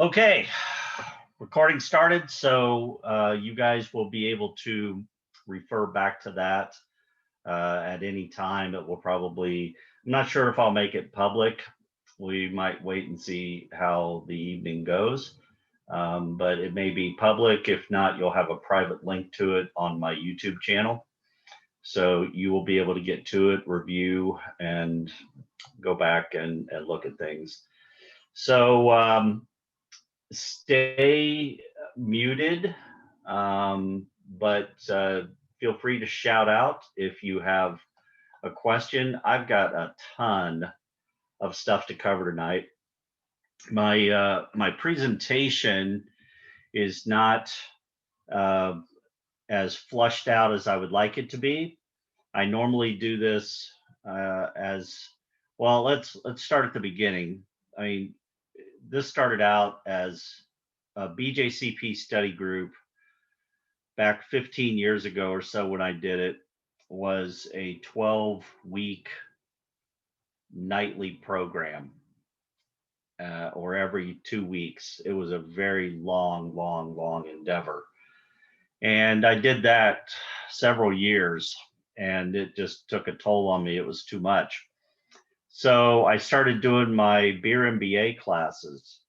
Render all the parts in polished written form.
Okay, recording started, so you guys will be able to refer back to that at any time. It will probably, I'm not sure if I'll make it public. We might wait and see how the evening goes, but it may be public. If not, you'll have a private link to it on my YouTube channel. So you will be able to get to it, review, and go back and look at things. So stay muted, but feel free to shout out if you have a question. I've got a ton of stuff to cover tonight. My presentation is not as flushed out as I would like it to be. I normally do this as well. Let's start at the beginning. I mean, this started out as a BJCP study group back 15 years ago or so. When I did it, was a 12-week nightly program, or every 2 weeks. It was a very long endeavor. And I did that several years, and it just took a toll on me. It was too much. So I started doing my beer MBA classes.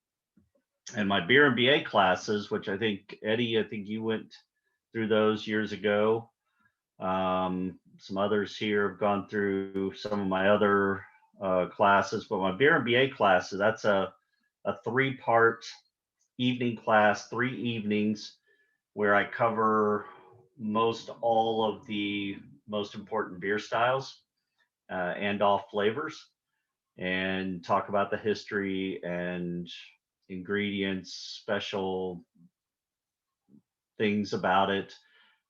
And my beer MBA classes, which I think, Eddie, I think you went through those years ago. Some others here have gone through some of my other classes, but my beer MBA classes, that's a 3-part evening class, 3 evenings, where I cover most all of the most important beer styles and all flavors, and talk about the history and ingredients, special things about it,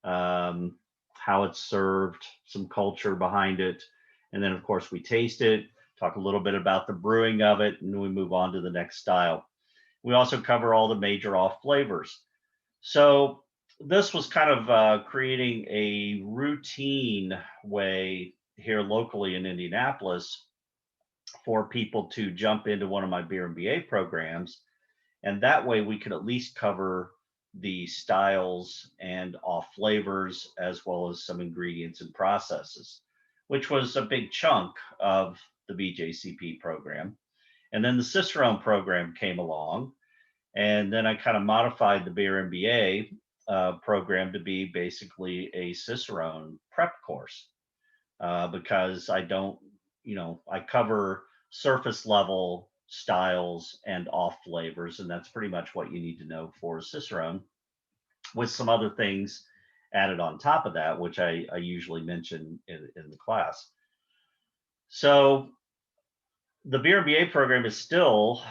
how it's served, some culture behind it. And then, of course, we taste it, talk a little bit about the brewing of it, and we move on to the next style. We also cover all the major off flavors. So this was kind of creating a routine way here locally in Indianapolis for people to jump into one of my beer MBA programs. And that way we could at least cover the styles and off flavors, as well as some ingredients and processes, which was a big chunk of the BJCP program. And then the Cicerone program came along, and then I kind of modified the beer MBA program to be basically a Cicerone prep course, because I don't, I cover surface level styles and off flavors, and that's pretty much what you need to know for Cicerone, with some other things added on top of that, which I usually mention in the class. So the beer MBA program is still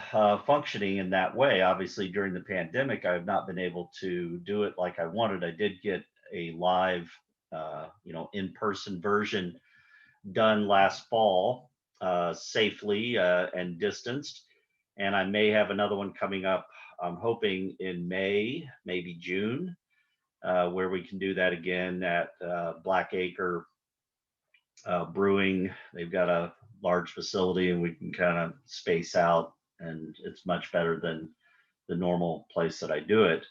functioning in that way. Obviously, during the pandemic, I have not been able to do it like I wanted. I did get a live, in-person version done last fall, safely and distanced. And I may have another one coming up, I'm hoping in May, maybe June, where we can do that again at Black Acre Brewing. They've got a large facility, and we can kind of space out, and it's much better than the normal place that I do it.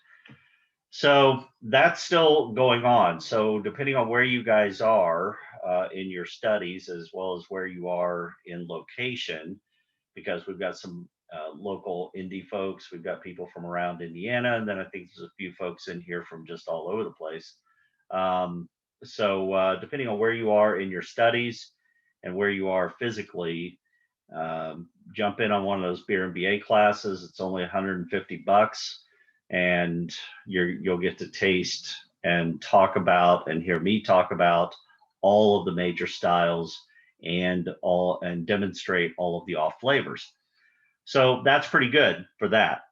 So that's still going on. So depending on where you guys are in your studies, as well as where you are in location, because we've got some local indie folks, we've got people from around Indiana, and then I think there's a few folks in here from just all over the place. So depending on where you are in your studies and where you are physically, jump in on one of those beer MBA classes. It's only $150, and you'll get to taste and talk about and hear me talk about all of the major styles and demonstrate all of the off flavors. So that's pretty good for that.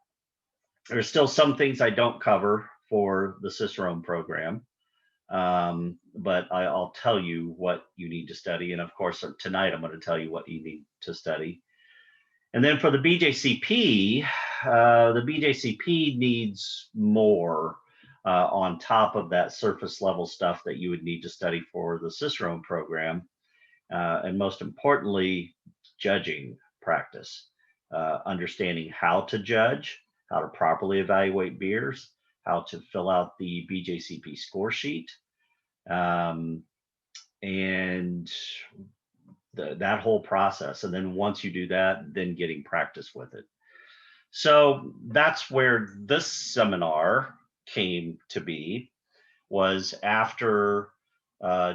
There's still some things I don't cover for the Cicerone program, but I'll tell you what you need to study. And of course, tonight I'm going to tell you what you need to study. And then for the BJCP needs more on top of that surface level stuff that you would need to study for the Cicerone program. And most importantly, judging practice, understanding how to judge, how to properly evaluate beers, how to fill out the BJCP Score Sheet, and that whole process. And then once you do that, then getting practice with it. So that's where this seminar came to be, was after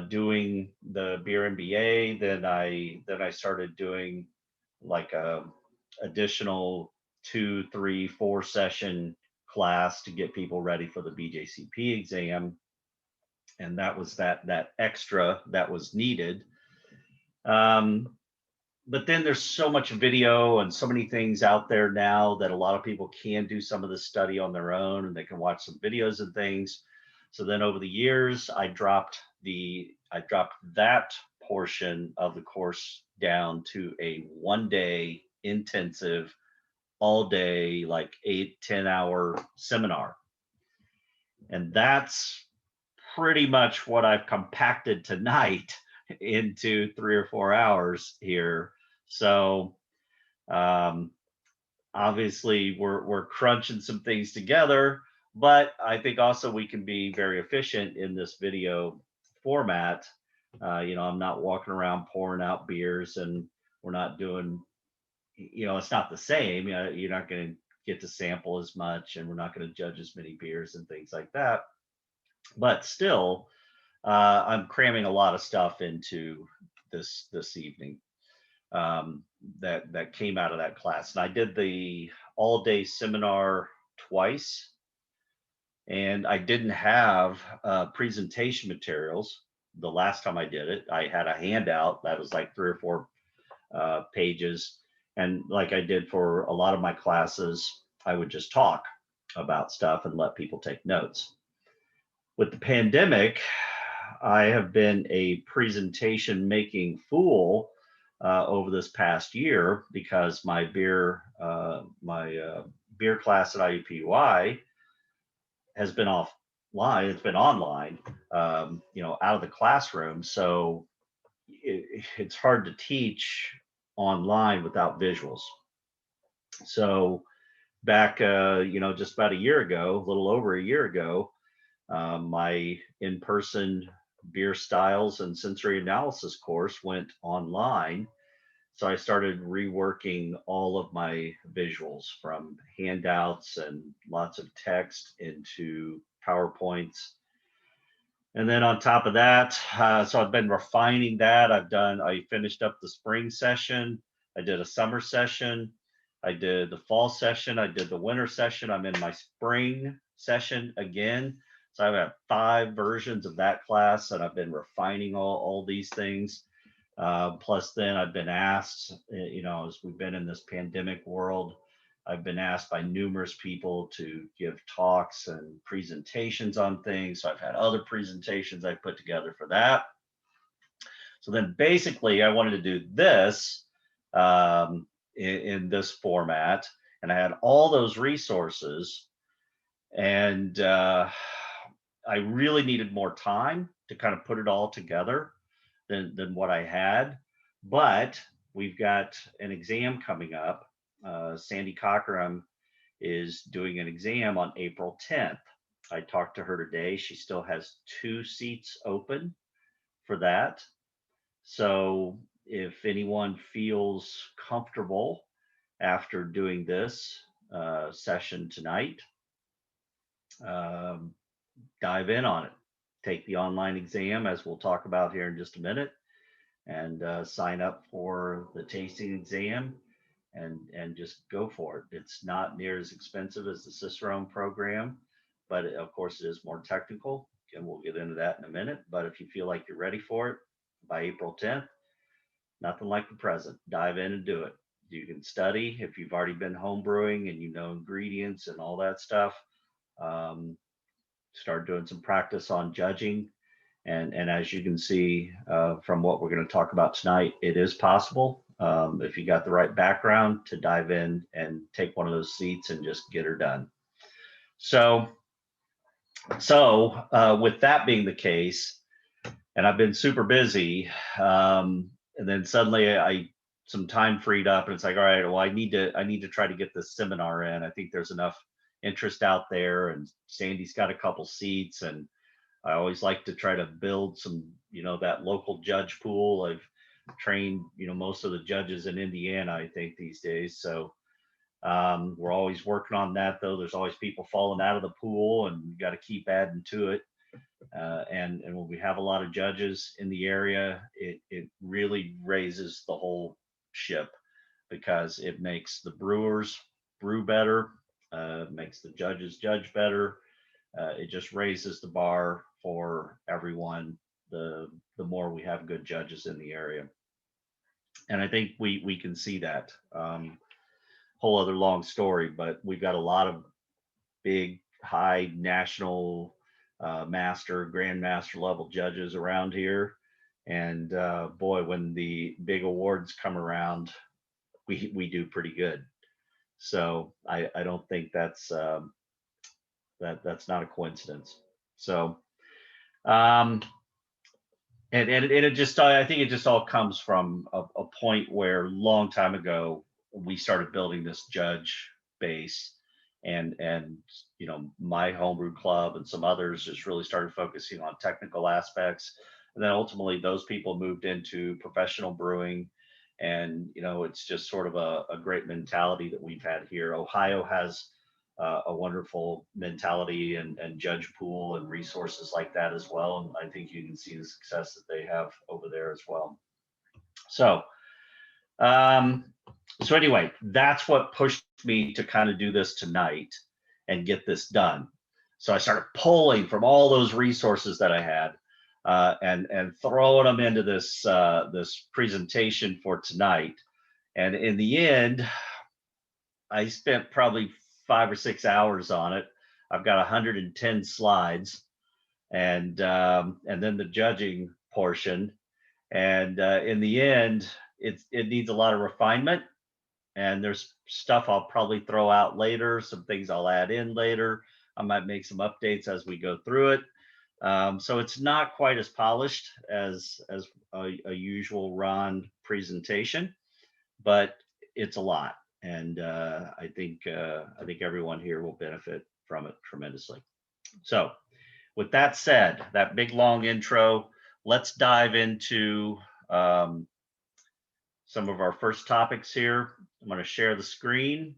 doing the beer MBA. Then I started doing like a additional 2, 3, 4 session class to get people ready for the BJCP exam, and that was that extra that was needed. But then there's so much video and so many things out there now that a lot of people can do some of this study on their own, and they can watch some videos and things. So then over the years, I dropped that portion of the course down to a 1-day intensive, all day, like 8-10 hour seminar. And that's pretty much what I've compacted tonight into 3 or 4 hours here. So obviously we're crunching some things together, but I think also we can be very efficient in this video format. I'm not walking around pouring out beers, and we're not doing, it's not the same. You're not going to get to sample as much, and we're not going to judge as many beers and things like that. But still, I'm cramming a lot of stuff into this evening that came out of that class. And I did the all-day seminar twice, and I didn't have presentation materials the last time I did it. I had a handout that was like 3 or 4 pages, and like I did for a lot of my classes, I would just talk about stuff and let people take notes. With the pandemic, I have been a presentation making fool over this past year, because my beer class at IUPUI has been offline. It's been online, out of the classroom. So it's hard to teach online without visuals. So back, just about a year ago, a little over a year ago, my in-person beer styles and sensory analysis course went online. So I started reworking all of my visuals, from handouts and lots of text into PowerPoints. And then on top of that, so I've been refining that. I finished up the spring session. I did a summer session. I did the fall session. I did the winter session. I'm in my spring session again. So I've had 5 versions of that class, and I've been refining all these things. Plus then I've been asked, as we've been in this pandemic world, I've been asked by numerous people to give talks and presentations on things. So I've had other presentations I put together for that. So then basically I wanted to do this in this format, and I had all those resources, and I really needed more time to kind of put it all together than what I had. But we've got an exam coming up. Sandy Cochran is doing an exam on April 10th. I talked to her today. She still has 2 seats open for that. So if anyone feels comfortable after doing this session tonight, dive in on it. Take the online exam, as we'll talk about here in just a minute, and sign up for the tasting exam, and just go for it. It's not near as expensive as the Cicerone program, but of course it is more technical, and we'll get into that in a minute. But if you feel like you're ready for it by April 10th, nothing like the present. Dive in and do it. You can study if you've already been home brewing and you know ingredients and all that stuff. Start doing some practice on judging. And as you can see from what we're going to talk about tonight, it is possible, if you got the right background, to dive in and take one of those seats and just get her done. So with that being the case, and I've been super busy, and then suddenly I some time freed up, and it's like, all right, well, I need to try to get this seminar in. I think there's enough interest out there, and Sandy's got a couple seats, and I always like to try to build some, that local judge pool. I've trained, most of the judges in Indiana, I think, these days. So we're always working on that, though. There's always people falling out of the pool, and you got to keep adding to it. And when we have a lot of judges in the area, it really raises the whole ship, because it makes the brewers brew better, makes the judges judge better. It just raises the bar for everyone, the more we have good judges in the area. And I think we can see that. Whole other long story, but we've got a lot of big, high national master, grandmaster level judges around here. And boy, when the big awards come around, we do pretty good. So I don't think that's not a coincidence. So and it just, I think it just all comes from a point where long time ago we started building this judge base, and my homebrew club and some others just really started focusing on technical aspects, and then ultimately those people moved into professional brewing. And it's just sort of a great mentality that we've had here. Ohio has a wonderful mentality and judge pool and resources like that as well. And I think you can see the success that they have over there as well. So, so anyway, that's what pushed me to kind of do this tonight and get this done. So I started pulling from all those resources that I had and throwing them into this this presentation for tonight. And in the end, I spent probably 5 or 6 hours on it. I've got 110 slides, and then the judging portion. And in the end, it needs a lot of refinement. And there's stuff I'll probably throw out later, some things I'll add in later. I might make some updates as we go through it. So it's not quite as polished as a usual Ron presentation, but it's a lot. And I think everyone here will benefit from it tremendously. So with that said, that big long intro, let's dive into some of our first topics here. I'm going to share the screen.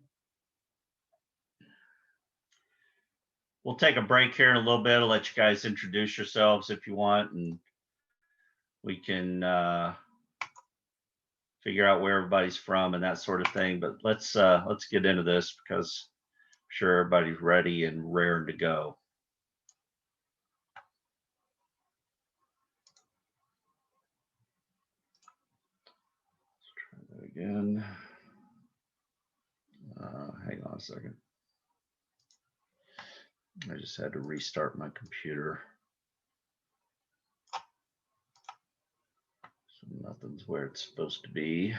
We'll take a break here in a little bit. I'll let you guys introduce yourselves if you want, and we can figure out where everybody's from and that sort of thing. But let's get into this, because I'm sure everybody's ready and raring to go. Let's try that again. Hang on a second. I just had to restart my computer. So nothing's where it's supposed to be.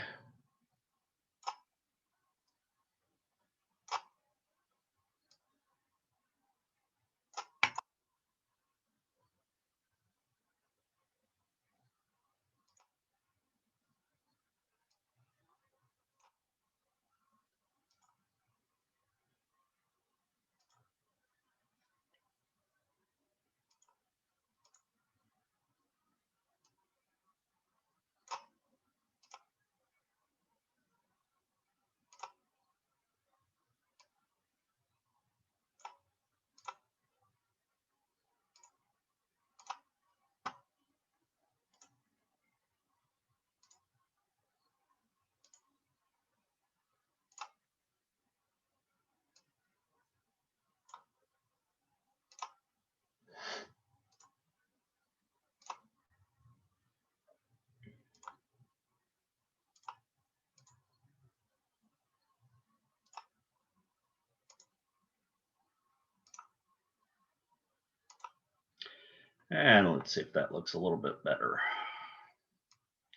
And let's see if that looks a little bit better.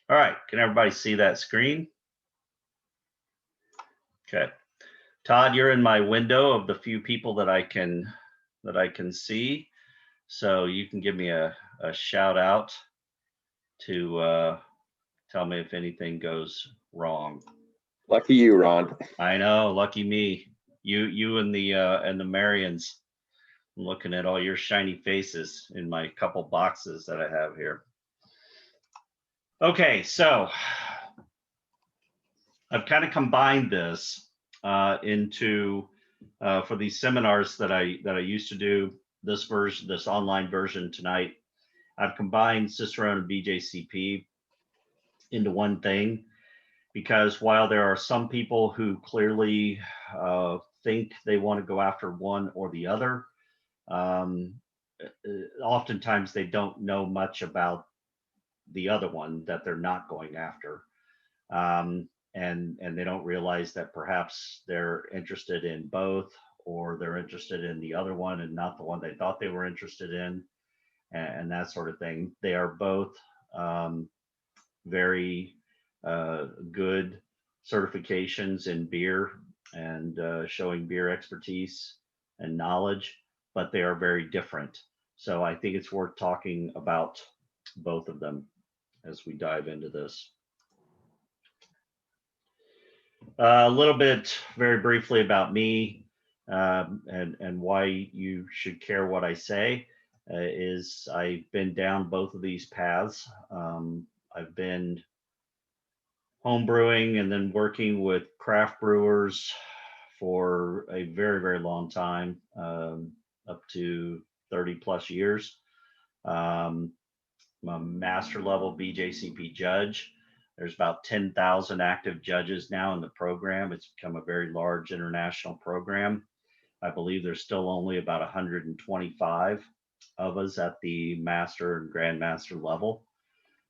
All right, can everybody see that screen? Okay. Todd, you're in my window of the few people that I can see. So you can give me a shout out to Tell me if anything goes wrong. Lucky you, Ron. I know, lucky me. You and the Marians. I'm looking at all your shiny faces in my couple boxes that I have here. Okay, so I've kind of combined this into for these seminars that I used to do. This version, this online version tonight, I've combined Cicerone and BJCP into one thing, because while there are some people who clearly think they want to go after one or the other, oftentimes they don't know much about the other one that they're not going after. And they don't realize that perhaps they're interested in both, or they're interested in the other one and not the one they thought they were interested in, and that sort of thing. They are both very good certifications in beer and showing beer expertise and knowledge, but they are very different. So I think it's worth talking about both of them as we dive into this. A little bit, very briefly, about me and why you should care what I say is I've been down both of these paths. I've been home brewing and then working with craft brewers for a very, very long time, up to 30 plus years. I'm a master level BJCP judge. There's about 10,000 active judges now in the program. It's become a very large international program. I believe there's still only about 125 of us at the master and grandmaster level.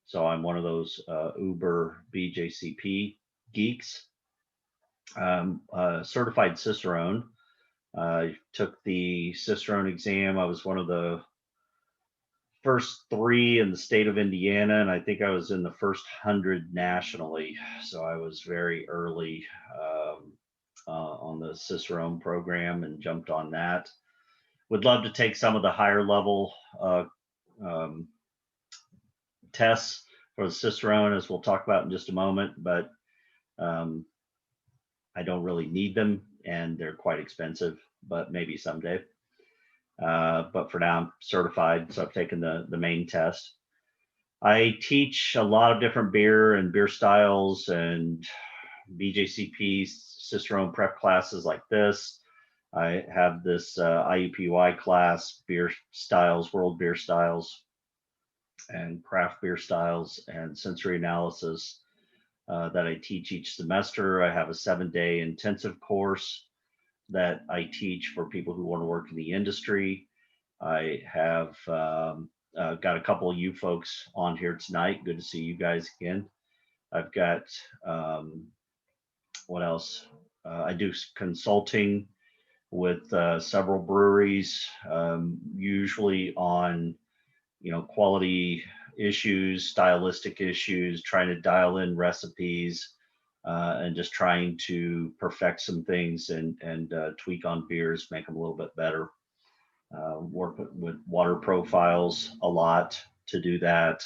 So I'm one of those uber BJCP geeks. Certified Cicerone. I took the Cicerone exam. I was one of the first 3 in the state of Indiana, and I think I was in the first 100 nationally. So I was very early on the Cicerone program and jumped on that. Would love to take some of the higher level tests for the Cicerone, as we'll talk about in just a moment, but I don't really need them, and they're quite expensive, but maybe someday. But for now, I'm certified, so I've taken the main test. I teach a lot of different beer and beer styles and BJCP Cicerone prep classes like this. I have this IUPUI class, beer styles, world beer styles, and craft beer styles, and sensory analysis that I teach each semester. I have a 7-day intensive course that I teach for people who want to work in the industry. I have got a couple of you folks on here tonight. Good to see you guys again. I've got, what else? I do consulting with several breweries, usually on, quality issues, stylistic issues, trying to dial in recipes, and just trying to perfect some things and tweak on beers, make them a little bit better. Work with water profiles a lot to do that,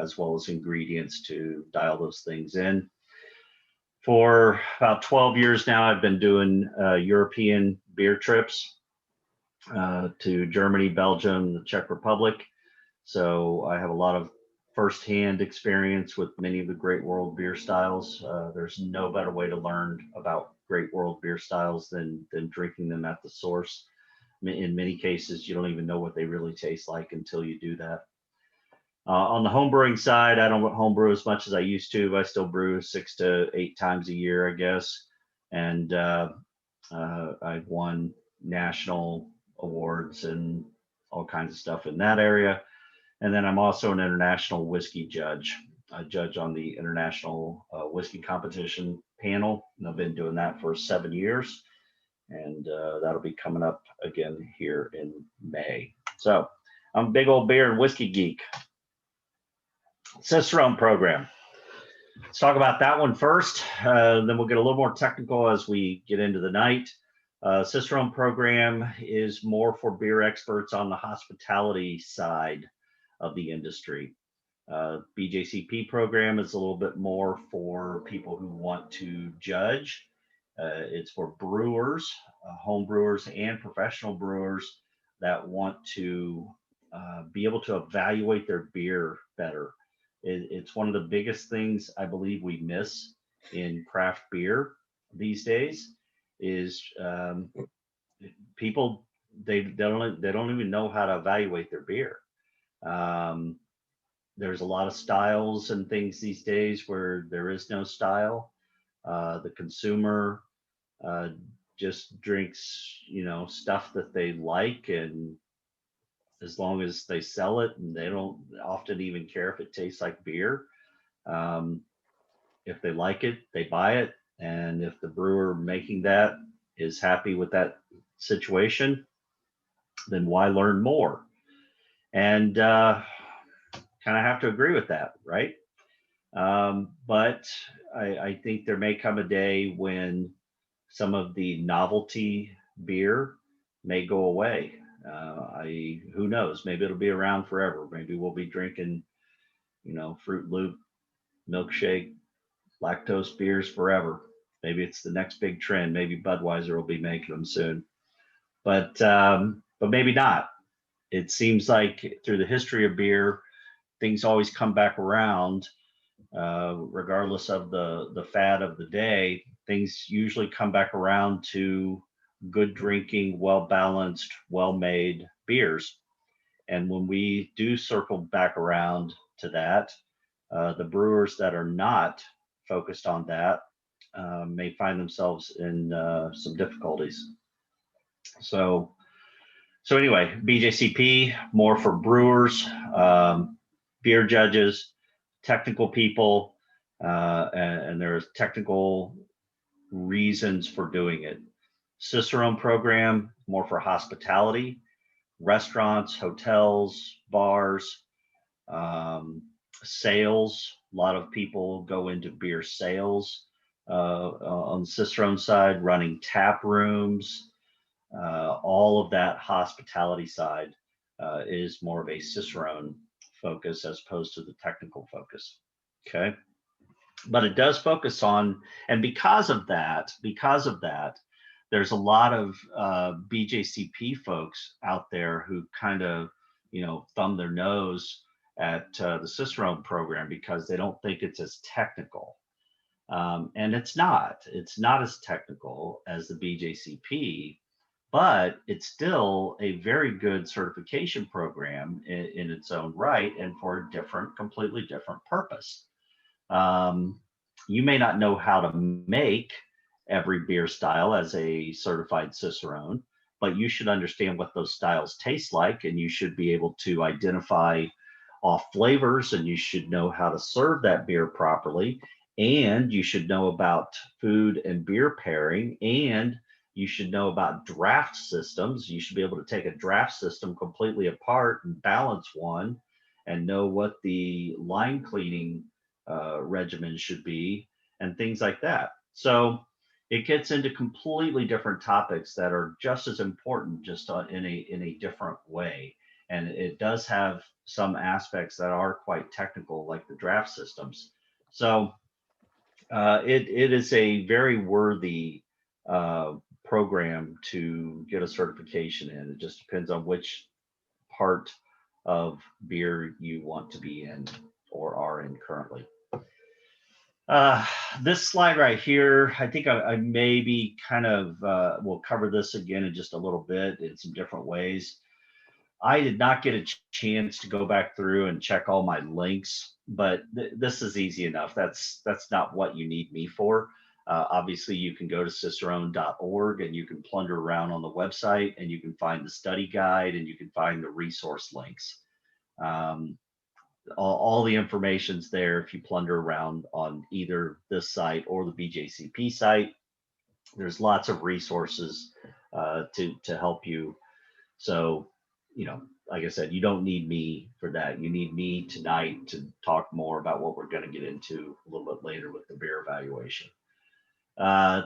as well as ingredients to dial those things in. For about 12 years now, I've been doing European beer trips to Germany, Belgium, the Czech Republic. So I have a lot of firsthand experience with many of the great world beer styles. There's no better way to learn about great world beer styles than drinking them at the source. In many cases, you don't even know what they really taste like until you do that. On the home brewing side, I don't home brew as much as I used to, but I still brew 6 to 8 times a year, I guess. And I've won national awards and all kinds of stuff in that area. And then I'm also an international whiskey judge. I judge on the international whiskey competition panel, and I've been doing that for 7 years. And that'll be coming up again here in May. So I'm a big old beer and whiskey geek. Cicerone program. Let's talk about that one first. Then we'll get a little more technical as we get into the night. Cicerone program is more for beer experts on the hospitality side of the industry. BJCP program is a little bit more for people who want to judge. It's for brewers, home brewers and professional brewers that want to be able to evaluate their beer better. It's one of the biggest things I believe we miss in craft beer these days is people they don't even know how to evaluate their beer. There's a lot of styles and things these days where there is no style. The consumer just drinks, stuff that they like, and as long as they sell it, and they don't often even care if it tastes like beer. If they like it, they buy it, and if the brewer making that is happy with that situation, then why learn more? And kind of have to agree with that, right? But I think there may come a day when some of the novelty beer may go away. Who knows? Maybe it'll be around forever. Maybe we'll be drinking, Fruit Loop, milkshake, lactose beers forever. Maybe it's the next big trend. Maybe Budweiser will be making them soon, but maybe not. It seems like through the history of beer, things always come back around, regardless of the fad of the day. Things usually come back around to good drinking, well balanced, well made beers. And when we do circle back around to that, the brewers that are not focused on that may find themselves in some difficulties. So anyway, BJCP more for brewers, beer judges, technical people, and there's technical reasons for doing it. Cicerone program more for hospitality, restaurants, hotels, bars, sales. A lot of people go into beer sales on the Cicerone side, running tap rooms. All of that hospitality side is more of a Cicerone focus as opposed to the technical focus. Okay. But it does focus on, and because of that, there's a lot of BJCP folks out there who kind of, thumb their nose at the Cicerone program because they don't think it's as technical. And it's not as technical as the BJCP, but it's still a very good certification program in its own right and for a completely different purpose. You may not know how to make every beer style as a certified Cicerone, but you should understand what those styles taste like, and you should be able to identify off flavors, and you should know how to serve that beer properly, and you should know about food and beer pairing, and you should know about draft systems. You should be able to take a draft system completely apart and balance one and know what the line cleaning regimen should be and things like that. So it gets into completely different topics that are just as important, just in a different way. And it does have some aspects that are quite technical, like the draft systems. So it is a very worthy program to get a certification in. It just depends on which part of beer you want to be in or are in currently. This slide right here, I think I maybe kind of will cover this again in just a little bit in some different ways. I did not get a chance to go back through and check all my links, but this is easy enough. That's not what you need me for. Obviously, you can go to cicerone.org and you can plunder around on the website and you can find the study guide and you can find the resource links. All the information's there if you plunder around on either this site or the BJCP site. There's lots of resources to help you. So, like I said, you don't need me for that. You need me tonight to talk more about what we're going to get into a little bit later with the beer evaluation.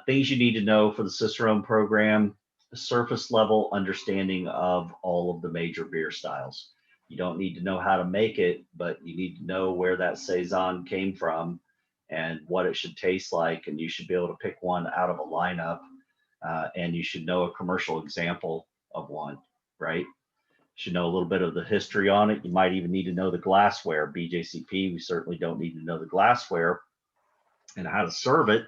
Things you need to know for the Cicerone program: surface level understanding of all of the major beer styles. You don't need to know how to make it, but you need to know where that Saison came from and what it should taste like. And you should be able to pick one out of a lineup, and you should know a commercial example of one, right? You should know a little bit of the history on it. You might even need to know the glassware. BJCP, we certainly don't need to know the glassware and how to serve it,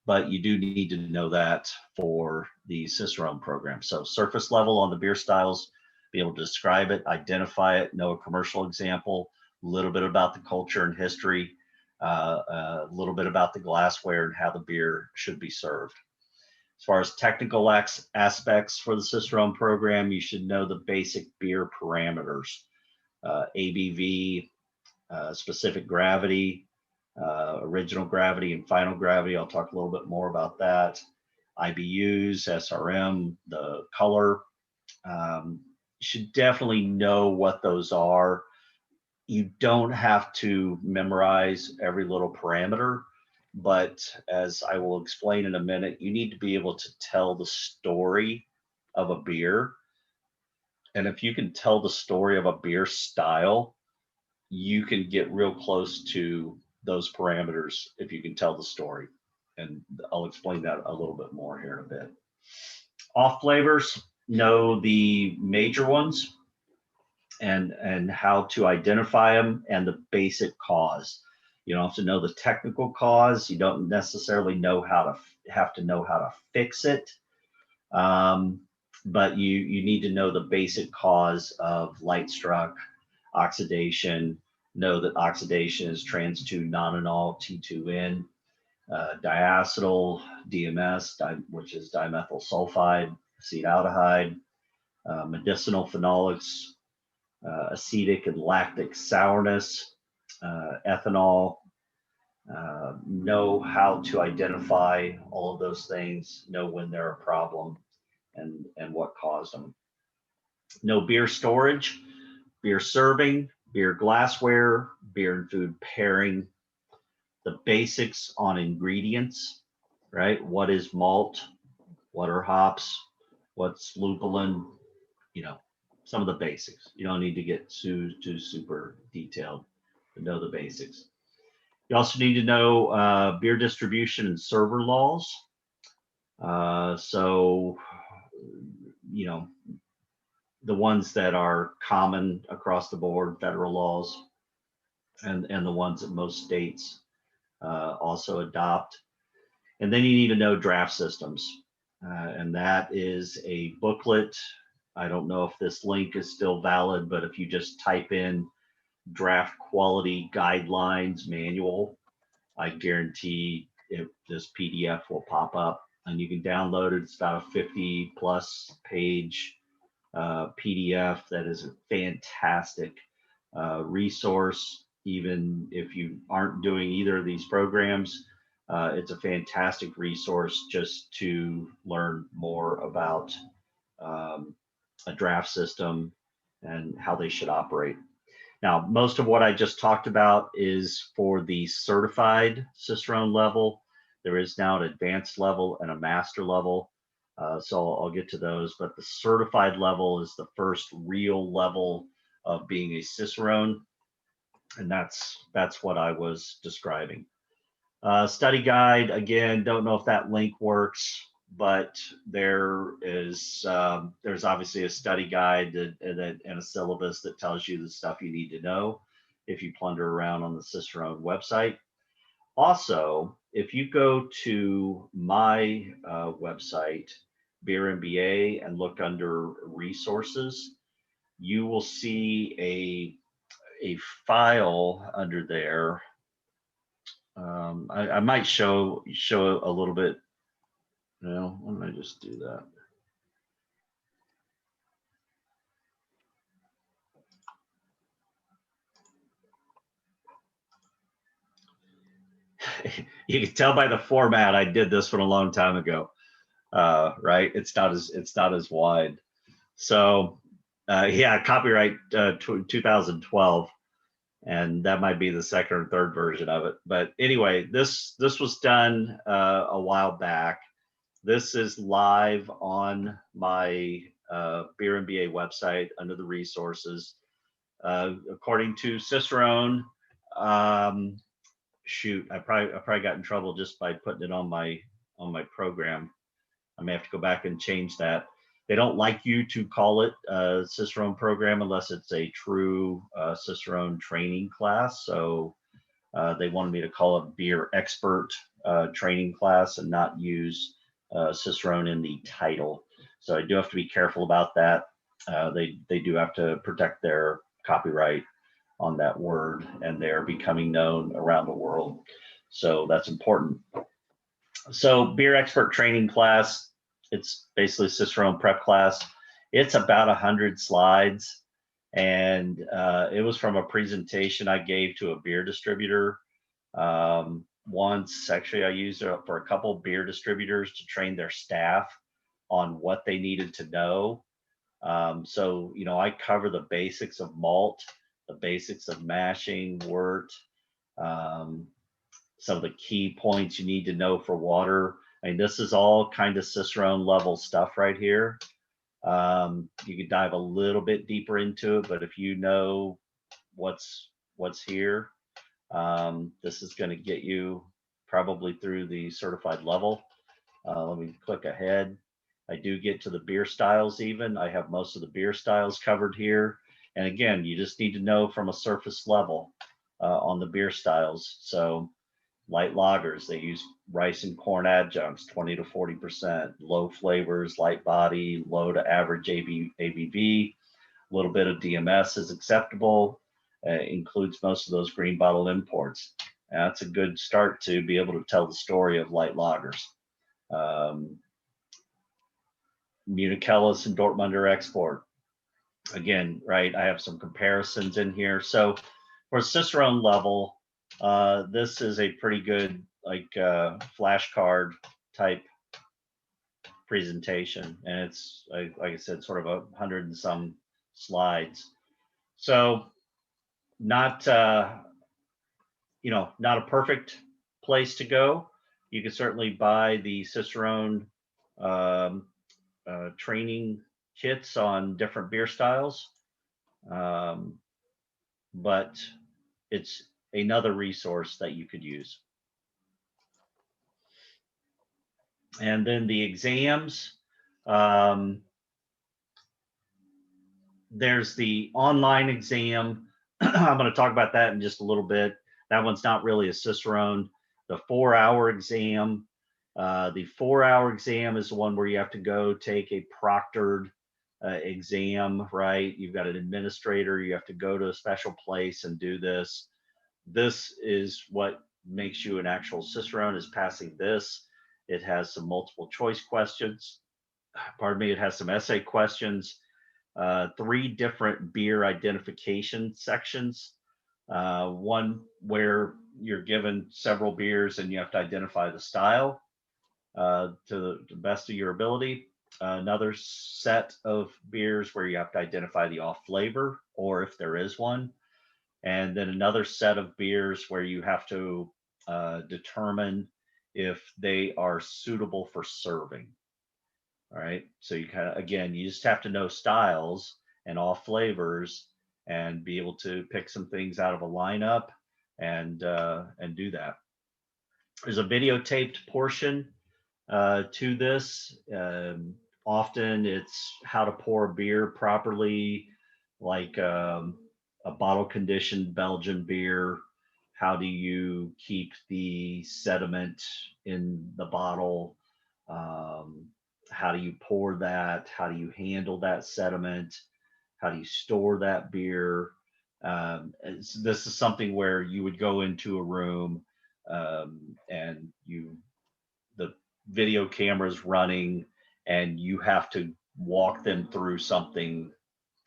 but you do need to know that for the Cicerone program. So surface level on the beer styles, be able to describe it, identify it, know a commercial example, a little bit about the culture and history, a little bit about the glassware and how the beer should be served. As far as technical aspects for the Cicerone program, you should know the basic beer parameters, ABV, specific gravity, original gravity and final gravity. I'll talk a little bit more about that. IBUs, SRM, the color. You should definitely know what those are. You don't have to memorize every little parameter, but as I will explain in a minute, you need to be able to tell the story of a beer. And if you can tell the story of a beer style, you can get real close to those parameters if you can tell the story. And I'll explain that a little bit more here in a bit. Off flavors, know the major ones and how to identify them and the basic cause. You don't have to know the technical cause. You don't necessarily have to know how to fix it. But you need to know the basic cause of light struck, oxidation, know that oxidation is trans 2 nonenol T2N, diacetyl, DMS, which is dimethyl sulfide, acetaldehyde, medicinal phenolics, acetic and lactic sourness, ethanol. Know how to identify all of those things, know when they're a problem and what caused them. Know beer storage, beer serving, beer glassware, beer and food pairing, the basics on ingredients, right? What is malt? What are hops? What's lupulin? You know, some of the basics. You don't need to get too super detailed to know the basics. You also need to know beer distribution and server laws. So, you know, the ones that are common across the board, federal laws, and the ones that most states also adopt. And then you need to know draft systems. And that is a booklet. I don't know if this link is still valid, but if you just type in draft quality guidelines manual, I guarantee this PDF will pop up and you can download it. It's about a 50+ page PDF that is a fantastic resource. Even if you aren't doing either of these programs, it's a fantastic resource just to learn more about a draft system and how they should operate. Now, most of what I just talked about is for the certified Cicerone level. There is now an advanced level and a master level. So I'll get to those, but the certified level is the first real level of being a Cicerone. And that's what I was describing. Study guide, again, don't know if that link works, but there's obviously a study guide and a syllabus that tells you the stuff you need to know if you plunder around on the Cicerone website. Also, if you go to my website, Beer MBA, and look under resources, you will see a file under there. I might show a little bit. No, why don't I just do that? You can tell by the format I did this one a long time ago, right? It's not as wide. So yeah, copyright 2012, and that might be the second or third version of it. But anyway, this was done a while back. This is live on my Beer MBA website under the resources. According to Cicerone, shoot, I probably got in trouble just by putting it on my program. I may have to go back and change that. They don't like you to call it a Cicerone program unless it's a true Cicerone training class. So they wanted me to call it beer expert training class and not use Cicerone in the title. So I do have to be careful about that. They do have to protect their copyright on that word, and they're becoming known around the world. So that's important. So beer expert training class, it's basically Cicerone prep class. It's about 100 slides, and it was from a presentation I gave to a beer distributor. Once, actually, I used it for a couple beer distributors to train their staff on what they needed to know. So, you know, I cover the basics of malt, the basics of mashing, wort, some of the key points you need to know for water. I mean, this is all kind of Cicerone level stuff right here. You could dive a little bit deeper into it, but if you know what's here, this is going to get you probably through the certified level. Let me click ahead. I do get to the beer styles even. I have most of the beer styles covered here. And again, you just need to know from a surface level on the beer styles. So light lagers, they use rice and corn adjuncts, 20 to 40%. Low flavors, light body, low to average ABV. A little bit of DMS is acceptable. Includes most of those green bottle imports. And that's a good start to be able to tell the story of light lagers. Munichelis and Dortmunder export. Again, right, I have some comparisons in here. So for Cicerone level, this is a pretty good like flashcard type presentation, and it's like I said, sort of 100 and some slides. So not you know, not a perfect place to go. You can certainly buy the Cicerone training kits on different beer styles, but it's another resource that you could use. And then the exams, there's the online exam. I'm going to talk about that in just a little bit. That one's not really a Cicerone. The 4-hour exam, the 4-hour exam is the one where you have to go take a proctored exam, right? You've got an administrator, you have to go to a special place and do this. This is what makes you an actual Cicerone, is passing this. It has some multiple choice questions. Pardon me, it has some essay questions, 3 different beer identification sections. One where you're given several beers and you have to identify the style to the best of your ability. Another set of beers where you have to identify the off flavor, or if there is one. And then another set of beers where you have to determine if they are suitable for serving. All right. So you kind of, again, you just have to know styles and all flavors and be able to pick some things out of a lineup and do that. There's a videotaped portion to this. Often it's how to pour a beer properly, like a bottle conditioned Belgian beer. How do you keep the sediment in the bottle? How do you pour that? How do you handle that sediment? How do you store that beer? This is something where you would go into a room and the video camera's running and you have to walk them through something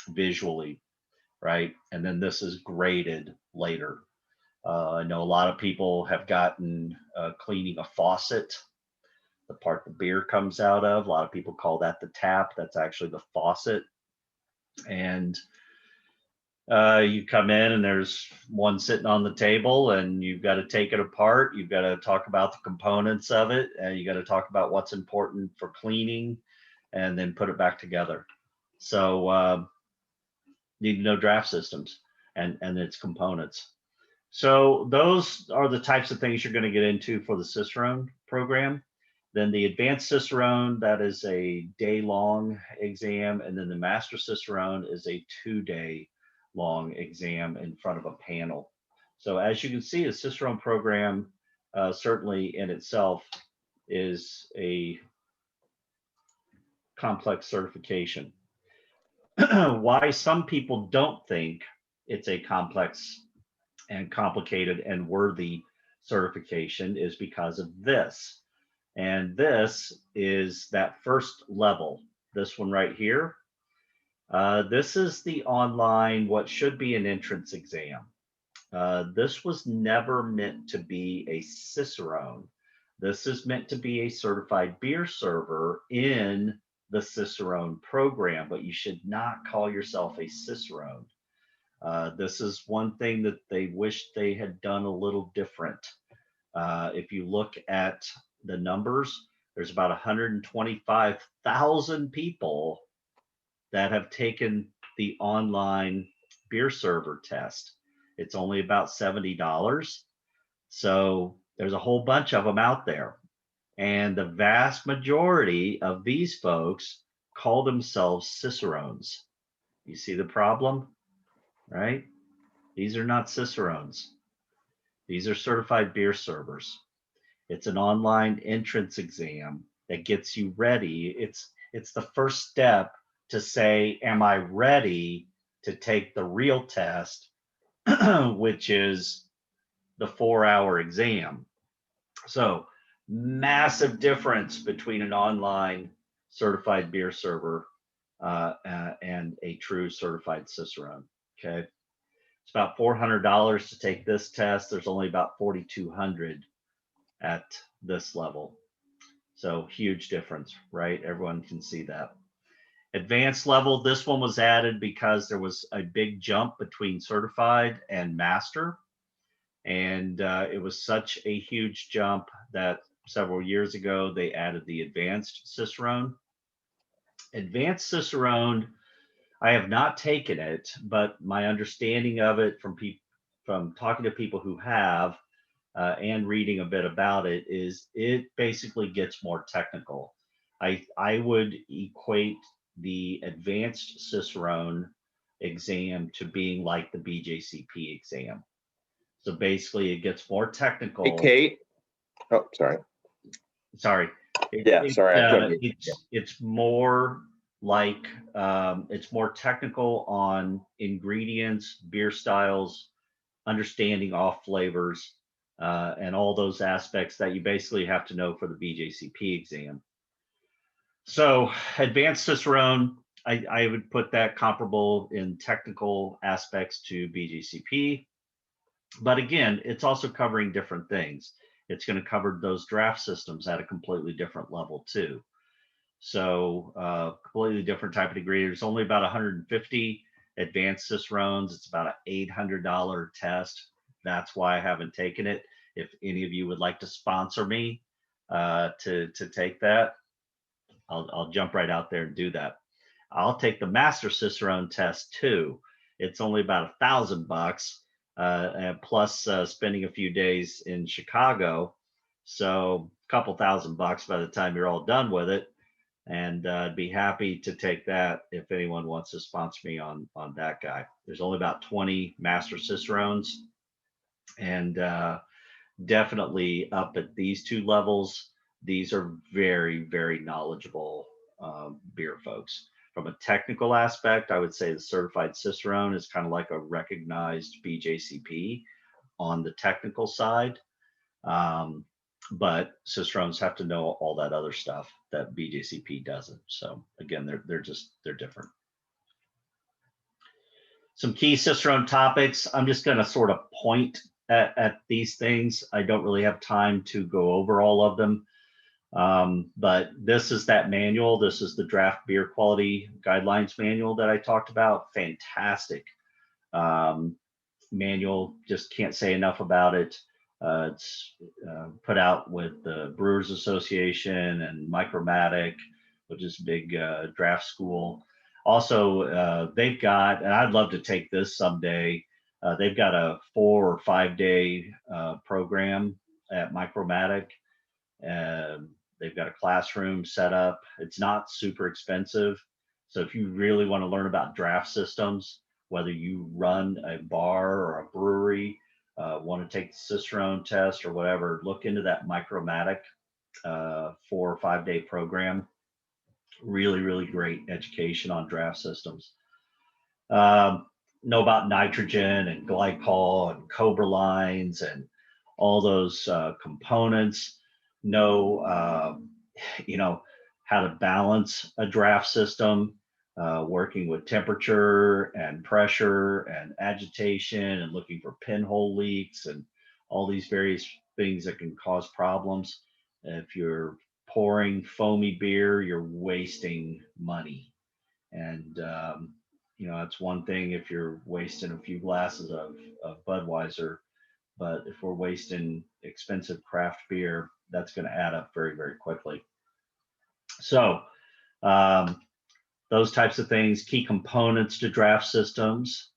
visually, right? And then this is graded later. I know a lot of people have gotten cleaning a faucet, the part the beer comes out of. A lot of people call that the tap. That's actually the faucet. And you come in and there's one sitting on the table and you've got to take it apart. You've got to talk about the components of it, and you got to talk about what's important for cleaning and then put it back together. So need to know draft systems. and its components. So those are the types of things you're going to get into for the Cicerone program. Then the Advanced Cicerone, that is a day-long exam, and then the Master Cicerone is a 2-day long exam in front of a panel. So as you can see, the Cicerone program certainly in itself is a complex certification. Why some people don't think it's a complex and complicated and worthy certification is because of this. And this is that first level, this one right here. This is the online, what should be an entrance exam. This was never meant to be a Cicerone. This is meant to be a certified beer server in the Cicerone program, but you should not call yourself a Cicerone. This is one thing that they wish they had done a little different. If you look at the numbers, there's about 125,000 people that have taken the online beer server test. It's only about $70. So there's a whole bunch of them out there. And the vast majority of these folks call themselves Cicerones. You see the problem, right? These are not Cicerones. These are certified beer servers. It's an online entrance exam that gets you ready. It's the first step to say, am I ready to take the real test, which is the 4-hour exam. So massive difference between an online certified beer server and a true certified Cicerone. Okay. It's about $400 to take this test. There's only about 4,200 at this level. So huge difference, right? Everyone can see that. Advanced level, this one was added because there was a big jump between certified and master. And it was such a huge jump that several years ago, they added the advanced Cicerone. Advanced Cicerone, I have not taken it, but my understanding of it from talking to people who have and reading a bit about it is it basically gets more technical. I would equate the advanced Cicerone exam to being like the BJCP exam. So basically, it gets more technical. Hey, Kate. Oh, sorry. Sorry. Sorry. It's more like it's more technical on ingredients, beer styles, understanding off flavors, and all those aspects that you basically have to know for the BJCP exam. So advanced Cicerone, I would put that comparable in technical aspects to BJCP. But again, it's also covering different things. It's going to cover those draft systems at a completely different level too. So completely different type of degree. There's only about 150 advanced Cicerones. It's about an $800 test. That's why I haven't taken it. If any of you would like to sponsor me to take that, I'll jump right out there and do that. I'll take the Master Cicerone test too. It's only about $1,000. Plus spending a few days in Chicago. So a couple $1,000 by the time you're all done with it. And I'd be happy to take that if anyone wants to sponsor me on that guy. There's only about 20 Master Cicerones. And definitely up at these two levels, these are very, very knowledgeable beer folks. From a technical aspect, I would say the certified Cicerone is kind of like a recognized BJCP on the technical side. But Cicerones have to know all that other stuff that BJCP doesn't. So again, they're different. Some key Cicerone topics. I'm just going to sort of point at these things. I don't really have time to go over all of them. But this is that manual. This is the draft beer quality guidelines manual that I talked about. Fantastic manual. Just can't say enough about it. It's put out with the Brewers Association and Micromatic, which is a big draft school. Also, they've got, and I'd love to take this someday, They've got a 4 or 5 day program at Micromatic. They've got a classroom set up. It's not super expensive. So if you really want to learn about draft systems, whether you run a bar or a brewery, want to take the Cicerone test or whatever, look into that Micromatic 4 or 5 day program. Really, really great education on draft systems. Know about nitrogen and glycol and Cobra lines and all those components. Know, how to balance a draft system, working with temperature and pressure and agitation and looking for pinhole leaks and all these various things that can cause problems. If you're pouring foamy beer, you're wasting money. And, that's one thing if you're wasting a few glasses of Budweiser, but if we're wasting expensive craft beer, that's going to add up very, very quickly. So those types of things, key components to draft systems,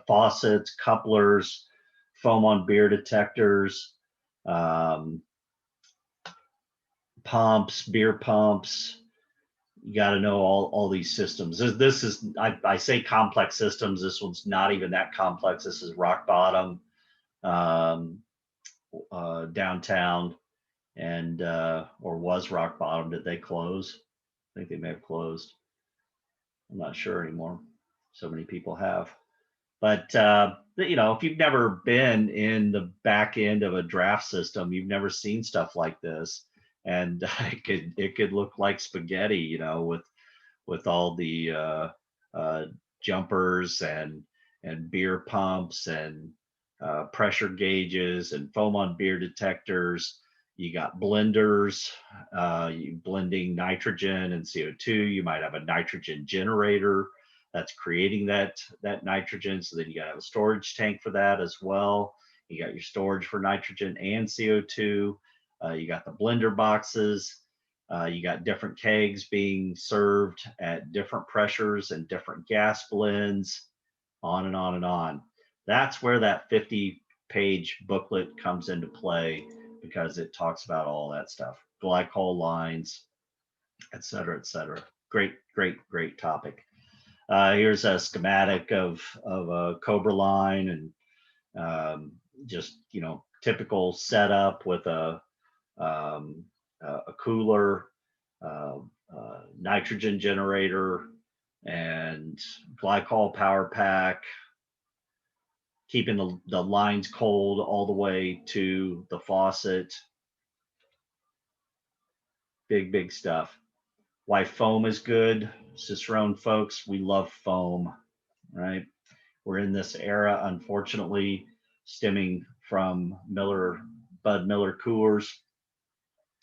faucets, couplers, foam on beer detectors, pumps, beer pumps. You got to know all these systems. This is, I say complex systems. This one's not even that complex. This is rock bottom, downtown, and or was rock bottom. Did they close? I think they may have closed. I'm not sure anymore. So many people have. But if you've never been in the back end of a draft system, you've never seen stuff like this, and it could look like spaghetti, with all the jumpers and beer pumps and pressure gauges and foam on beer detectors. You got blenders, blending nitrogen and CO2. You might have a nitrogen generator that's creating that nitrogen. So then you got to have a storage tank for that as well. You got your storage for nitrogen and CO2. You got the blender boxes. You got different kegs being served at different pressures and different gas blends, on and on and on. That's where that 50-page booklet comes into play, because it talks about all that stuff, glycol lines, et cetera, et cetera. Great, great, great topic. Here's a schematic of a Cobra line, and just typical setup with a cooler, nitrogen generator, and glycol power pack, keeping the lines cold all the way to the faucet. Big stuff. Why foam is good. Cicerone folks, we love foam, right? We're in this era, unfortunately, stemming from Bud Miller Coors,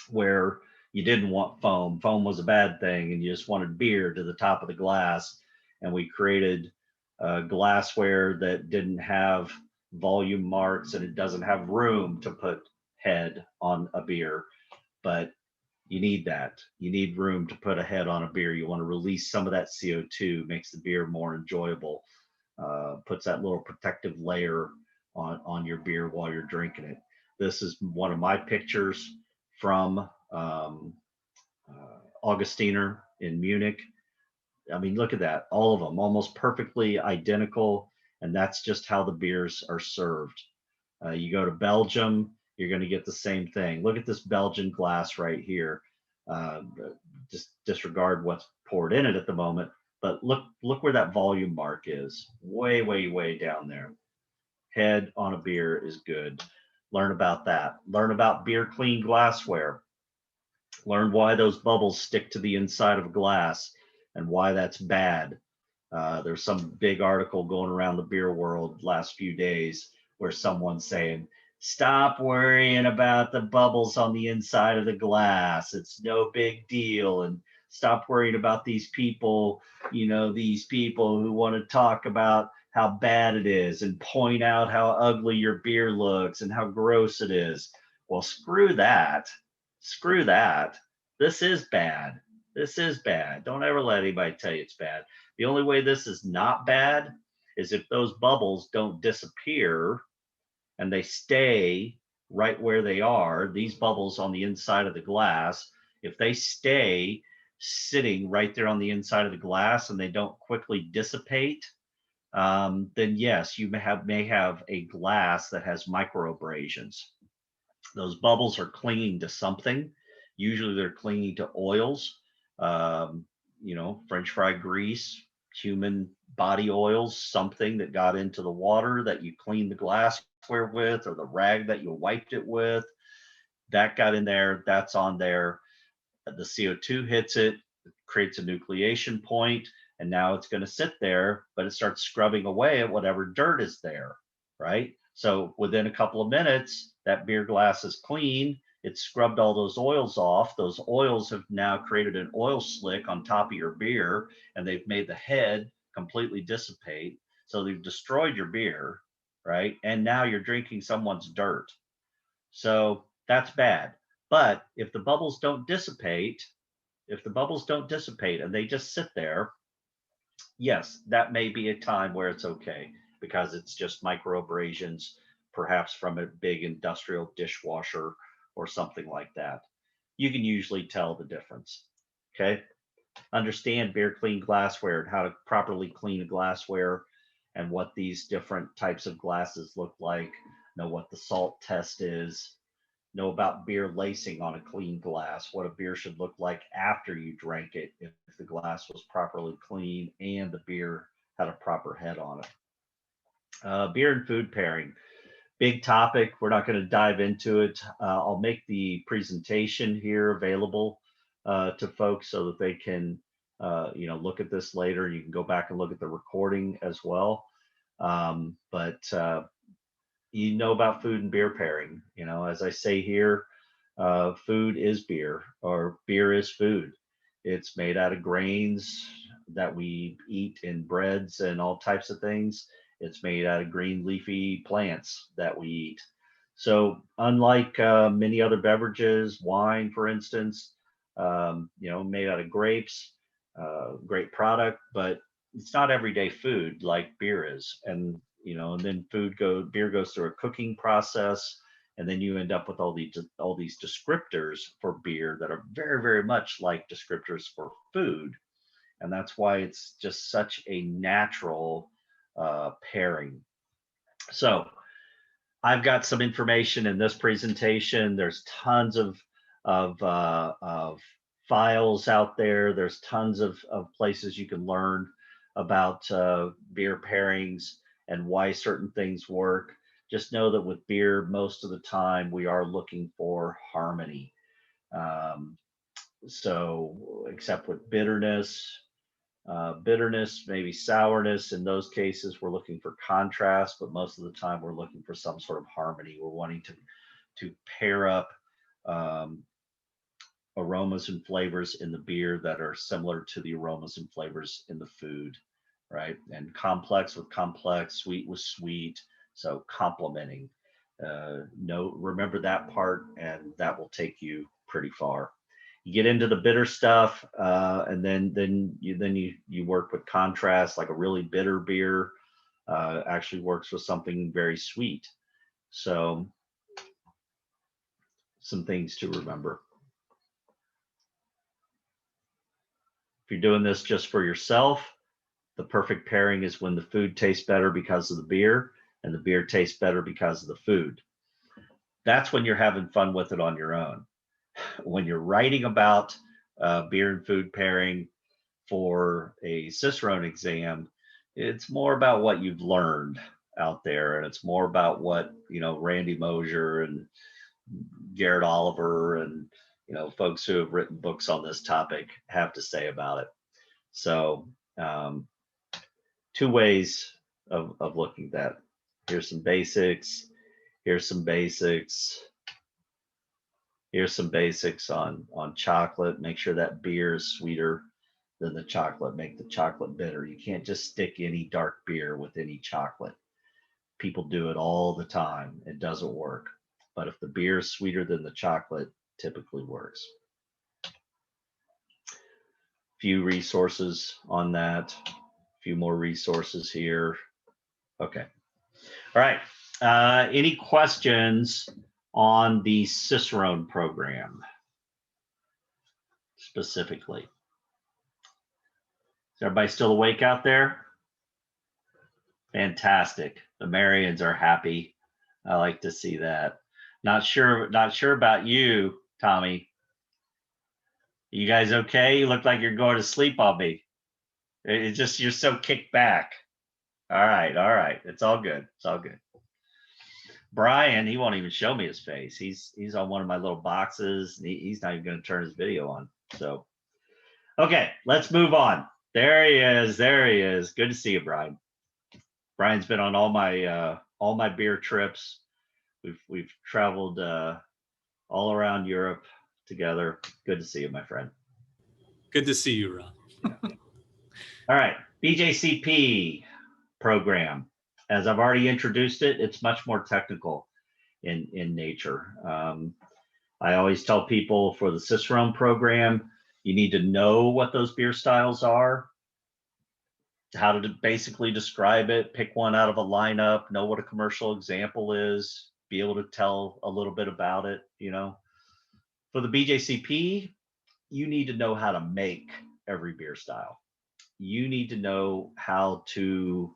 where you didn't want foam. Foam was a bad thing, and you just wanted beer to the top of the glass. And we created glassware that didn't have volume marks, and it doesn't have room to put head on a beer. But you need that. You need room to put a head on a beer. You want to release some of that CO2, makes the beer more enjoyable, puts that little protective layer on your beer while you're drinking it. This is one of my pictures from Augustiner in Munich. I mean, look at that. All of them almost perfectly identical. And that's just how the beers are served. You go to Belgium, you're going to get the same thing. Look at this Belgian glass right here. Just disregard what's poured in it at the moment. But look where that volume mark is. Way, way, way down there. Head on a beer is good. Learn about that. Learn about beer clean glassware. Learn why those bubbles stick to the inside of glass and why that's bad. There's some big article going around the beer world last few days where someone's saying, stop worrying about the bubbles on the inside of the glass. It's no big deal. And stop worrying about these people, these people who want to talk about how bad it is and point out how ugly your beer looks and how gross it is. Well, screw that. Screw that. This is bad. This is bad. Don't ever let anybody tell you it's bad. The only way this is not bad is if those bubbles don't disappear and they stay right where they are, these bubbles on the inside of the glass, if they stay sitting right there on the inside of the glass and they don't quickly dissipate, then yes, you may have a glass that has microabrasions. Those bubbles are clinging to something. Usually they're clinging to oils, French fry grease, human body oils, something that got into the water that you cleaned the glassware with, or the rag that you wiped it with. That got in there, that's on there. The CO2 hits it, creates a nucleation point, and now it's going to sit there, but it starts scrubbing away at whatever dirt is there, right? So within a couple of minutes, that beer glass is clean. It's scrubbed all those oils off. Those oils have now created an oil slick on top of your beer, and they've made the head completely dissipate. So they've destroyed your beer, right? And now you're drinking someone's dirt. So that's bad. But if the bubbles don't dissipate, and they just sit there, yes, that may be a time where it's okay, because it's just microabrasions, perhaps from a big industrial dishwasher or something like that. You can usually tell the difference. Okay. Understand beer clean glassware and how to properly clean a glassware and what these different types of glasses look like. Know what the salt test is. Know about beer lacing on a clean glass, what a beer should look like after you drank it, if the glass was properly clean and the beer had a proper head on it. Beer and food pairing, big topic. We're not going to dive into it. I'll make the presentation here available to folks so that they can look at this later. You can go back and look at the recording as well. But you know about food and beer pairing. As I say here, food is beer, or beer is food. It's made out of grains that we eat in breads and all types of things. It's made out of green leafy plants that we eat. So unlike many other beverages, wine, for instance, made out of grapes, great product, but it's not everyday food like beer is. And then beer goes through a cooking process, and then you end up with all these descriptors for beer that are very, very much like descriptors for food. And that's why it's just such a natural pairing. So I've got some information in this presentation. There's tons of files out there. There's tons of places you can learn about beer pairings and why certain things work. Just know that with beer, most of the time we are looking for harmony. So except with bitterness, maybe sourness, in those cases we're looking for contrast, but most of the time we're looking for some sort of harmony. We're wanting to pair up aromas and flavors in the beer that are similar to the aromas and flavors in the food, right? And complex with complex, sweet with sweet. So complementing. Remember that part, and that will take you pretty far. You get into the bitter stuff, and then you work with contrast. Like a really bitter beer actually works with something very sweet. So some things to remember. If you're doing this just for yourself, the perfect pairing is when the food tastes better because of the beer, and the beer tastes better because of the food. That's when you're having fun with it on your own. When you're writing about beer and food pairing for a Cicerone exam, it's more about what you've learned out there, and it's more about what Randy Mosier and Garrett Oliver and folks who have written books on this topic have to say about it. So two ways of looking at that. Here's some basics. Here's some basics. Here's some basics on chocolate. Make sure that beer is sweeter than the chocolate. Make the chocolate bitter. You can't just stick any dark beer with any chocolate. People do it all the time. It doesn't work. But if the beer is sweeter than the chocolate, typically works. Few resources on that. A few more resources here. Okay. All right. Any questions on the Cicerone program specifically? Is everybody still awake out there? Fantastic. The Marians are happy. I like to see that. Not sure about you, Tommy. You guys okay? You look like you're going to sleep on me. It's just you're so kicked back. All right. It's all good. It's all good. Brian, he won't even show me his face. He's on one of my little boxes. He's not even going to turn his video on. So, okay, let's move on. There he is. Good to see you, Brian. Brian's been on all my beer trips. We've traveled all around Europe together. Good to see you, my friend. Good to see you, Ron. All right, BJCP program. As I've already introduced it, it's much more technical in nature. I always tell people for the Cicerone program, you need to know what those beer styles are, how to basically describe it, pick one out of a lineup, know what a commercial example is, be able to tell a little bit about it, you know. For the BJCP, you need to know how to make every beer style. You need to know how to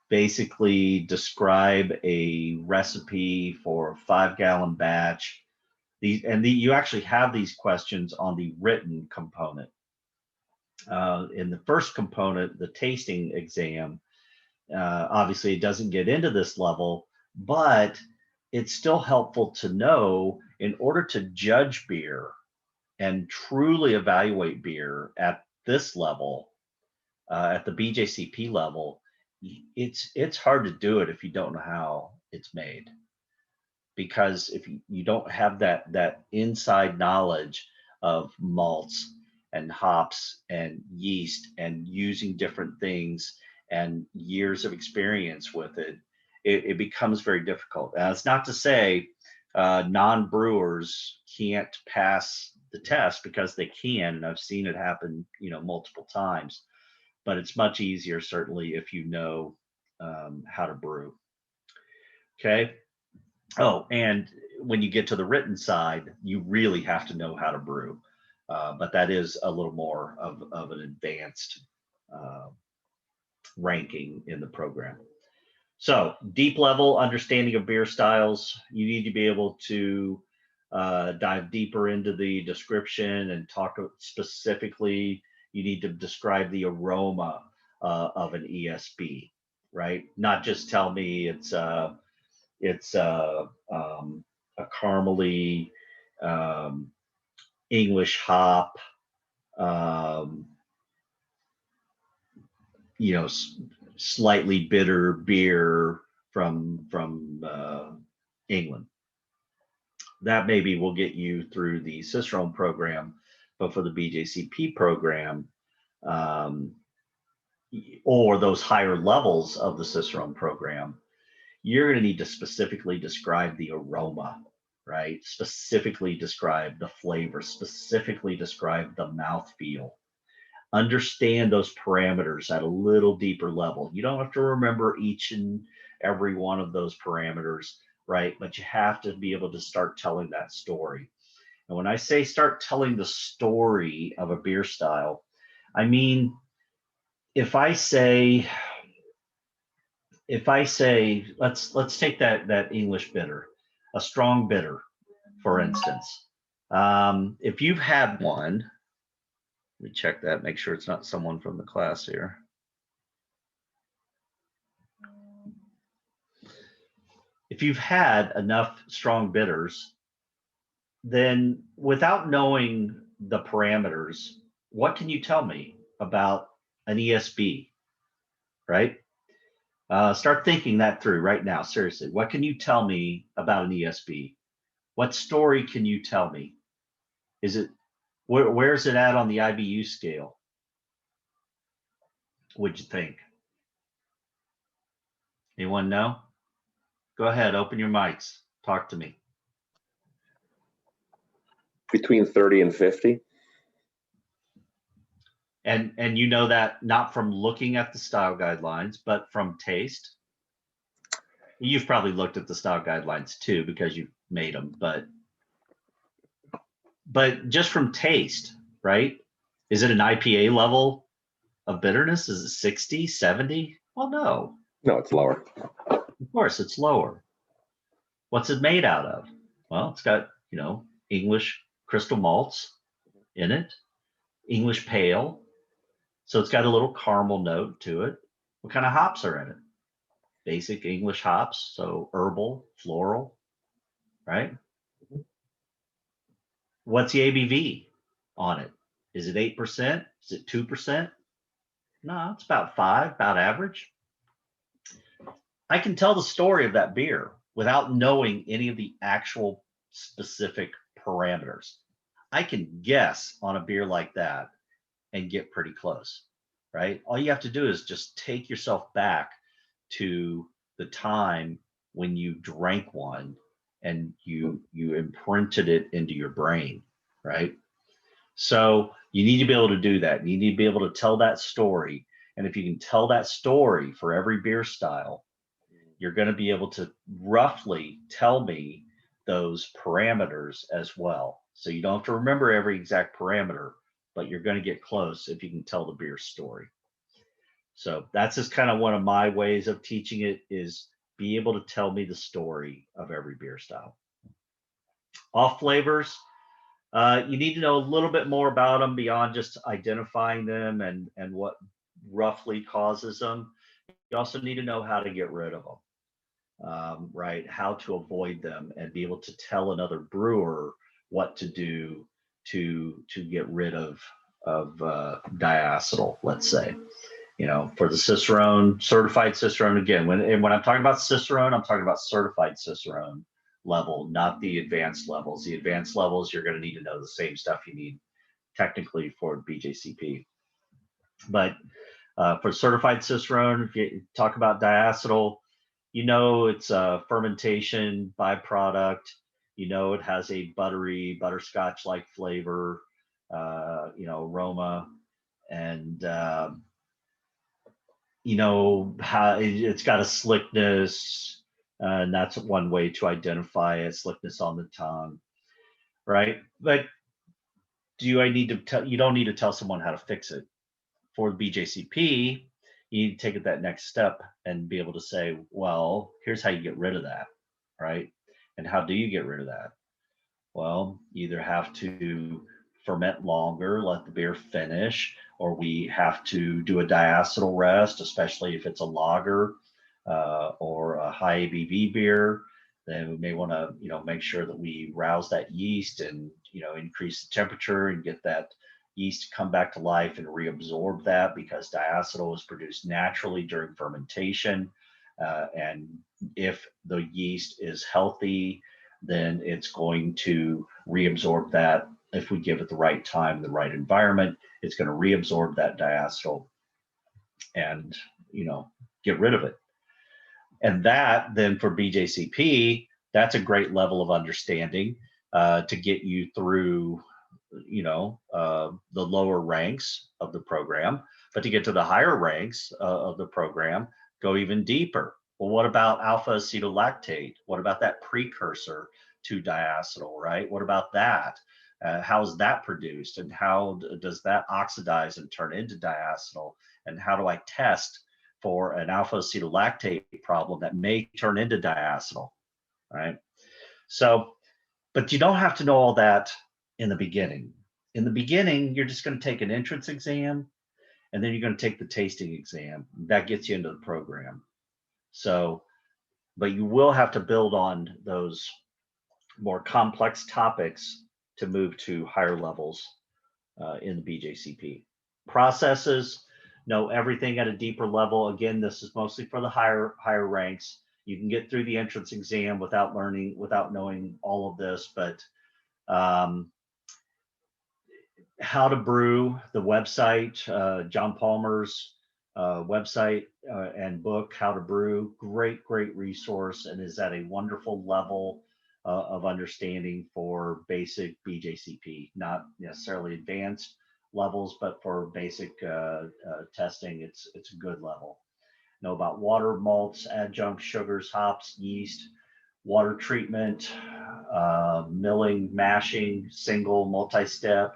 basically describe a recipe for a 5-gallon batch. You actually have these questions on the written component. In the first component, the tasting exam, obviously it doesn't get into this level, but it's still helpful to know in order to judge beer and truly evaluate beer at this level, at the BJCP level. It's hard to do it if you don't know how it's made, because if you don't have that inside knowledge of malts and hops and yeast and using different things and years of experience with it, it becomes very difficult. And it's not to say non-brewers can't pass the test, because they can, and I've seen it happen, multiple times. But it's much easier, certainly, if you know how to brew. Okay. Oh, and when you get to the written side, you really have to know how to brew. But that is a little more of an advanced ranking in the program. So, deep level understanding of beer styles. You need to be able to dive deeper into the description and talk specifically. You need to describe the aroma of an ESB, right? Not just tell me it's a caramely English hop, slightly bitter beer from England. That maybe will get you through the Cicerone program, but for the BJCP program, or those higher levels of the Cicerone program, you're going to need to specifically describe the aroma, right? Specifically describe the flavor, specifically describe the mouthfeel. Understand those parameters at a little deeper level. You don't have to remember each and every one of those parameters, right? But you have to be able to start telling that story. And when I say start telling the story of a beer style, I mean, if I say, let's take that English bitter, a strong bitter, for instance. If you've had one, let me check that, make sure it's not someone from the class here. If you've had enough strong bitters, then without knowing the parameters, what can you tell me about an ESB, right? Start thinking that through right now, seriously. What can you tell me about an ESB? What story can you tell me? Is it, where's it at on the Ibu scale? What'd you think? Anyone know? Go ahead, open your mics, talk to me. Between 30 and 50. And you know that not from looking at the style guidelines, but from taste. You've probably looked at the style guidelines too because you've made them, but just from taste, right? Is it an IPA level of bitterness? Is it 60, 70? Well, no. No, it's lower. Of course, it's lower. What's it made out of? Well, it's got, English crystal malts in it, English pale. So it's got a little caramel note to it. What kind of hops are in it? Basic English hops, so herbal, floral, right? What's the ABV on it? Is it 8%? Is it 2%? No, it's about 5, about average. I can tell the story of that beer without knowing any of the actual specific parameters. I can guess on a beer like that and get pretty close, right? All you have to do is just take yourself back to the time when you drank one and you imprinted it into your brain, right? So you need to be able to do that. You need to be able to tell that story. And if you can tell that story for every beer style, you're going to be able to roughly tell me those parameters as well. So you don't have to remember every exact parameter, but you're going to get close if you can tell the beer story. So that's just kind of one of my ways of teaching it, is be able to tell me the story of every beer style. Off flavors, you need to know a little bit more about them beyond just identifying them and what roughly causes them. You also need to know how to get rid of them, right? How to avoid them and be able to tell another brewer what to do to get rid of diacetyl, let's say. For the Cicerone, certified Cicerone, again, when I'm talking about Cicerone, I'm talking about certified Cicerone level, not the advanced levels. The advanced levels, you're going to need to know the same stuff you need technically for BJCP. But for certified Cicerone, if you talk about diacetyl, it's a fermentation byproduct. It has a buttery, butterscotch-like flavor, aroma, and how it's got a slickness, and that's one way to identify it, slickness on the tongue, right? But you don't need to tell someone how to fix it. For BJCP, you need to take it that next step and be able to say, well, here's how you get rid of that, right? And how do you get rid of that? Well, you either have to ferment longer, let the beer finish, or we have to do a diacetyl rest, especially if it's a lager or a high ABV beer. Then we may want to, make sure that we rouse that yeast and, increase the temperature and get that yeast to come back to life and reabsorb that, because diacetyl is produced naturally during fermentation. And if the yeast is healthy, then it's going to reabsorb that. If we give it the right time, the right environment, it's going to reabsorb that diacetyl and, get rid of it. And that then for BJCP, that's a great level of understanding to get you through, the lower ranks of the program. But to get to the higher ranks of the program, go even deeper. Well, what about alpha acetolactate? What about that precursor to diacetyl, right? What about that? How is that produced? And how does that oxidize and turn into diacetyl? And how do I test for an alpha acetolactate problem that may turn into diacetyl, right? So, but you don't have to know all that in the beginning. In the beginning, you're just going to take an entrance exam, and then you're going to take the tasting exam. That gets you into the program. So, but you will have to build on those more complex topics to move to higher levels in the BJCP. Processes, know everything at a deeper level. Again, this is mostly for the higher ranks. You can get through the entrance exam without knowing all of this, but how to brew, the website, John Palmer's website and book, How to Brew, great resource, and is at a wonderful level of understanding for basic BJCP, not necessarily advanced levels, but for basic testing, it's a good level. Know about water, malts, adjuncts, sugars, hops, yeast, water treatment, milling, mashing, single, multi-step,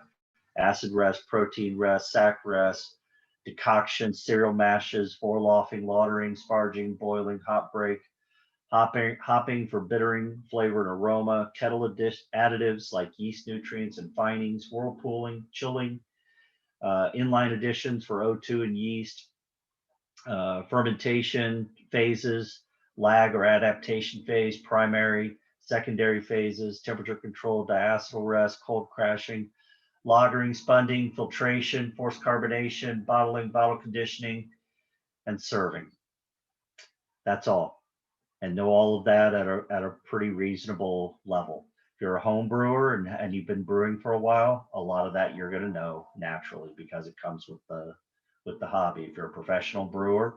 acid rest, protein rest, sac rest, decoction, cereal mashes, vorlaughing, lautering, sparging, boiling, hop break, hopping for bittering, flavor, and aroma, kettle additives like yeast nutrients and finings, whirlpooling, chilling, inline additions for O2 and yeast, fermentation phases, lag or adaptation phase, primary, secondary phases, temperature control, diacetyl rest, cold crashing, lagering, spunding, filtration, forced carbonation, bottling, bottle conditioning, and serving. That's all. And know all of that at a pretty reasonable level. If you're a home brewer and you've been brewing for a while, a lot of that you're going to know naturally because it comes with the hobby. If you're a professional brewer,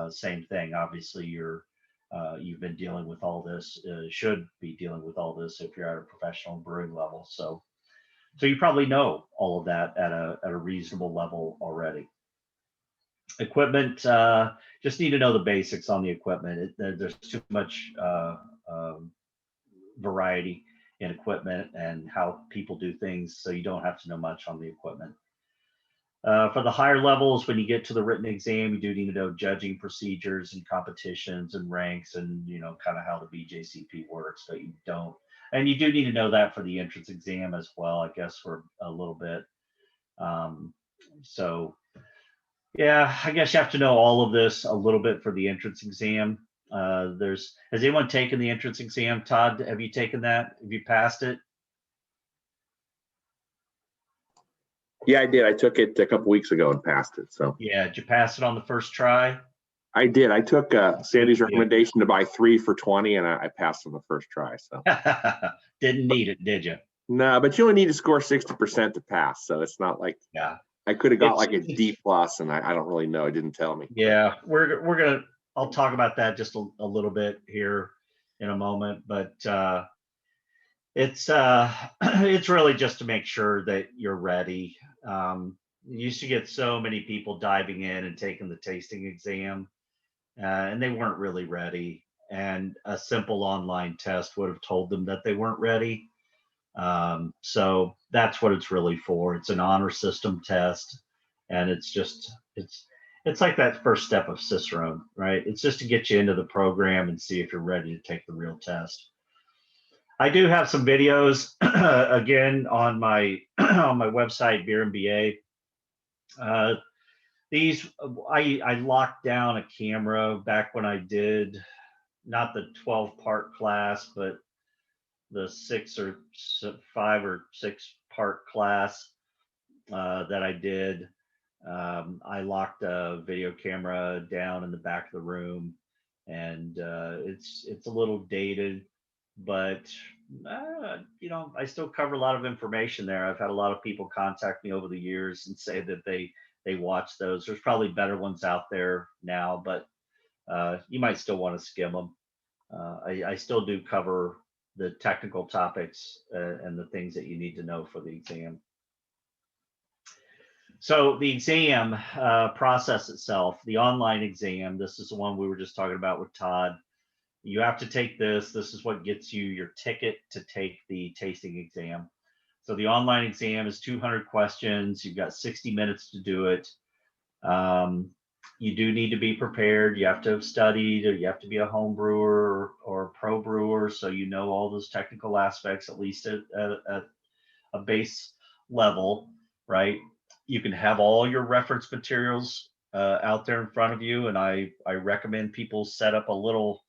same thing. Obviously, you've been dealing with all this, should be dealing with all this if you're at a professional brewing level. So you probably know all of that at a reasonable level already. Equipment, just need to know the basics on the equipment. There's too much variety in equipment and how people do things, so you don't have to know much on the equipment. For the higher levels, when you get to the written exam, you do need to know judging procedures and competitions and ranks and, kind of how the BJCP works, but you don't. And you do need to know that for the entrance exam as well, I guess, for a little bit. So yeah, I guess you have to know all of this a little bit for the entrance exam. Has anyone taken the entrance exam? Todd, have you taken that? Have you passed it? Yeah, I did. I took it a couple weeks ago and passed it. So yeah, did you pass it on the first try? I did. I took Sandy's recommendation to buy 3 for $20, and I passed on the first try. So didn't need it, did you? No, but you only need to score 60% to pass. So it's not like I could have got like a D+, and I don't really know. It didn't tell me. Yeah, I'll talk about that just a little bit here in a moment, but it's really just to make sure that you're ready. You used to get so many people diving in and taking the tasting exam, and they weren't really ready. And a simple online test would have told them that they weren't ready. So that's what it's really for. It's an honor system test, and it's like that first step of Cicerone, right? It's just to get you into the program and see if you're ready to take the real test. I do have some videos again on my on my website, Beer MBA. These I locked down a camera back when I did not the 12-part class, but the 5 or 6 part class that I did. I locked a video camera down in the back of the room, and it's a little dated, but I still cover a lot of information there. I've had a lot of people contact me over the years and say that they watch those. There's probably better ones out there now, but you might still want to skim them. I still do cover the technical topics and the things that you need to know for the exam. So the exam process itself, the online exam, this is the one we were just talking about with Todd. You have to take this. This is what gets you your ticket to take the tasting exam. So the online exam is 200 questions. You've got 60 minutes to do it. You do need to be prepared. You have to have studied, or you have to be a home brewer or a pro brewer, so you know all those technical aspects, at least at a base level, right? You can have all your reference materials out there in front of you, and I recommend people set up a little,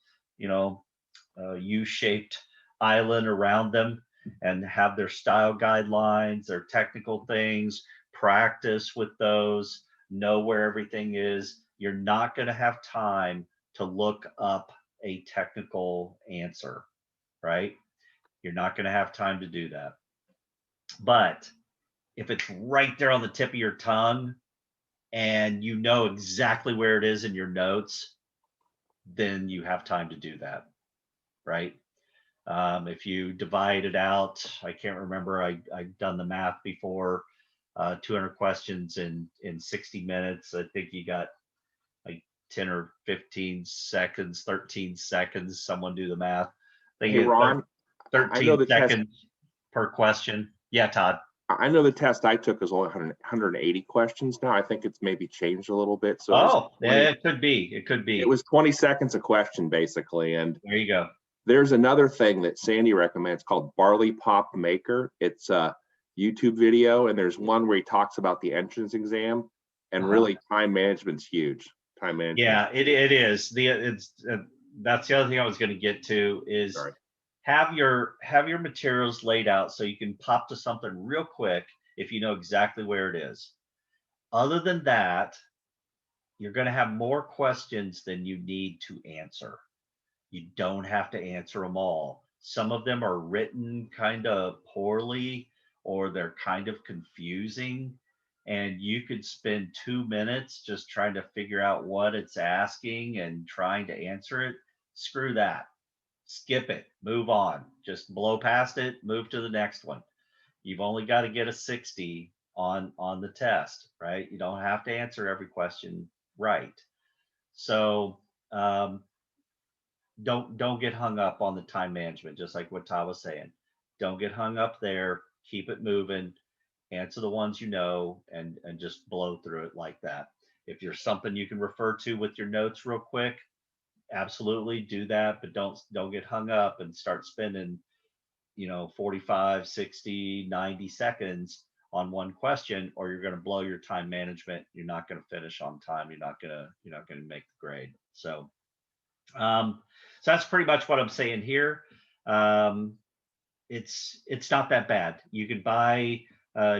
U-shaped island around them and have their style guidelines, their technical things, practice with those, know where everything is. You're not going to have time to look up a technical answer, right? You're not going to have time to do that. But if it's right there on the tip of your tongue and you know exactly where it is in your notes, then you have time to do that, right? If you divide it out, I can't remember, I've done the math before. 200 questions in 60 minutes. I think you got like 10 or 15 seconds, 13 seconds. Someone do the math. They Hey, get Ron, I know 13 the test. seconds per question. Yeah, Todd. I know the test I took is only 180 questions now. I think it's maybe changed a little bit. So Yeah, it could be. It could be. It was 20 seconds a question, basically. And there you go. There's another thing that Sandy recommends called Barley Pop Maker. It's a YouTube video, and there's one where he talks about the entrance exam, and really time management's huge. Time management. Yeah, it is. That's the other thing I was going to get to is have your materials laid out so you can pop to something real quick if you know exactly where it is. Other than that, you're going to have more questions than you need to answer. You don't have to answer them all. Some of them are written kind of poorly, or they're kind of confusing, and you could spend 2 minutes just trying to figure out what it's asking and trying to answer it. Screw that. Skip it. Move on. Just blow past it. Move to the next one. You've only got to get a 60 on the test, right? You don't have to answer every question right. So don't get hung up on the time management, just like what Todd was saying. Don't get hung up there. Keep it moving. Answer the ones you know, and just blow through it like that. If there's something you can refer to with your notes real quick, absolutely do that, but don't get hung up and start spending 45, 60, 90 seconds on one question, or you're going to blow your time management. You're not going to finish on time. You're not going to make the grade. So that's pretty much what I'm saying here. It's not that bad. You can buy,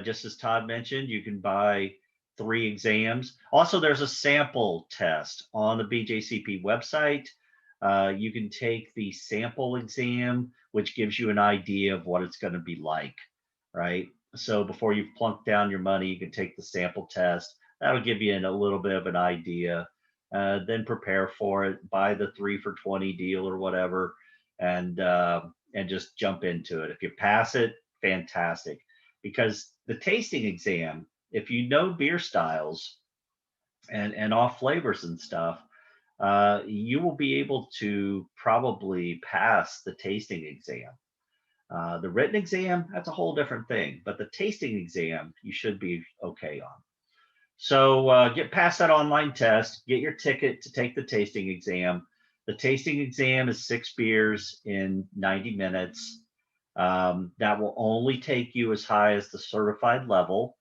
just as Todd mentioned, you can buy 3 exams. Also, there's a sample test on the BJCP website. You can take the sample exam, which gives you an idea of what it's going to be like, right? So before you've plunked down your money, you can take the sample test. That'll give you a little bit of an idea. Then prepare for it, buy the 3 for 20 deal or whatever, and just jump into it. If you pass it, fantastic. Because the tasting exam, if you know beer styles and off flavors and stuff, you will be able to probably pass the tasting exam. The written exam, that's a whole different thing, but the tasting exam, you should be okay on. So get past that online test, get your ticket to take the tasting exam. The tasting exam is 6 beers in 90 minutes. That will only take you as high as the certified level,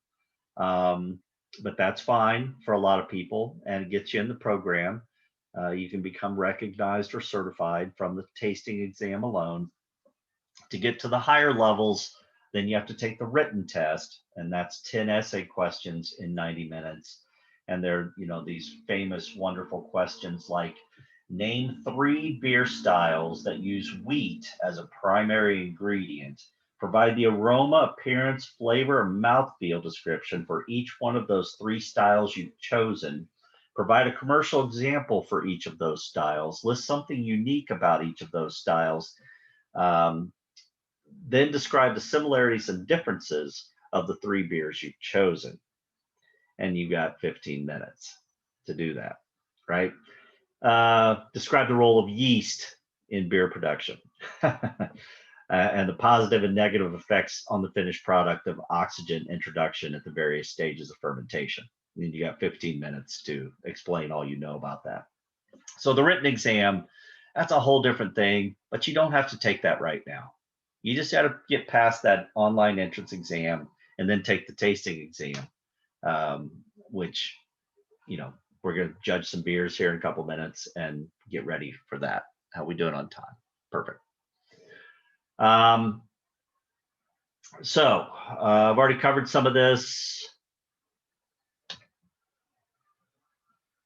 but that's fine for a lot of people, and it gets you in the program. You can become recognized or certified from the tasting exam alone. To get to the higher levels, then you have to take the written test, and that's 10 essay questions in 90 minutes. And they're, these famous, wonderful questions like, name 3 beer styles that use wheat as a primary ingredient. Provide the aroma, appearance, flavor, or mouthfeel description for each one of those 3 styles you've chosen. Provide a commercial example for each of those styles. List something unique about each of those styles. Then describe the similarities and differences of the 3 beers you've chosen. And you got 15 minutes to do that, right? Describe the role of yeast in beer production and the positive and negative effects on the finished product of oxygen introduction at the various stages of fermentation. And you got 15 minutes to explain all you know about that. So the written exam, that's a whole different thing, but you don't have to take that right now. You just got to get past that online entrance exam and then take the tasting exam, which, we're going to judge some beers here in a couple minutes and get ready for that. How we doing on time? Perfect. So I've already covered some of this.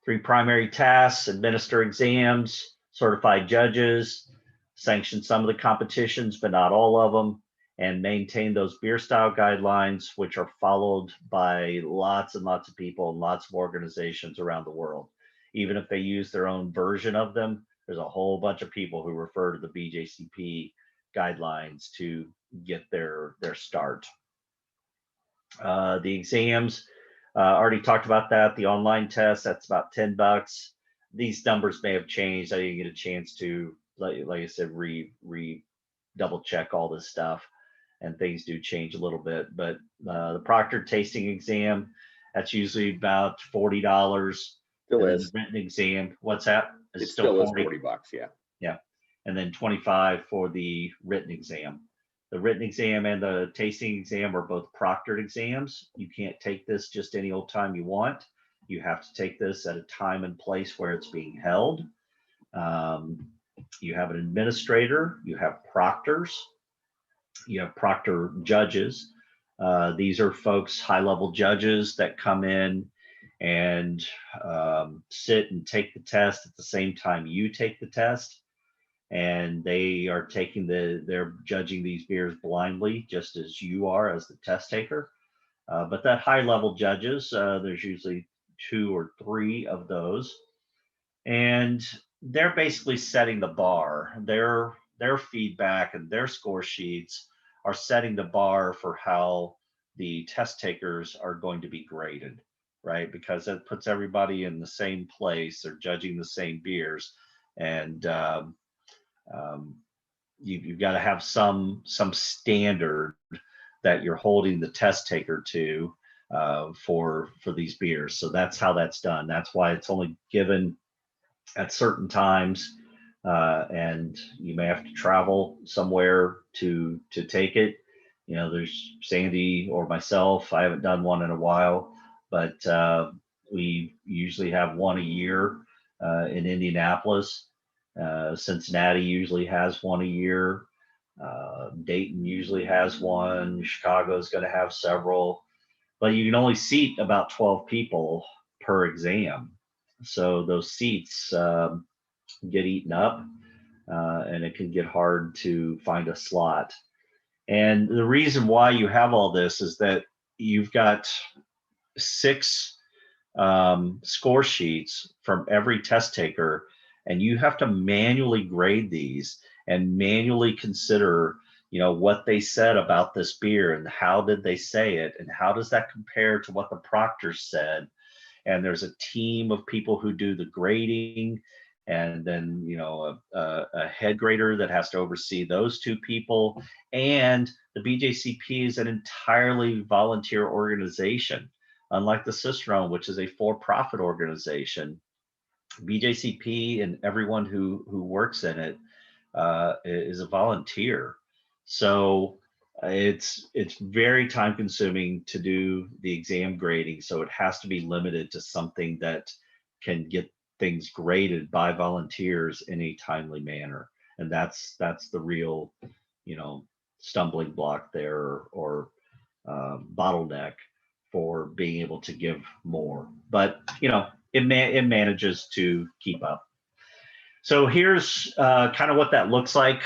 3 primary tasks: administer exams, certify judges, sanction some of the competitions, but not all of them, and maintain those beer style guidelines, which are followed by lots and lots of people and lots of organizations around the world. Even if they use their own version of them, there's a whole bunch of people who refer to the BJCP guidelines to get their start. The exams, already talked about that. The online test, that's about $10. These numbers may have changed. I didn't get a chance to, like I said, double check all this stuff, and things do change a little bit. But the proctored tasting exam, that's usually about $40. Still And then is. the written exam, what's that? It It's still is 40. 40 bucks. Yeah. Yeah. And then 25 for the written exam. The written exam and the tasting exam are both proctored exams. You can't take this just any old time you want. You have to take this at a time and place where it's being held. You have an administrator, you have proctors, you have proctor judges. These are folks, high-level judges that come in and sit and take the test at the same time you take the test. And they are they're judging these beers blindly, just as you are as the test taker. But that high-level judges, there's usually 2 or 3 of those, and they're basically setting the bar. Their feedback and their score sheets are setting the bar for how the test takers are going to be graded, right? Because that puts everybody in the same place. They're judging the same beers, and you've got to have some standard that you're holding the test taker to for these beers. So that's how that's done. That's why it's only given at certain times, and you may have to travel somewhere to take it. You know, there's Sandy or myself. I haven't done one in a while, but we usually have one a year in Indianapolis. Cincinnati usually has one a year. Dayton usually has one. Chicago's going to have several, but you can only seat about 12 people per exam. So those seats get eaten up, and it can get hard to find a slot. And the reason why you have all this is that you've got 6 score sheets from every test taker, and you have to manually grade these and manually consider, you know, what they said about this beer and how did they say it and how does that compare to what the proctors said. And there's a team of people who do the grading, and then, you know, a head grader that has to oversee those 2 people. And the BJCP is an entirely volunteer organization, unlike the Cicerone, which is a for-profit organization. BJCP and everyone who works in it is a volunteer. So it's very time consuming to do the exam grading. So it has to be limited to something that can get things graded by volunteers in a timely manner. And that's the real, you know, stumbling block there, or bottleneck for being able to give more. But, you know, it manages to keep up. So here's kind of what that looks like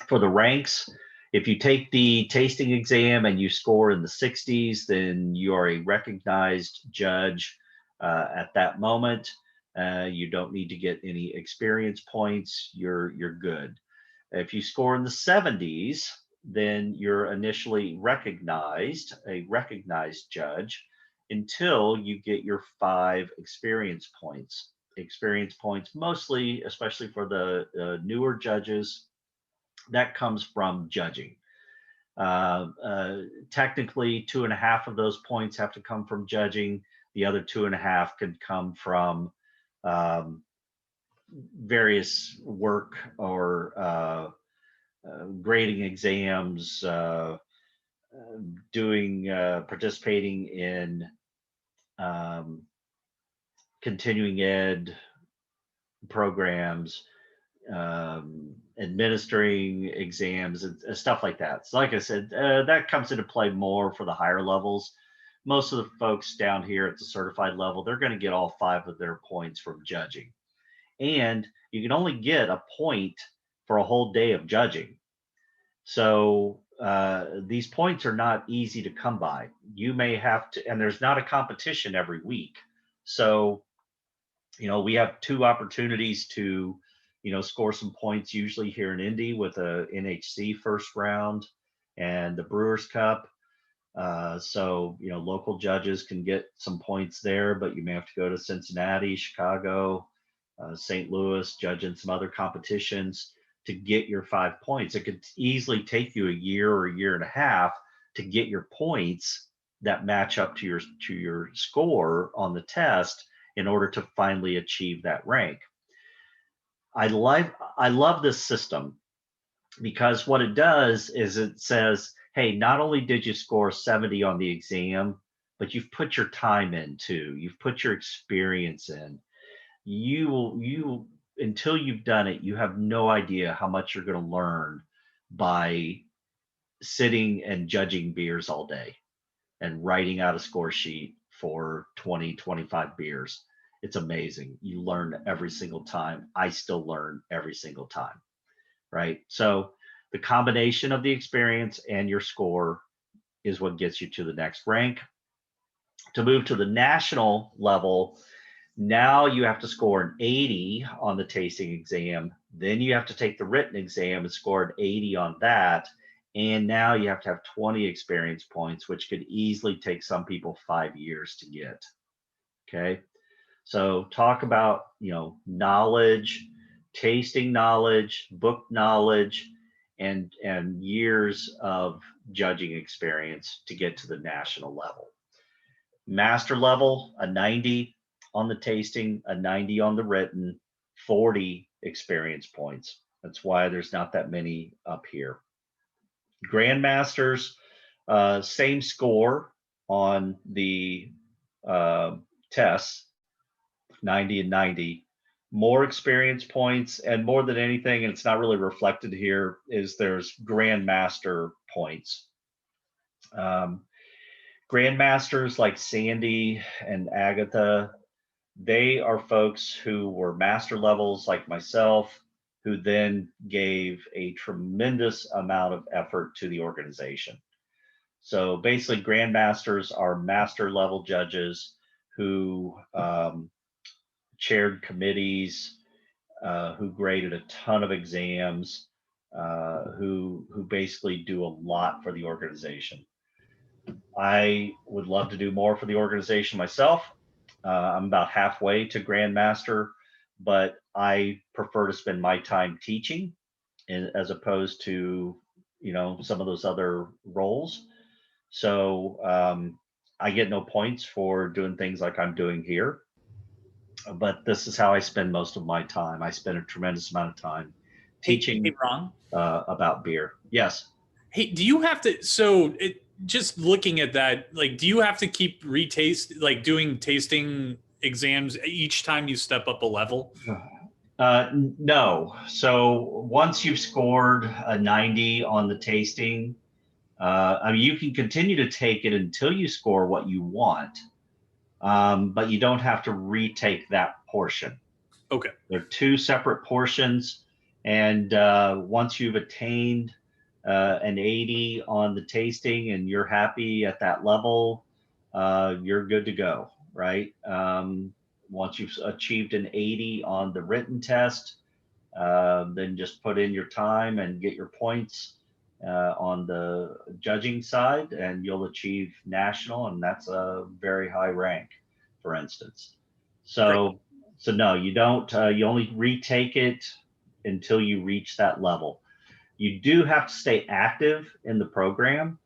for the ranks. If you take the tasting exam and you score in the 60s, then you are a recognized judge at that moment. You don't need to get any experience points. You're good. If you score in the 70s, then you're initially a recognized judge, until you get your 5 experience points. Experience points, mostly, especially for the newer judges, that comes from judging. Technically, 2.5 of those points have to come from judging. The other 2.5 can come from various work or grading exams, participating in continuing ed programs, administering exams, and stuff like that. So like I said, that comes into play more for the higher levels. Most of the folks down here at the certified level, they're going to get all 5 of their points from judging. And you can only get a point for a whole day of judging. So these points are not easy to come by. You may have to, and there's not a competition every week. So, you know, we have 2 opportunities to, you know, score some points, usually here in Indy with a NHC first round and the Brewers Cup. So, local judges can get some points there, but you may have to go to Cincinnati, Chicago, St. Louis, judge in some other competitions to get your 5 points. It could easily take you a year or a year and a half to get your points that match up to your score on the test in order to finally achieve that rank. I love this system because what it does is it says, hey, not only did you score 70 on the exam, but you've put your time in too. You've put your experience in. You until you've done it, you have no idea how much you're going to learn by sitting and judging beers all day and writing out a score sheet for 20, 25 beers. It's amazing. You learn every single time. I still learn every single time, right? So the combination of the experience and your score is what gets you to the next rank. To move to the national level, now you have to score an 80 on the tasting exam. Then you have to take the written exam and score an 80 on that. And now you have to have 20 experience points, which could easily take some people 5 years to get. Okay. So talk about, knowledge, tasting knowledge, book knowledge, and years of judging experience to get to the national level. Master level, a 90 on the tasting, a 90 on the written, 40 experience points. That's why there's not that many up here. Grandmasters, same score on the tests, 90 and 90. More experience points, and more than anything, and it's not really reflected here, is there's grandmaster points. Grandmasters like Sandy and Agatha, they are folks who were master levels like myself, who then gave a tremendous amount of effort to the organization. So basically, grandmasters are master level judges who chaired committees, who graded a ton of exams, who basically do a lot for the organization. I would love to do more for the organization myself. I'm about halfway to Grandmaster, but I prefer to spend my time teaching as opposed to, some of those other roles. So I get no points for doing things like I'm doing here, but this is how I spend most of my time. I spend a tremendous amount of time teaching Hey, Ron. About beer. Yes. Hey, do you have to, just looking at that, do you have to keep doing tasting exams each time you step up a level? No. So once you've scored a 90 on the tasting, you can continue to take it until you score what you want, but you don't have to retake that portion. Okay. They're two separate portions, and once you've attained an 80 on the tasting and you're happy at that level, you're good to go, right? Once you've achieved an 80 on the written test, then just put in your time and get your points on the judging side, and you'll achieve national, and that's a very high rank, for instance. So no, you don't. You only retake it until you reach that level. You do have to stay active in the program.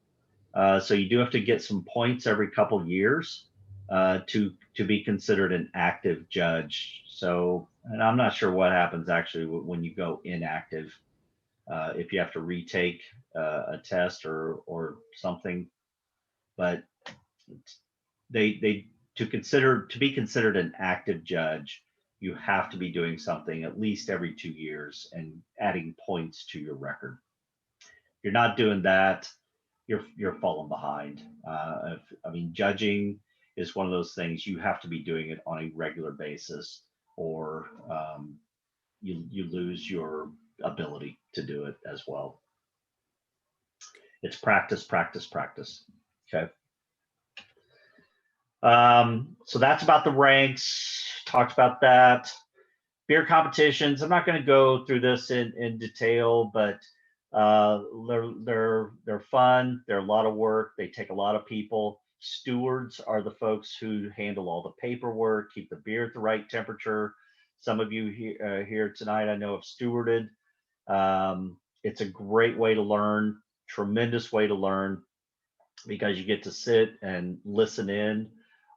So you do have to get some points every couple of years to be considered an active judge. So, and I'm not sure what happens actually when you go inactive, if you have to retake a test or something. But they to be considered an active judge, you have to be doing something at least every 2 years and adding points to your record. If you're not doing that, you're falling behind. Judging is one of those things you have to be doing it on a regular basis, or you lose your ability to do it as well. It's practice, practice, practice. Okay. So that's about the ranks. Talked about that. Beer competitions. I'm not going to go through this in detail, but They're fun. They're a lot of work. They take a lot of people. Stewards are the folks who handle all the paperwork, keep the beer at the right temperature. Some of you here tonight, I know, have stewarded. It's a great way to learn, tremendous way to learn, because you get to sit and listen in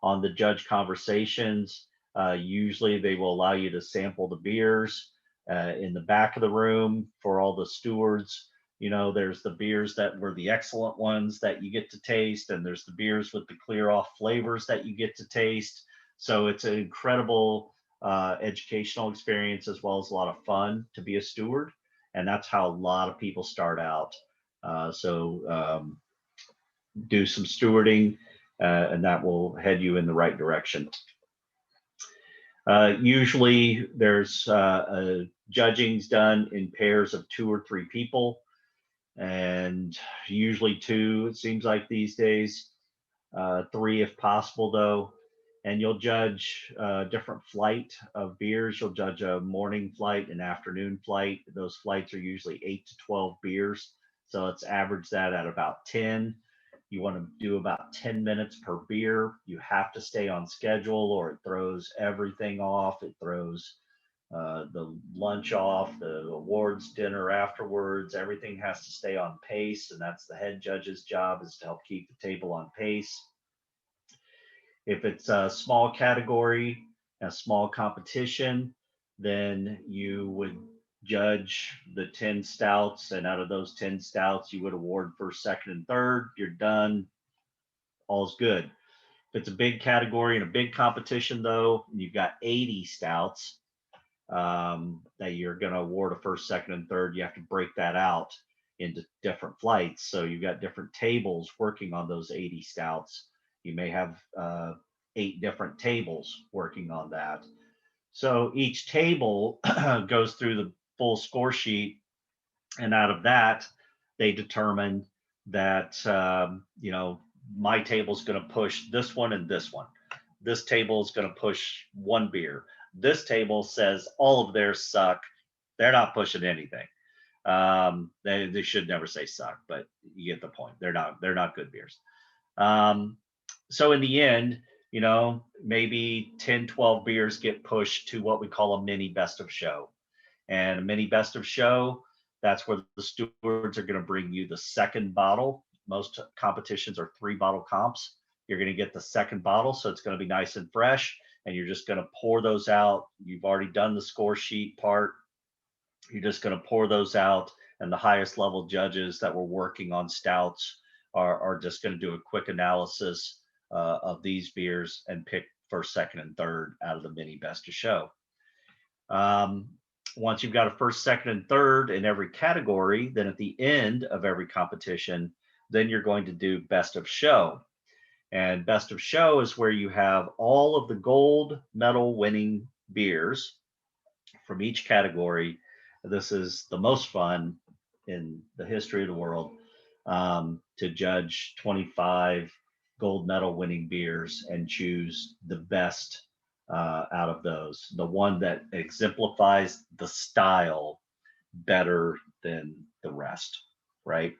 on the judge conversations. Usually they will allow you to sample the beers in the back of the room for all the stewards. You know, there's the beers that were the excellent ones that you get to taste, and there's the beers with the clear off flavors that you get to taste. So it's an incredible educational experience, as well as a lot of fun to be a steward. And that's how a lot of people start out. Do some stewarding, and that will head you in the right direction. Usually there's judging's done in pairs of 2 or 3 people, and usually 2, it seems like these days, 3 if possible though. And you'll judge different flight of beers. You'll judge a morning flight, an afternoon flight. Those flights are usually 8 to 12 beers. So let's average that at about 10. You want to do about 10 minutes per beer. You have to stay on schedule, or it throws everything off. It throws the lunch off, the awards dinner afterwards. Everything has to stay on pace, and that's the head judge's job, is to help keep the table on pace. If it's a small category, a small competition, then you would judge the 10 stouts, and out of those 10 stouts, you would award first, second, and third. You're done. All's good. If it's a big category and a big competition, though, and you've got 80 stouts that you're going to award a first, second, and third, you have to break that out into different flights. So you've got different tables working on those 80 stouts. You may have 8 different tables working on that. So each table goes through the full score sheet, and out of that, they determine that, my table is going to push this one and this one. This table is going to push 1 beer. This table says all of theirs suck. They're not pushing anything. They should never say suck, but you get the point. They're not good beers. So in the end, maybe 10, 12 beers get pushed to what we call a mini best of show. And a mini best of show, that's where the stewards are going to bring you the second bottle. Most competitions are 3-bottle comps. You're going to get the second bottle, so it's going to be nice and fresh, and you're just going to pour those out. You've already done the score sheet part. You're just going to pour those out, and the highest level judges that were working on stouts are just going to do a quick analysis of these beers and pick first, second, and third out of the mini best of show. Once you've got a first, second, and third in every category, then at the end of every competition, then you're going to do best of show. And best of show is where you have all of the gold medal winning beers from each category. This is the most fun in the history of the world, to judge 25 gold medal winning beers and choose the best out of those, the one that exemplifies the style better than the rest, right?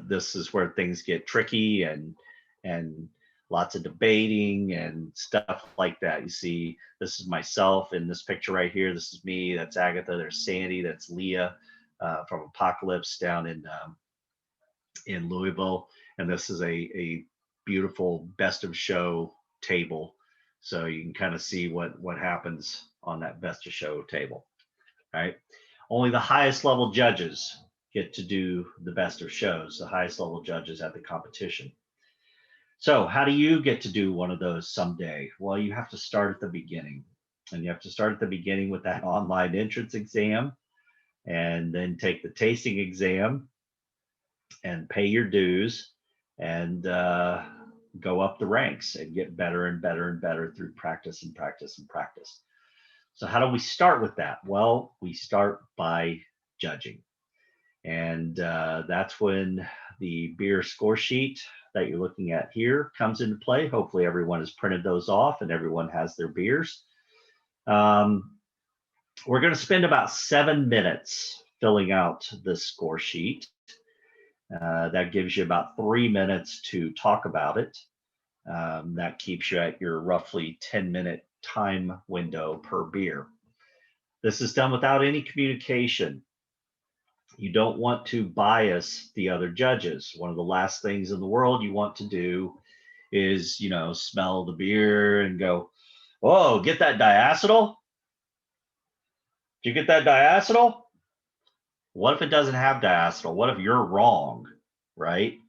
This is where things get tricky and lots of debating and stuff like that. You see, this is myself in this picture right here. This is me. That's Agatha. There's Sandy. That's Leah from Apocalypse down in Louisville. And this is a beautiful best of show table. So you can kind of see what happens on that best of show table, right? Only the highest level judges get to do the best of shows, the highest level judges at the competition. So how do you get to do one of those someday? Well, you have to start at the beginning, and you have to start at the beginning with that online entrance exam, and then take the tasting exam and pay your dues, and go up the ranks and get better and better and better through practice and practice and practice. So how do we start with that? Well, we start by judging. And that's when the beer score sheet that you're looking at here comes into play. Hopefully everyone has printed those off and everyone has their beers. We're going to spend about 7 minutes filling out this score sheet. That gives you about 3 minutes to talk about it. That keeps you at your roughly 10-minute time window per beer. This is done without any communication. You don't want to bias the other judges. One of the last things in the world you want to do is, smell the beer and go, "Oh, get that diacetyl? Did you get that diacetyl? What if it doesn't have diacetyl? What if you're wrong, right?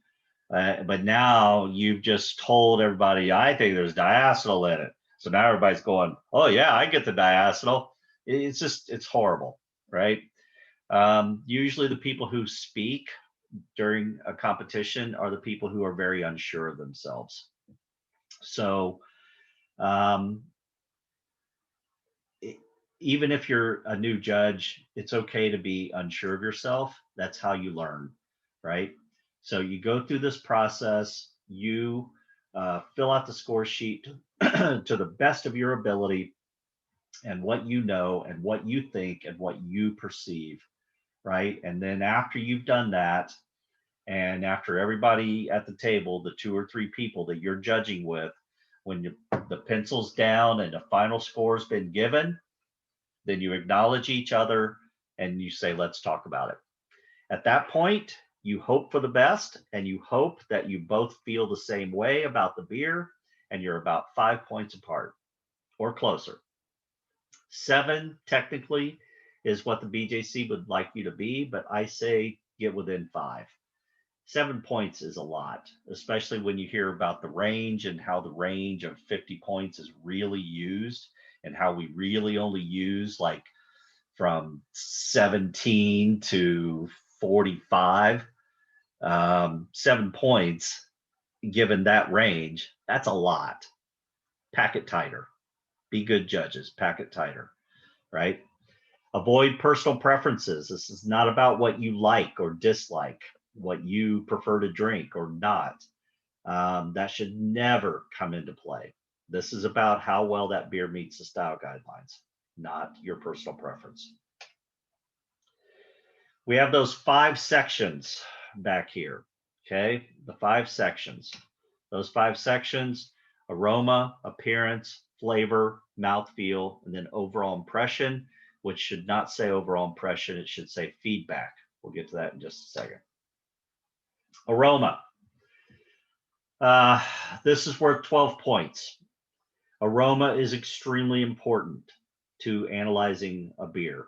But now you've just told everybody, I think there's diacetyl in it. So now everybody's going, oh yeah, I get the diacetyl. It's horrible, right? Usually the people who speak during a competition are the people who are very unsure of themselves. So even if you're a new judge, it's okay to be unsure of yourself. That's how you learn, right? So you go through this process, you fill out the score sheet to the best of your ability and what you know and what you think and what you perceive, right? And then after you've done that, and after everybody at the table, the 2 or 3 people that you're judging with, when the pencil's down and the final score's been given, then you acknowledge each other and you say, let's talk about it. At that point, you hope for the best and you hope that you both feel the same way about the beer and you're about 5 points apart or closer. 7 technically is what the BJC would like you to be, but I say get within 5. 7 points is a lot, especially when you hear about the range and how the range of 50 points is really used and how we really only use like from 17 to 45. 7 points, given that range, that's a lot. Pack it tighter. Be good judges. Pack it tighter, right? Avoid personal preferences. This is not about what you like or dislike, what you prefer to drink or not. That should never come into play. This is about how well that beer meets the style guidelines, not your personal preference. We have those 5 sections back here, okay? The 5 sections. Those 5 sections: aroma, appearance, flavor, mouthfeel, and then overall impression, which should not say overall impression, it should say feedback. We'll get to that in just a second. Aroma. This is worth 12 points. Aroma is extremely important to analyzing a beer.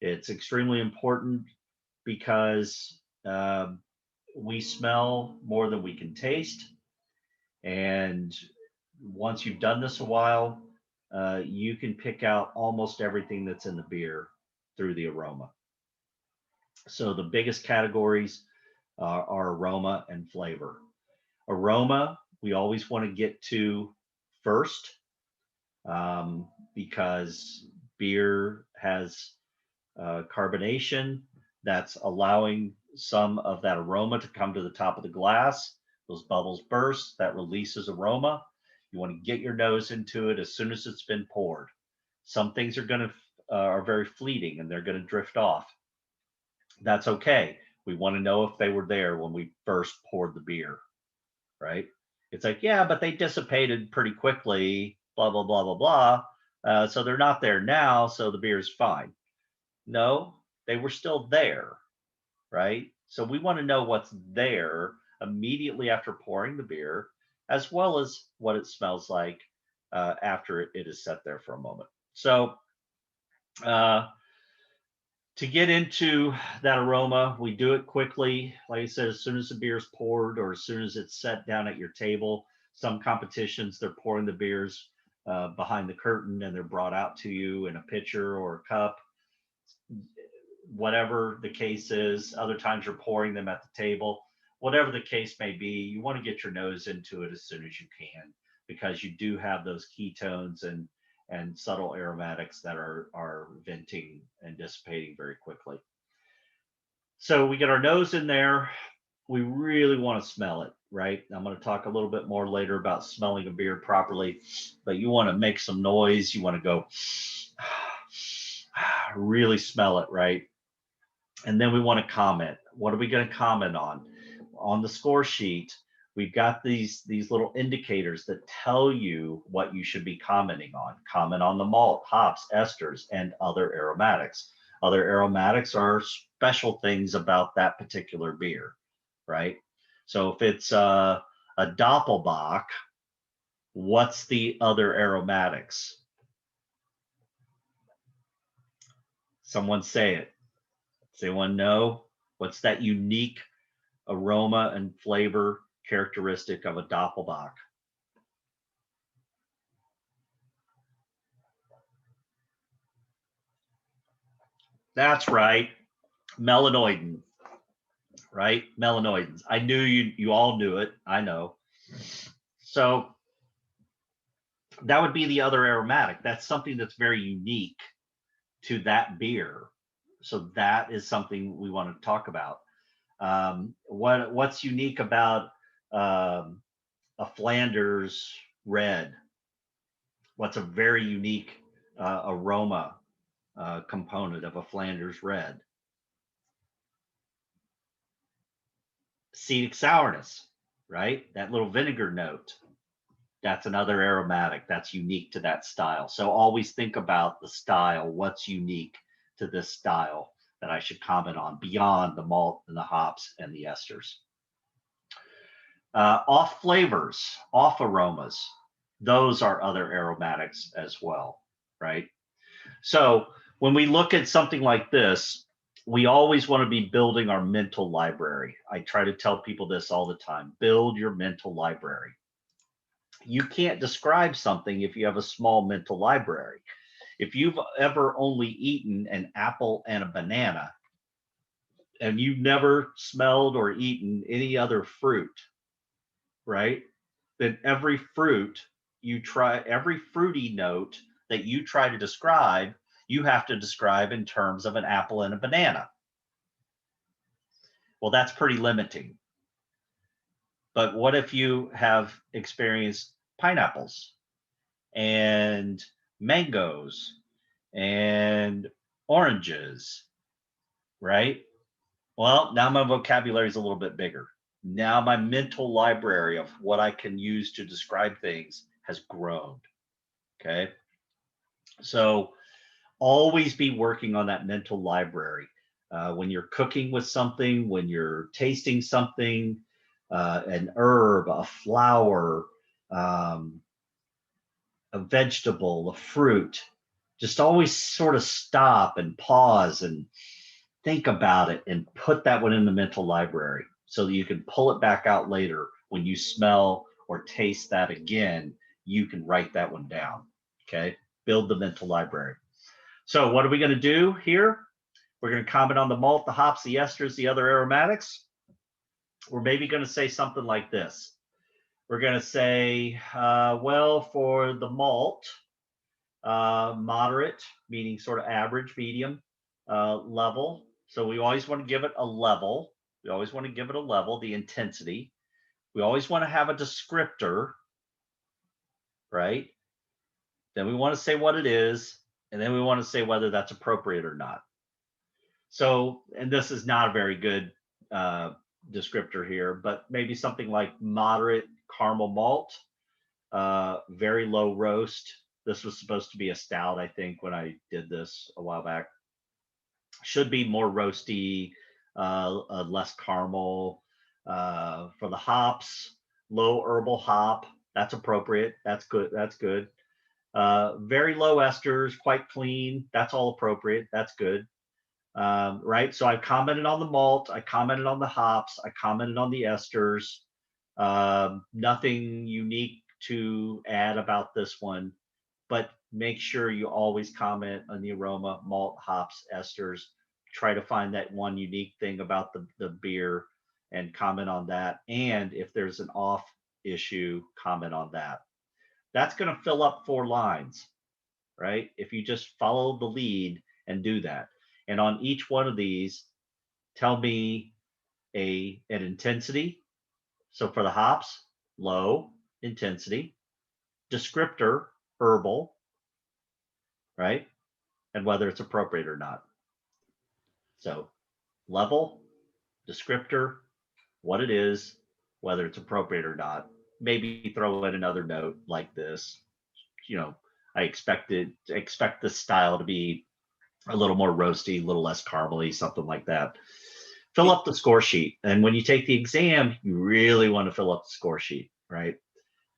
It's extremely important because we smell more than we can taste. And once you've done this a while, you can pick out almost everything that's in the beer through the aroma. So the biggest categories are aroma and flavor. Aroma, we always want to get to first because beer has carbonation that's allowing some of that aroma to come to the top of the glass. Those bubbles burst, that releases aroma. You want to get your nose into it as soon as it's been poured. Some things are very fleeting and they're going to drift off. That's okay. We want to know if they were there when we first poured the beer, right? It's like, yeah, but they dissipated pretty quickly, blah, blah, blah, blah, blah. So they're not there now, so the beer is fine. No, they were still there, right? So we want to know what's there immediately after pouring the beer, as well as what it smells like after it is set there for a moment. So to get into that aroma, we do it quickly. Like I said, as soon as the beer is poured or as soon as it's set down at your table. Some competitions, they're pouring the beers behind the curtain and they're brought out to you in a pitcher or a cup. Whatever the case is, other times you're pouring them at the table. Whatever the case may be, you want to get your nose into it as soon as you can, because you do have those ketones and subtle aromatics that are venting and dissipating very quickly. So we get our nose in there. We really want to smell it, right? I'm going to talk a little bit more later about smelling a beer properly, but you want to make some noise. You want to go really smell it, right? And then we want to comment. What are we going to comment on? On the score sheet, we've got these little indicators that tell you what you should be commenting on. Comment on the malt, hops, esters, and other aromatics. Other aromatics are special things about that particular beer, right? So if it's a Doppelbock, what's the other aromatics? Someone say it. Does anyone know? What's that unique aroma and flavor characteristic of a Doppelbock? That's right, melanoidin, right? Melanoidins. I knew you all knew it. I know. So that would be the other aromatic. That's something that's very unique to that beer. So that is something we want to talk about. What's unique about a Flanders red? What's a very unique aroma component of a Flanders red? Acetic sourness, right? That little vinegar note. That's another aromatic that's unique to that style. So always think about the style, what's unique to this style that I should comment on beyond the malt and the hops and the esters. Off flavors, off aromas, those are other aromatics as well, right? So when we look at something like this, we always want to be building our mental library. I try to tell people this all the time. Build your mental library. You can't describe something if you have a small mental library. If you've ever only eaten an apple and a banana, and you've never smelled or eaten any other fruit, right? Then every fruit you try, every fruity note that you try to describe, you have to describe in terms of an apple and a banana. Well, that's pretty limiting. But what if you have experienced pineapples and mangoes and oranges, right? Well, now my vocabulary is a little bit bigger. Now my mental library of what I can use to describe things has grown. Okay. So always be working on that mental library. When you're cooking with something, when you're tasting something, an herb, a flower, a vegetable, a fruit, just always sort of stop and pause and think about it and put that one in the mental library so that you can pull it back out later when you smell or taste that again. You can write that one down. Okay. Build the mental library. So what are we going to do here? We're going to comment on the malt, the hops, the esters, the other aromatics. We're maybe going to say something like this. We're going to say, well, for the malt, moderate, meaning sort of average, medium, level. So we always want to give it a level. We always want to give it a level, the intensity. We always want to have a descriptor, right? Then we want to say what it is, and then we want to say whether that's appropriate or not. So, and this is not a very good descriptor here, but maybe something like moderate caramel malt, very low roast. This was supposed to be a stout, I think, when I did this a while back. Should be more roasty, less caramel. For the hops, low herbal hop. That's appropriate. That's good. That's good. Very low esters, quite clean. That's all appropriate. That's good. Right. So I commented on the malt. I commented on the hops. I commented on the esters. Nothing unique to add about this one, but make sure you always comment on the aroma, malt, hops, esters. Try to find that one unique thing about the beer and comment on that. And if there's an off issue, comment on that. That's going to fill up 4 lines, right? If you just follow the lead and do that. And on each one of these, tell me an intensity. So for the hops, low intensity, descriptor, herbal, right? And whether it's appropriate or not. So level, descriptor, what it is, whether it's appropriate or not. Maybe throw in another note like this. I expect the style to be a little more roasty, a little less caramely, something like that. Fill up the score sheet. And when you take the exam, you really want to fill up the score sheet, right?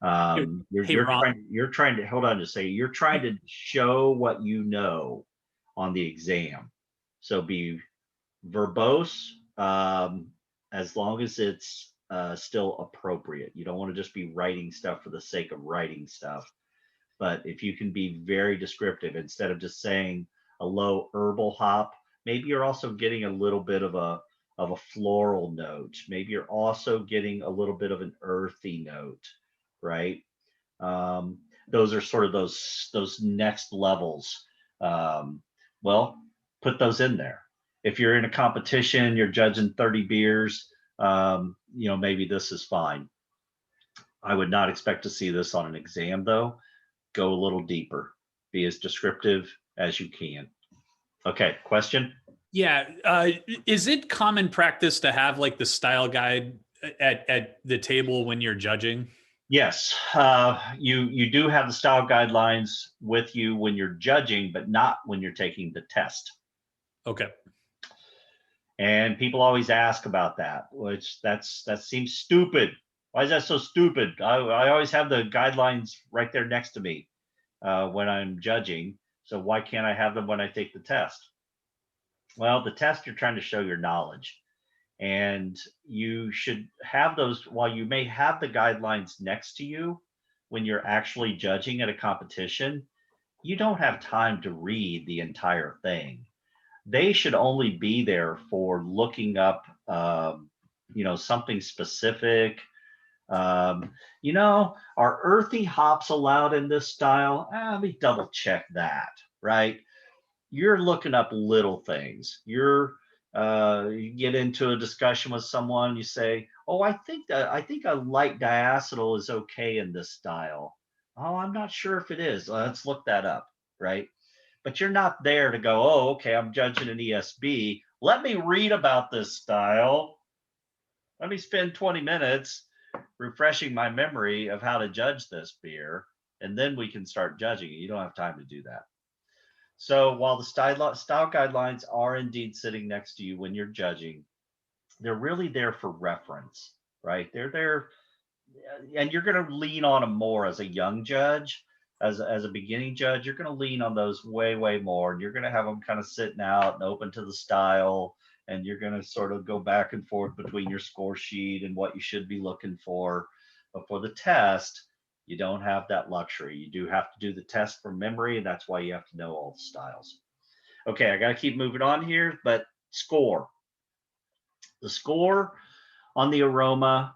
You're trying to hold on to say you're trying to show what you know on the exam. So be verbose, as long as it's still appropriate. You don't want to just be writing stuff for the sake of writing stuff. But if you can be very descriptive, instead of just saying a low herbal hop, maybe you're also getting a little bit of a floral note. Maybe you're also getting a little bit of an earthy note, right? Those are sort of those next levels. Well, put those in there. If you're in a competition, you're judging 30 beers, maybe this is fine. I would not expect to see this on an exam though. Go a little deeper. Be as descriptive as you can. Okay, question? Yeah. Is it common practice to have like the style guide at the table when you're judging? Yes. You do have the style guidelines with you when you're judging, but not when you're taking the test. Okay. And people always ask about that, which that seems stupid. Why is that so stupid? I always have the guidelines right there next to me when I'm judging. So why can't I have them when I take the test? Well, the test, you're trying to show your knowledge. And you should have those, while you may have the guidelines next to you when you're actually judging at a competition, you don't have time to read the entire thing. They should only be there for looking up, something specific. Are earthy hops allowed in this style? Let me double check that, right? You're looking up little things. You get into a discussion with someone, you say, oh, I think a light diacetyl is okay in this style. Oh, I'm not sure if it is. Let's look that up, right? But you're not there to go, oh, okay, I'm judging an ESB. Let me read about this style. Let me spend 20 minutes refreshing my memory of how to judge this beer, and then we can start judging it. You don't have time to do that. So while the style guidelines are indeed sitting next to you when you're judging, they're really there for reference, right? They're there, and you're going to lean on them more as a young judge. As a beginning judge, you're going to lean on those way more, and you're going to have them kind of sitting out and open to the style, and you're going to sort of go back and forth between your score sheet and what you should be looking for. But for the test, you don't have that luxury. You do have to do the test from memory, and that's why you have to know all the styles. Okay, I got to keep moving on here, but score. The score on the Aroma,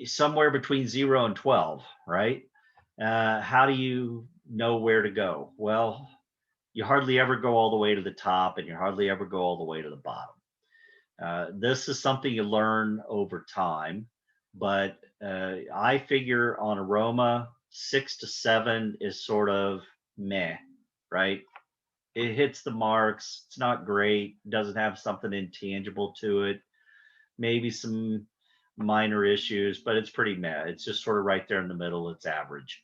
somewhere between 0 and 12, right? How do you know where to go? Well, you hardly ever go all the way to the top, and you hardly ever go all the way to the bottom. This is something you learn over time, but I figure on Aroma, 6 to 7 is sort of meh, right? It hits the marks. It's not great. Doesn't have something intangible to it. Maybe some minor issues, but it's pretty meh. It's just sort of right there in the middle. It's average.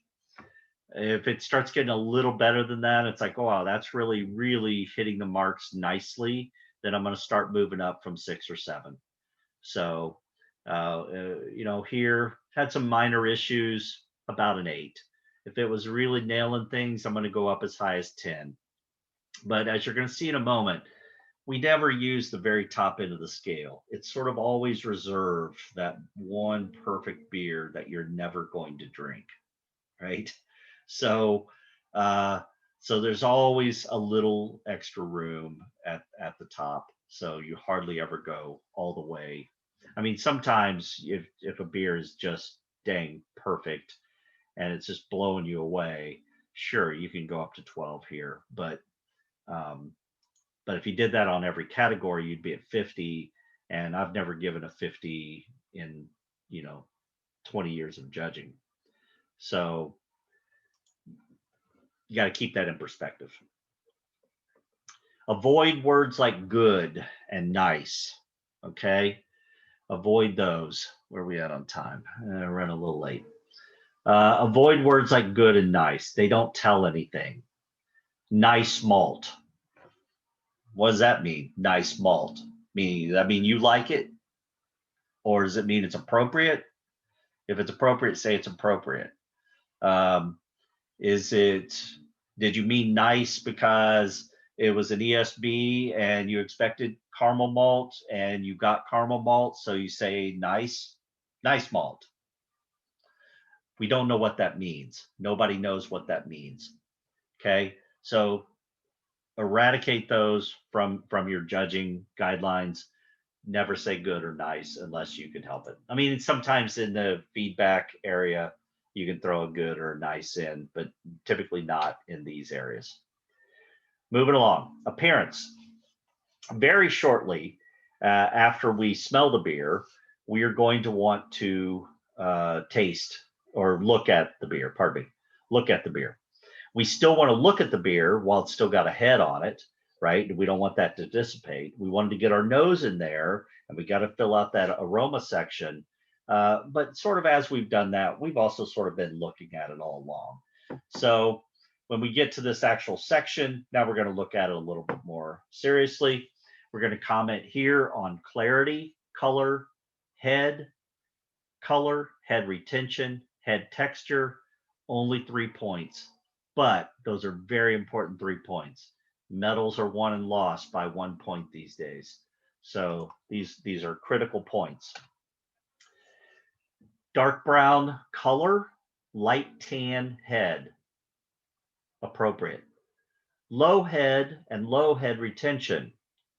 If it starts getting a little better than that, it's like, oh, wow, that's really hitting the marks nicely. Then I'm going to start moving up from 6 or 7. So, here had some minor issues, about an 8. If it was really nailing things, I'm going to go up as high as 10. But as you're going to see in a moment, we never use the very top end of the scale. It's sort of always reserved that one perfect beer that you're never going to drink, right? So there's always a little extra room at the top. So you hardly ever go all the way. I mean, sometimes if a beer is just dang perfect and it's just blowing you away, sure, you can go up to 12 here. But if you did that on every category, you'd be at 50. And I've never given a 50 in 20 years of judging. So you got to keep that in perspective. Avoid words like good and nice. Okay. Avoid those. Where are we at on time? We're running a little late. Avoid words like good and nice. They don't tell anything. Nice malt. What does that mean? Nice malt. Meaning, does that mean you like it? Or does it mean it's appropriate? If it's appropriate, say it's appropriate. Did you mean nice because it was an ESB and you expected caramel malt and you got caramel malt, so you say nice malt? We don't know what that means. Nobody knows what that means. Okay, so eradicate those from your judging guidelines. Never say good or nice unless you can help it. I mean, sometimes in the feedback area, you can throw a good or a nice in, but typically not in these areas. Moving along, appearance. Very shortly after we smell the beer, we are going to want to taste or look at the beer, pardon me, look at the beer. We still want to look at the beer while it's still got a head on it, right? We don't want that to dissipate. We wanted to get our nose in there, and we got to fill out that aroma section. But sort of as we've done that, we've also sort of been looking at it all along. So when we get to this actual section, now we're going to look at it a little bit more seriously. We're going to comment here on clarity, color, head retention, head texture, only 3 points. But those are very important 3 points. Metals are won and lost by 1 point these days. So these are critical points. Dark brown color, light tan head, appropriate. Low head and low head retention.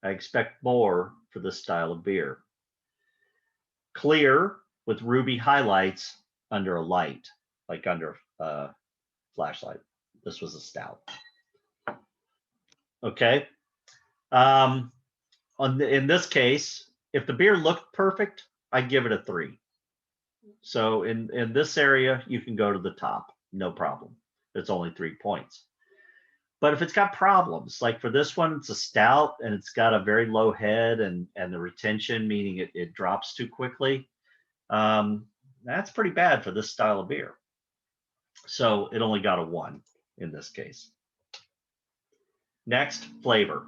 I expect more for this style of beer. Clear with ruby highlights under a light, like under a flashlight. This was a stout. Okay. In this case, if the beer looked perfect, I'd give it a 3. So in this area, you can go to the top, no problem. It's only 3 points. But if it's got problems, like for this one, it's a stout and it's got a very low head and the retention, meaning it drops too quickly, that's pretty bad for this style of beer. So it only got a 1 in this case. Next, flavor.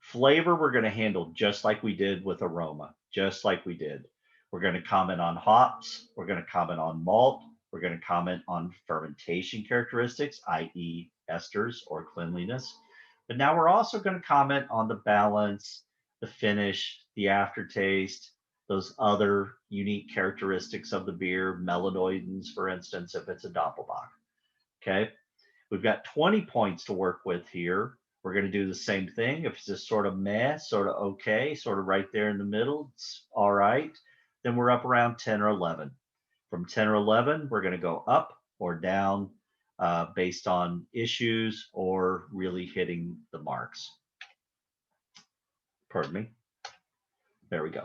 Flavor we're going to handle just like we did with aroma, just like we did. We're going to comment on hops. We're going to comment on malt. We're going to comment on fermentation characteristics, i.e. esters or cleanliness. But now we're also going to comment on the balance, the finish, the aftertaste, those other unique characteristics of the beer, melanoidins, for instance, if it's a Doppelbock. Okay, we've got 20 points to work with here. We're going to do the same thing. If it's just sort of meh, sort of okay, sort of right there in the middle, it's all right, then we're up around 10 or 11. From 10 or 11, we're going to go up or down based on issues or really hitting the marks. Pardon me. There we go.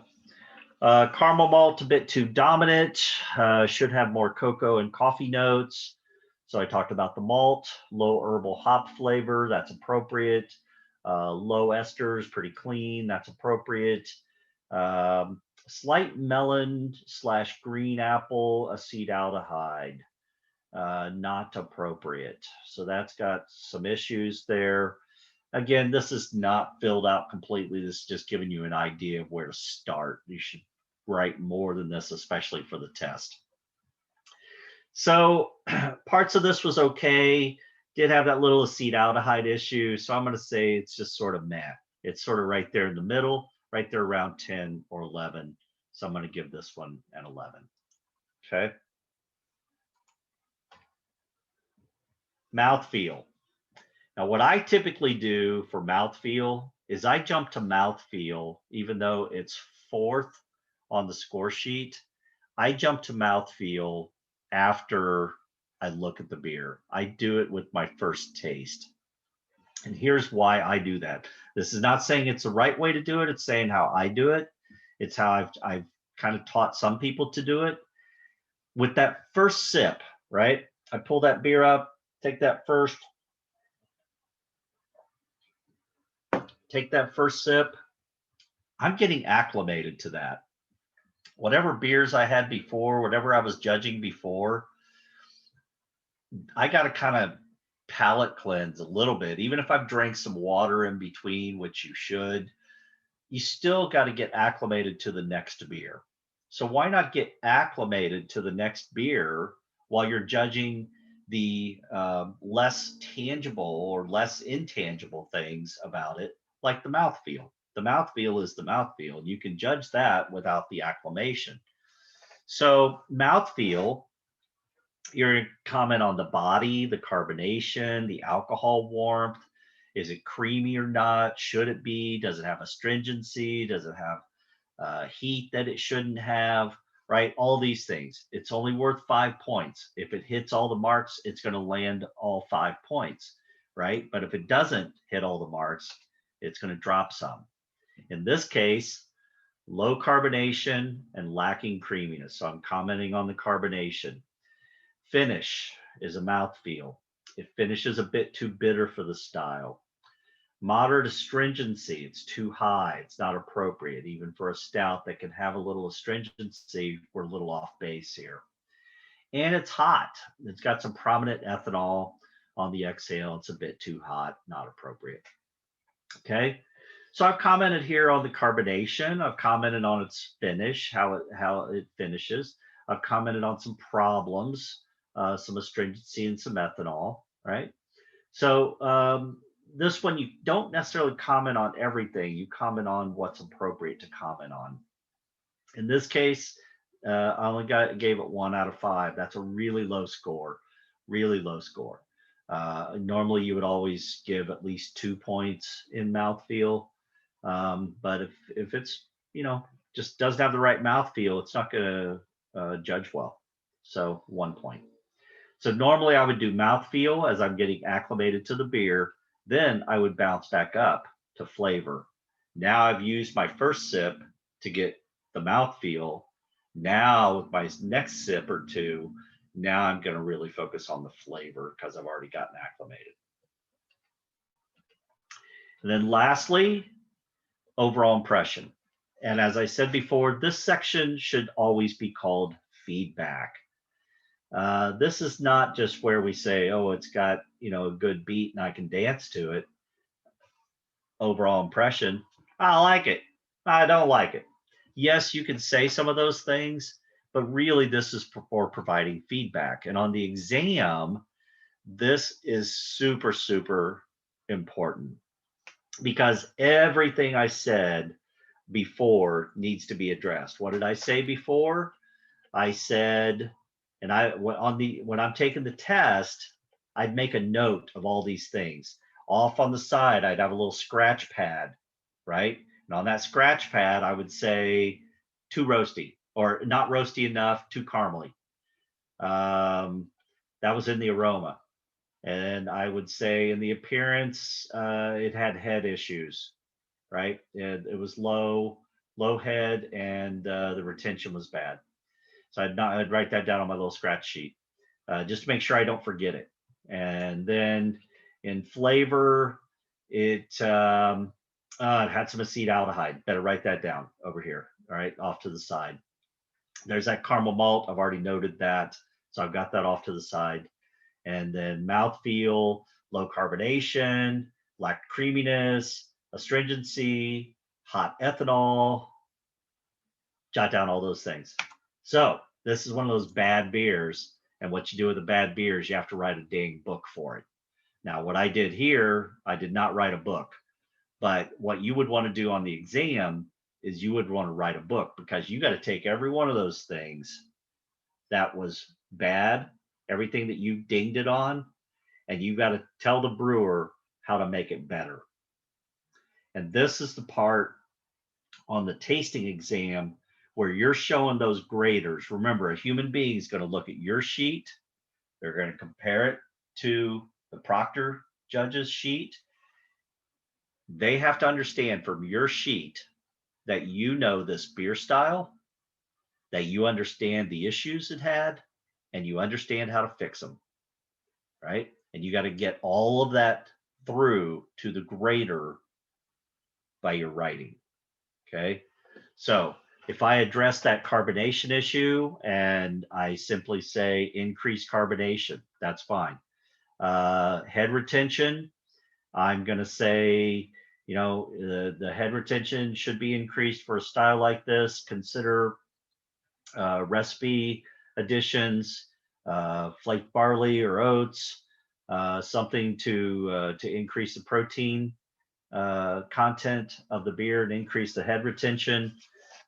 Caramel malt, a bit too dominant. Should have more cocoa and coffee notes. So I talked about the malt, low herbal hop flavor, that's appropriate. Low esters, pretty clean, that's appropriate. Slight melon / green apple acetaldehyde, not appropriate. So that's got some issues there. Again, this is not filled out completely. This is just giving you an idea of where to start. You should write more than this, especially for the test. So parts of this was okay. Did have that little acetaldehyde issue. So I'm going to say it's just sort of meh. It's sort of right there in the middle, right there around 10 or 11. So I'm going to give this one an 11. Okay. Mouthfeel. Now, what I typically do for mouthfeel is I jump to mouthfeel, even though it's 4th on the score sheet. I jump to mouthfeel after I look at the beer. I do it with my first taste. And here's why I do that. This is not saying it's the right way to do it. It's saying how I do it. It's how I've kind of taught some people to do it. With that first sip, right? I pull that beer up, take that first, take that first sip. I'm getting acclimated to that. Whatever beers I had before, whatever I was judging before, I got to kind of palate cleanse a little bit. Even if I've drank some water in between, which you should, you still got to get acclimated to the next beer. So why not get acclimated to the next beer while you're judging the less tangible or less intangible things about it, like the mouthfeel. The mouthfeel is the mouthfeel. You can judge that without the acclimation. So mouthfeel, your comment on the body, the carbonation, the alcohol warmth. Is it creamy or not? Should it be? Does it have astringency? Does it have heat that it shouldn't have? Right? All these things. It's only worth 5 points. If it hits all the marks, it's going to land all 5 points. Right? But if it doesn't hit all the marks, it's going to drop some. In this case, low carbonation and lacking creaminess. So I'm commenting on the carbonation. Finish is a mouthfeel. It finishes a bit too bitter for the style. Moderate astringency, it's too high. It's not appropriate, even for a stout that can have a little astringency. We're a little off base here. And it's hot. It's got some prominent ethanol on the exhale. It's a bit too hot, not appropriate. Okay. So I've commented here on the carbonation. I've commented on its finish, how it finishes. I've commented on some problems, some astringency and some ethanol, right? So this one, you don't necessarily comment on everything. You comment on what's appropriate to comment on. In this case, I only gave it 1 out of 5. That's a really low score, really low score. Normally, you would always give at least 2 points in mouthfeel. But if it's, just doesn't have the right mouthfeel, it's not going to judge well. So 1 point. So normally I would do mouthfeel as I'm getting acclimated to the beer. Then I would bounce back up to flavor. Now I've used my first sip to get the mouthfeel. Now with my next sip or two, now I'm going to really focus on the flavor because I've already gotten acclimated. And then lastly, overall impression. And as I said before, this section should always be called feedback. This is not just where we say, oh, it's got, a good beat and I can dance to it. Overall impression, I like it. I don't like it. Yes, you can say some of those things, but really this is for providing feedback. And on the exam, this is super, super important because everything I said before needs to be addressed. What did I say before? I said, and when I'm taking the test, I'd make a note of all these things. Off on the side, I'd have a little scratch pad, right? And on that scratch pad, I would say too roasty or not roasty enough, too caramely. That was in the aroma. And I would say in the appearance, it had head issues, right? It was low head and the retention was bad. So I'd write that down on my little scratch sheet just to make sure I don't forget it. And then in flavor, it had some acetaldehyde. Better write that down over here. All right, off to the side. There's that caramel malt. I've already noted that. So I've got that off to the side. And then mouthfeel, low carbonation, lack creaminess, astringency, hot ethanol. Jot down all those things. So this is one of those bad beers. And what you do with a bad beer is you have to write a dang book for it. Now, what I did here, I did not write a book. But what you would want to do on the exam is you would want to write a book because you got to take every one of those things that was bad, everything that you dinged it on, and you got to tell the brewer how to make it better. And this is the part on the tasting exam where you're showing those graders. Remember, a human being is going to look at your sheet. They're going to compare it to the proctor judge's sheet. They have to understand from your sheet that you know this beer style, that you understand the issues it had, and you understand how to fix them, right? And you got to get all of that through to the grader by your writing. Okay. So if I address that carbonation issue and I simply say increase carbonation, that's fine. Head retention, I'm going to say, you know, the head retention should be increased for a style like this. Consider recipe additions, flaked barley or oats, something to increase the protein content of the beer and increase the head retention.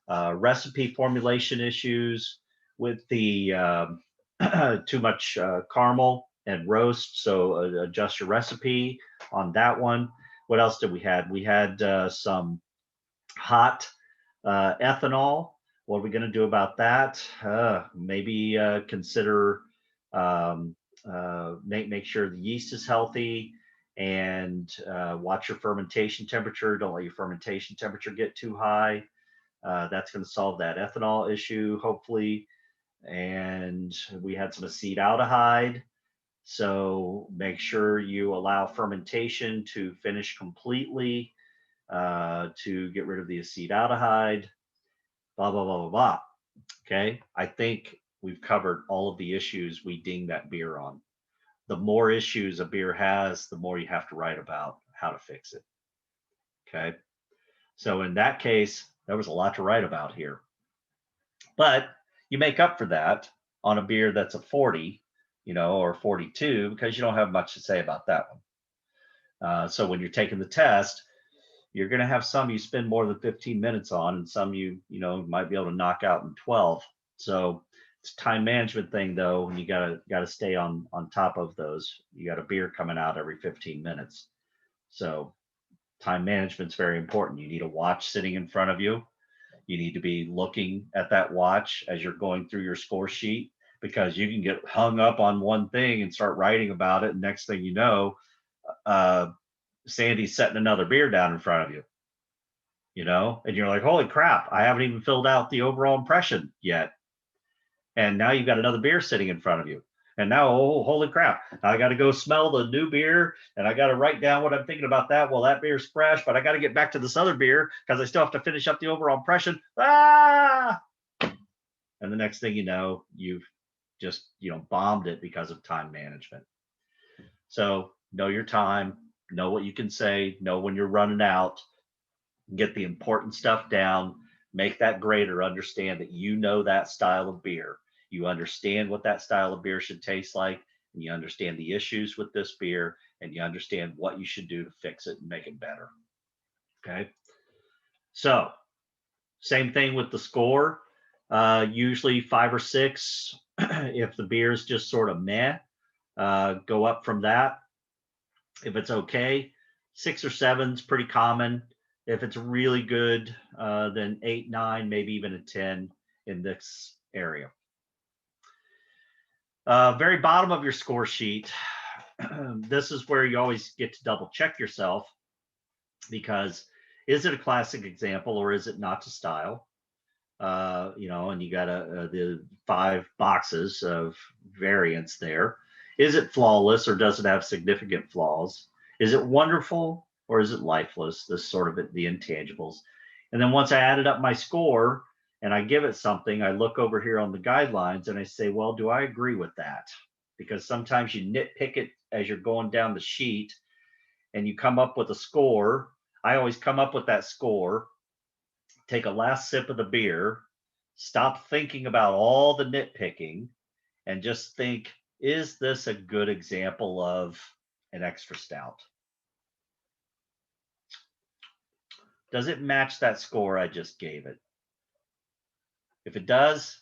Recipe formulation issues with the too much caramel and roast, so adjust your recipe on that one. What else did we had? We had some hot ethanol. What are we going to do about that? Maybe consider make sure the yeast is healthy and watch your fermentation temperature. Don't let your fermentation temperature get too high. That's going to solve that ethanol issue, hopefully. And we had some acetaldehyde. So make sure you allow fermentation to finish completely to get rid of the acetaldehyde, blah, blah, blah, blah, blah. Okay. I think we've covered all of the issues we ding that beer on. The more issues a beer has, the more you have to write about how to fix it. Okay. So in that case, there was a lot to write about here. But you make up for that on a beer that's a 40, you know, or 42, because you don't have much to say about that one. So when you're taking the test, you're going to have some you spend more than 15 minutes on, and some you might be able to knock out in 12. So it's a time management thing, though, and you gotta stay on top of those. You got a beer coming out every 15 minutes. So time management's very important. You need a watch sitting in front of you. You need to be looking at that watch as you're going through your score sheet, because you can get hung up on one thing and start writing about it. And next thing you know, Sandy's setting another beer down in front of you, and you're like, holy crap, I haven't even filled out the overall impression yet. And now you've got another beer sitting in front of you. And now, oh, holy crap, I got to go smell the new beer and I got to write down what I'm thinking about that. Well, that beer's fresh, but I got to get back to this other beer because I still have to finish up the overall impression. And the next thing you know, you've just, bombed it because of time management. So know your time, know what you can say, know when you're running out, get the important stuff down, make that grader understand that you know that style of beer. You understand what that style of beer should taste like, and you understand the issues with this beer, and you understand what you should do to fix it and make it better. Okay. So same thing with the score. Usually 5 or 6. If the beer is just sort of meh, go up from that. If it's okay, 6 or 7 is pretty common. If it's really good, then 8, 9, maybe even a 10 in this area. Very bottom of your score sheet. This is where you always get to double check yourself, because is it a classic example or is it not to style? And you got the 5 boxes of variants there. Is it flawless or does it have significant flaws? Is it wonderful or is it lifeless? This sort of the intangibles. And then once I added up my score and I give it something, I look over here on the guidelines and I say, well, do I agree with that? Because sometimes you nitpick it as you're going down the sheet and you come up with a score. I always come up with that score, take a last sip of the beer, stop thinking about all the nitpicking, and just think, is this a good example of an extra stout? Does it match that score I just gave it? If it does,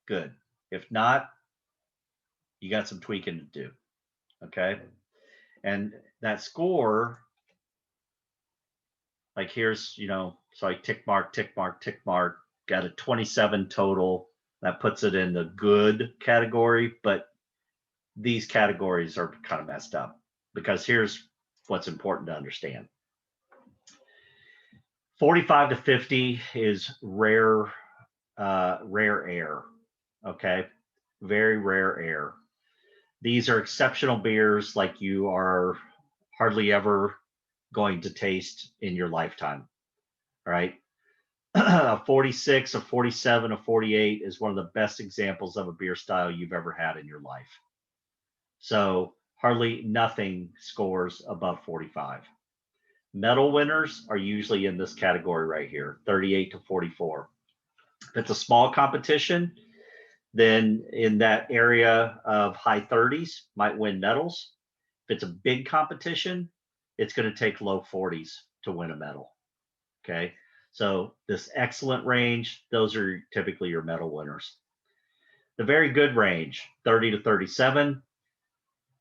good. If not, you got some tweaking to do. Okay. And that score, like here's, so I tick mark, got a 27 total. That puts it in the good category, but these categories are kind of messed up, because here's what's important to understand. 45 to 50 is rare air. Okay. Very rare air. These are exceptional beers like you are hardly ever going to taste in your lifetime. All right. A 46, a 47, a 48 is one of the best examples of a beer style you've ever had in your life. So hardly nothing scores above 45. Medal winners are usually in this category right here, 38 to 44. If it's a small competition, then in that area of high 30s might win medals. If it's a big competition, it's going to take low 40s to win a medal. Okay. So this excellent range, those are typically your medal winners. The very good range, 30 to 37,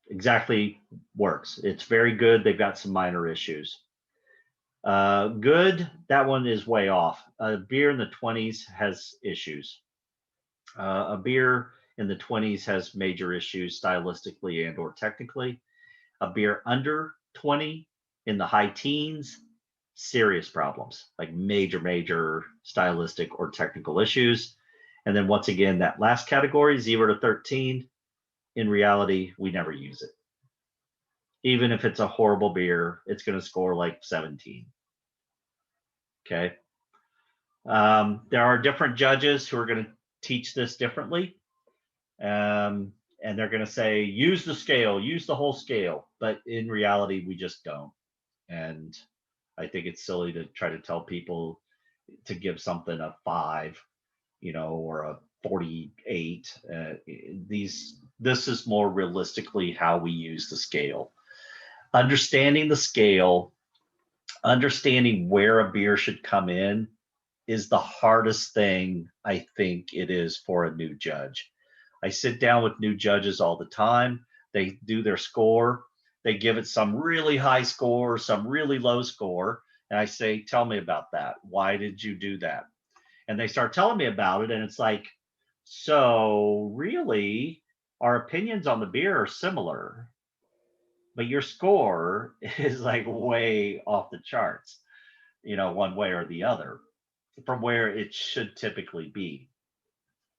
exactly works. It's very good. They've got some minor issues. Good, that one is way off. A beer in the 20s has issues. A beer in the 20s has major issues stylistically and or technically. A beer under 20 in the high teens, serious problems, like major stylistic or technical issues. And then once again, that last category, 0 to 13, in reality, we never use it. Even if it's a horrible beer, it's going to score like 17. Okay. There are different judges who are going to teach this differently. And they're going to say, use the scale, use the whole scale. But in reality, we just don't. And I think it's silly to try to tell people to give something a 5, or a 48. This is more realistically how we use the scale. Understanding the scale, understanding where a beer should come in is the hardest thing I think it is for a new judge. I sit down with new judges all the time. They do their score. They give it some really high score, some really low score. And I say, tell me about that. Why did you do that? And they start telling me about it. And it's like, so really, our opinions on the beer are similar, but your score is like way off the charts, one way or the other from where it should typically be.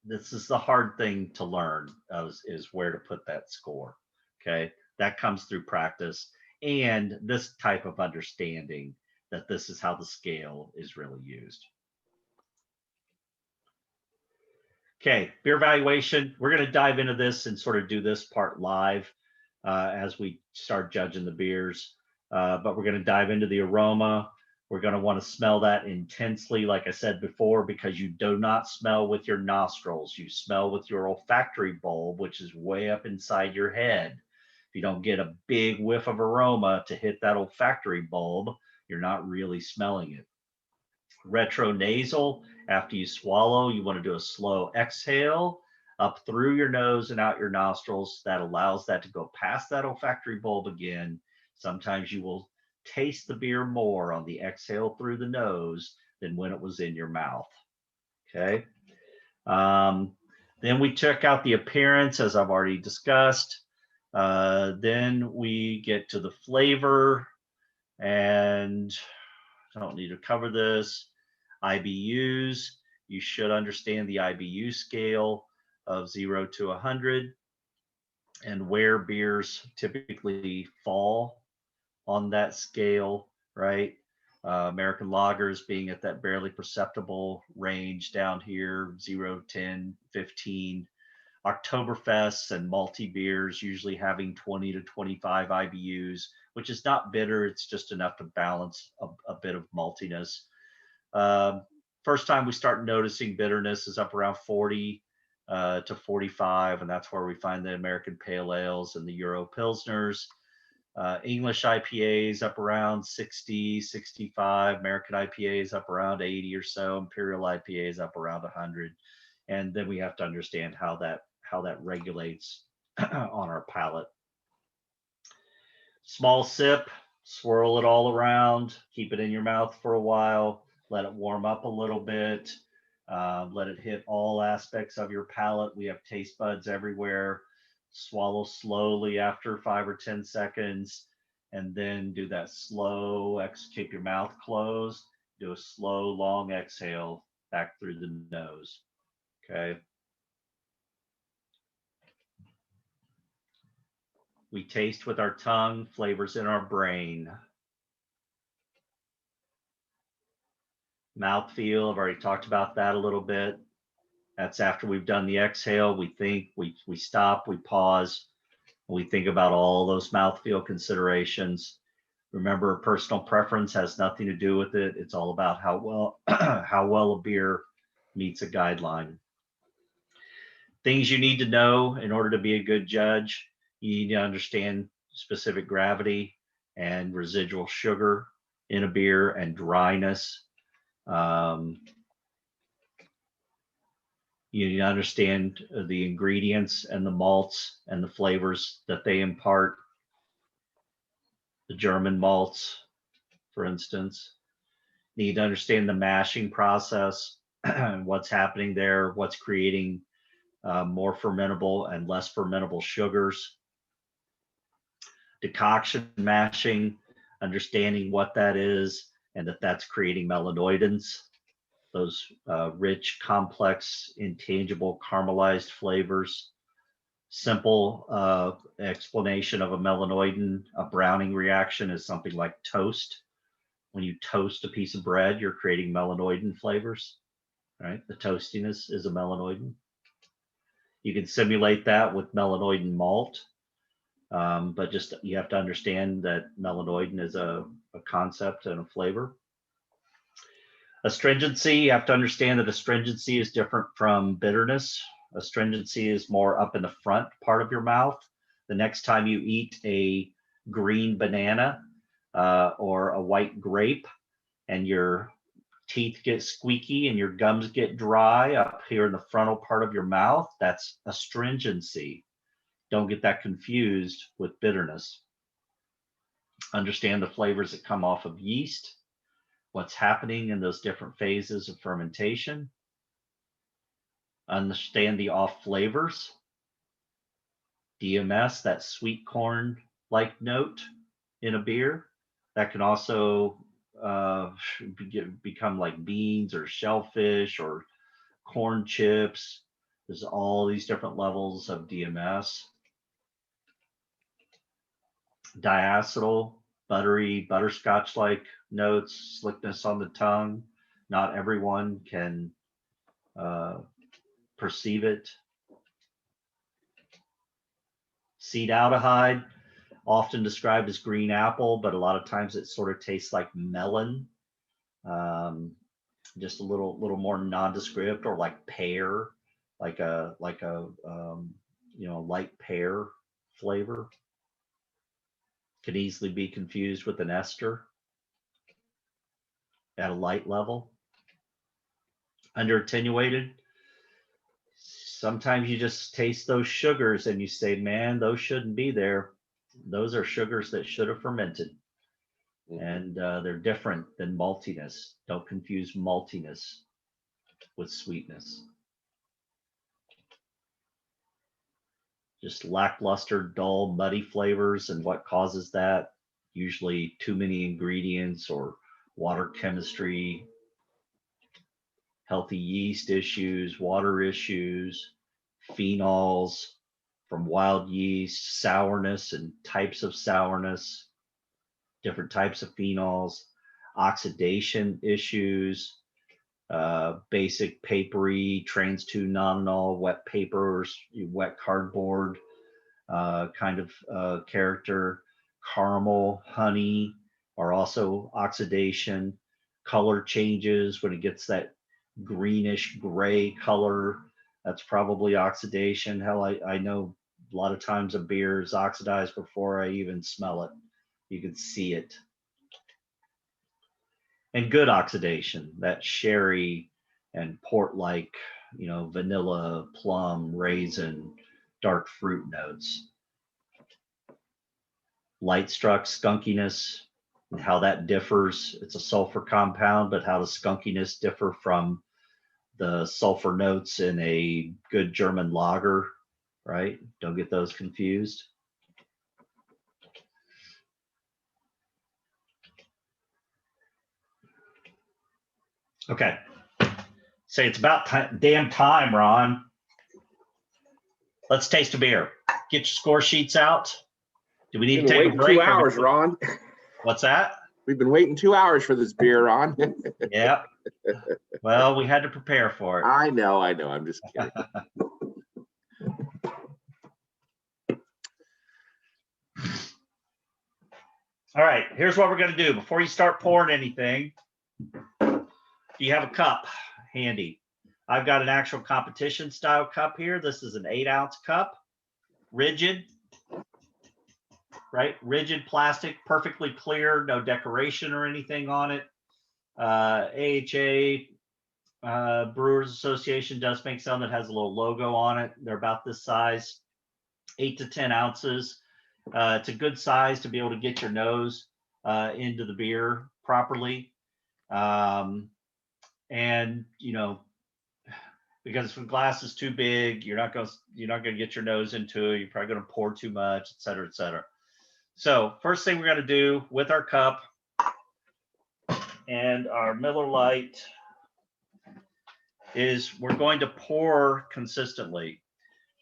This is the hard thing to learn is where to put that score. Okay. That comes through practice and this type of understanding that this is how the scale is really used. Okay, beer evaluation. We're going to dive into this and sort of do this part live as we start judging the beers. But we're going to dive into the aroma. We're going to want to smell that intensely, like I said before, because you do not smell with your nostrils. You smell with your olfactory bulb, which is way up inside your head. If you don't get a big whiff of aroma to hit that olfactory bulb, you're not really smelling it. Retronasal, after you swallow, you want to do a slow exhale up through your nose and out your nostrils. That allows that to go past that olfactory bulb again. Sometimes you will taste the beer more on the exhale through the nose than when it was in your mouth. Okay. Then we check out the appearance, as I've already discussed. Then we get to the flavor, and I don't need to cover this. IBUs, you should understand the IBU scale of 0 to 100 and where beers typically fall on that scale, right? American lagers being at that barely perceptible range down here, 0, 10, 15. Oktoberfests and malty beers usually having 20 to 25 IBUs, which is not bitter. It's just enough to balance a bit of maltiness. First time we start noticing bitterness is up around 40 to 45, and that's where we find the American Pale Ales and the Euro Pilsners. English IPAs up around 60, 65, American IPAs up around 80 or so, Imperial IPAs up around 100. And then we have to understand how that regulates on our palate. Small sip, swirl it all around, keep it in your mouth for a while, let it warm up a little bit, let it hit all aspects of your palate. We have taste buds everywhere. Swallow slowly after 5 or 10 seconds, and then do that slow keep your mouth closed, do a slow, long exhale back through the nose. Okay. We taste with our tongue, flavors in our brain. Mouthfeel, I've already talked about that a little bit. That's after we've done the exhale, we think, we stop, we pause, we think about all those mouthfeel considerations. Remember, personal preference has nothing to do with it. It's all about how well how well a beer meets a guideline. Things you need to know in order to be a good judge. You need to understand specific gravity and residual sugar in a beer and dryness. You need to understand the ingredients and the malts and the flavors that they impart. The German malts, for instance. Need to understand the mashing process, what's happening there, what's creating more fermentable and less fermentable sugars. Decoction mashing, understanding what that is and that that's creating melanoidins, those rich, complex, intangible, caramelized flavors. Simple explanation of a melanoidin, a browning reaction is something like toast. When you toast a piece of bread, you're creating melanoidin flavors, right? The toastiness is a melanoidin. You can simulate that with melanoidin malt, but just you have to understand that melanoidin is a concept and a flavor. Astringency, you have to understand that astringency is different from bitterness. Astringency is more up in the front part of your mouth. The next time you eat a green banana or a white grape and your teeth get squeaky and your gums get dry up here in the frontal part of your mouth, that's astringency. Don't get that confused with bitterness. Understand the flavors that come off of yeast, what's happening in those different phases of fermentation. Understand the off flavors. DMS, that sweet corn-like note in a beer, that can also become like beans or shellfish or corn chips. There's all these different levels of DMS. Diacetyl, buttery, butterscotch-like notes, slickness on the tongue. Not everyone can perceive it. Cetaldehyde, often described as green apple, but a lot of times it sort of tastes like melon, just a little more nondescript, or like pear, like a light pear flavor. Could easily be confused with an ester at a light level. Under attenuated, sometimes you just taste those sugars and you say, man, those shouldn't be there. Those are sugars that should have fermented. And they're different than maltiness. Don't confuse maltiness with sweetness. Just lackluster, dull, muddy flavors. And what causes that? Usually too many ingredients or water chemistry, healthy yeast issues, water issues, phenols from wild yeast, sourness and types of sourness, different types of phenols, oxidation issues, basic papery, trans 2-nonenal, wet papers, wet cardboard kind of character. Caramel, honey are also oxidation. Color changes when it gets that greenish gray color, that's probably oxidation. Hell, I know a lot of times a beer is oxidized before I even smell it. You can see it. And good oxidation, that sherry and port-like, vanilla, plum, raisin, dark fruit notes. Light struck skunkiness and how that differs. It's a sulfur compound, but how does skunkiness differ from the sulfur notes in a good German lager, right? Don't get those confused. Okay. Say it's about damn time, Ron. Let's taste a beer. Get your score sheets out. Do we need to take a break? 2 hours, Ron. What's that? We've been waiting 2 hours for this beer, Ron. Yeah. Well, we had to prepare for it. I know. I'm just kidding. All right, here's what we're going to do. Before you start pouring anything, do you have a cup handy? I've got an actual competition style cup here. This is an 8-ounce cup, rigid, right? Rigid plastic, perfectly clear, no decoration or anything on it. AHA, Brewers Association does make some that has a little logo on it. They're about this size, 8 to 10 ounces. It's a good size to be able to get your nose into the beer properly. And you know, because if the glass is too big, you're not going to get your nose into it. You're probably going to pour too much, et cetera, et cetera. So first thing we're going to do with our cup and our Miller Lite is we're going to pour consistently.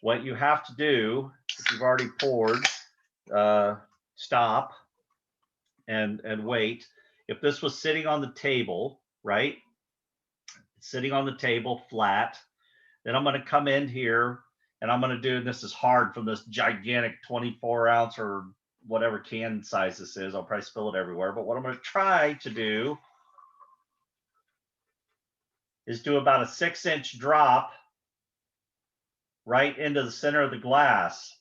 What you have to do, if you've already poured, stop and wait. If this was sitting on the table, right? Sitting on the table flat, then I'm going to come in here and I'm going to do, and this is hard from this gigantic 24-ounce or whatever can size this is. I'll probably spill it everywhere. But what I'm going to try to do is do about a 6-inch drop right into the center of the glass.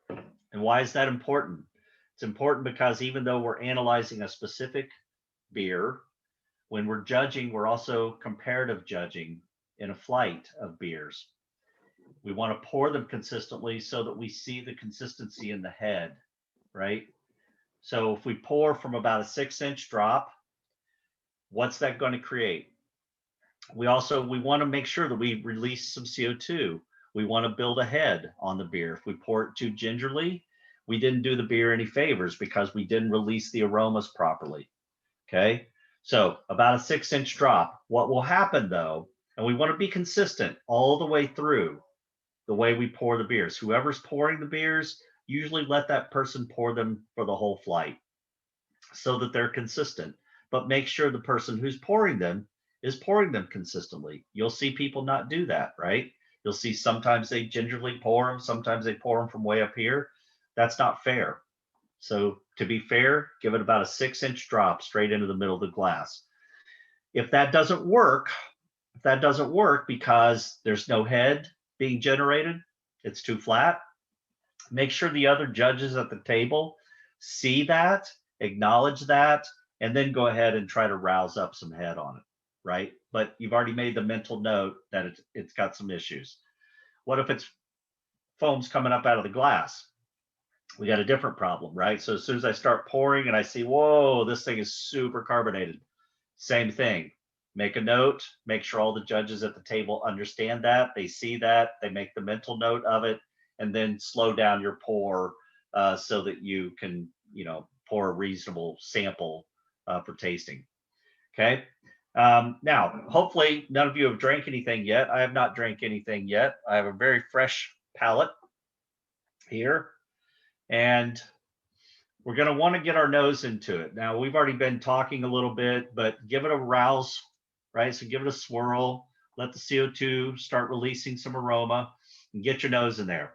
And why is that important? It's important because even though we're analyzing a specific beer, when we're judging, we're also comparative judging in a flight of beers. We want to pour them consistently so that we see the consistency in the head, right? So if we pour from about a 6-inch drop, what's that going to create? We want to make sure that we release some CO2. We want to build a head on the beer. If we pour it too gingerly, we didn't do the beer any favors because we didn't release the aromas properly. Okay, so about a 6-inch drop. What will happen though, and we want to be consistent all the way through the way we pour the beers. Whoever's pouring the beers, usually let that person pour them for the whole flight so that they're consistent. But make sure the person who's pouring them is pouring them consistently. You'll see people not do that, right? You'll see sometimes they gingerly pour them, sometimes they pour them from way up here. That's not fair. So to be fair, give it about a 6-inch drop straight into the middle of the glass. If that doesn't work because there's no head being generated, it's too flat, make sure the other judges at the table see that, acknowledge that, and then go ahead and try to rouse up some head on it, right? But you've already made the mental note that it's got some issues. What if it's foam's coming up out of the glass? We got a different problem, right? So as soon as I start pouring and I see, whoa, this thing is super carbonated, same thing. Make a note, make sure all the judges at the table understand that, they see that, they make the mental note of it, and then slow down your pour so that you can, pour a reasonable sample for tasting. Okay. Now, hopefully none of you have drank anything yet. I have not drank anything yet. I have a very fresh palate here, and we're going to want to get our nose into it. Now, we've already been talking a little bit, but give it a rouse, right? So give it a swirl, let the CO2 start releasing some aroma, and get your nose in there.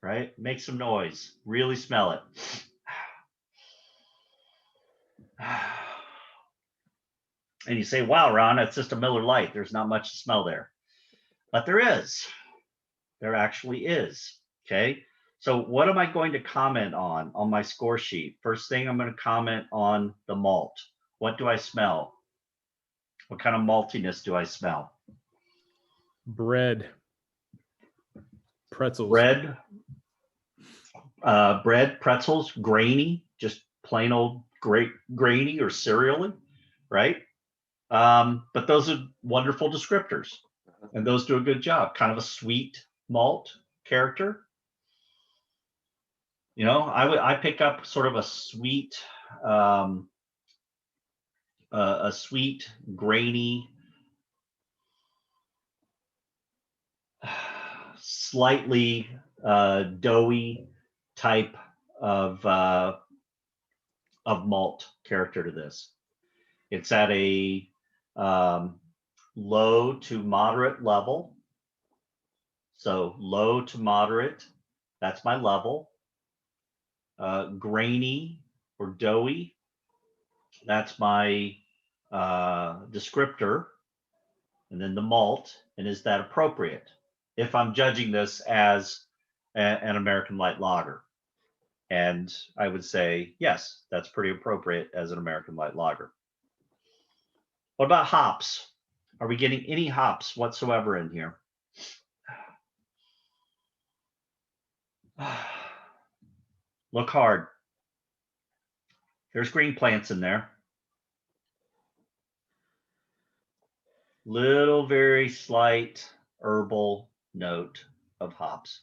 Right? Make some noise. Really smell it. And you say, wow, Ron, it's just a Miller Lite. There's not much to smell there. But there is. There actually is. Okay. So what am I going to comment on my score sheet? First thing, I'm going to comment on the malt. What do I smell? What kind of maltiness do I smell? Bread. Pretzels. Bread, pretzels, grainy, just plain old grainy or cereally, right? But those are wonderful descriptors, and those do a good job. Kind of a sweet malt character. I pick up sort of a sweet, grainy, slightly doughy type malt character to this. It's at a low to moderate level. So low to moderate, that's my level. Grainy or doughy, that's my descriptor. And then the malt, and is that appropriate? If I'm judging this as an American light lager. And I would say, yes, that's pretty appropriate as an American light lager. What about hops? Are we getting any hops whatsoever in here? Look hard. There's green plants in there. Little, very slight herbal note of hops.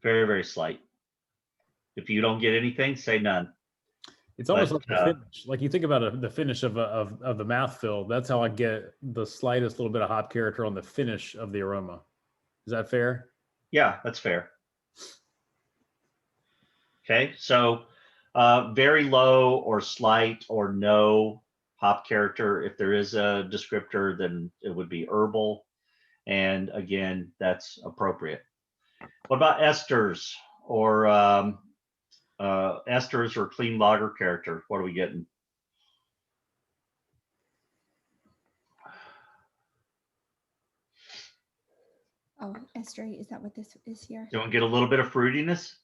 Very, very slight. If you don't get anything, say none. It's almost like the finish. Like you think about the finish of the mouthfeel. That's how I get the slightest little bit of hop character on the finish of the aroma. Is that fair? Yeah, that's fair. Okay, so very low or slight or no hop character. If there is a descriptor, then it would be herbal. And again, that's appropriate. What about esters or esters or clean lager character? What are we getting? Oh, estery, is that what this is here? Don't get a little bit of fruitiness?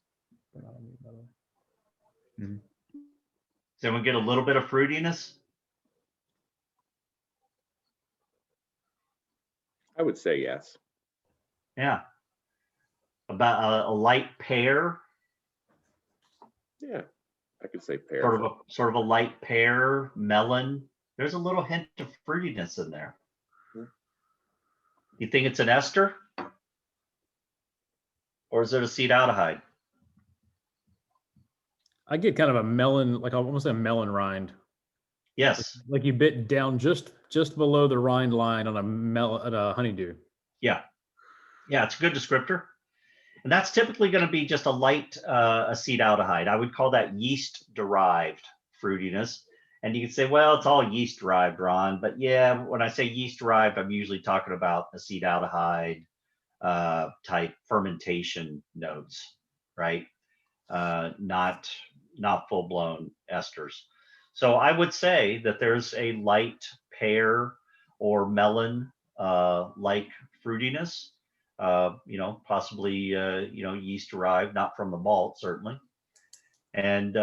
Mm-hmm. Does anyone get a little bit of fruitiness? I would say yes. Yeah. About a light pear, Yeah, I could say pear. sort of a light pear, melon. There's a little hint of fruitiness in there. You think it's an ester? Or is it acetaldehyde? I get kind of a melon, like almost a melon rind. Yes. Like you bit down just below the rind line on a honeydew. Yeah. Yeah, it's a good descriptor. And that's typically going to be just a light acetaldehyde. I would call that yeast-derived fruitiness. And you can say, well, it's all yeast-derived, Ron. But yeah, when I say yeast-derived, I'm usually talking about acetaldehyde type fermentation notes, right? Not full-blown esters. So I would say that there's a light pear or melon like fruitiness. Possibly, yeast derived, not from the malt, certainly. And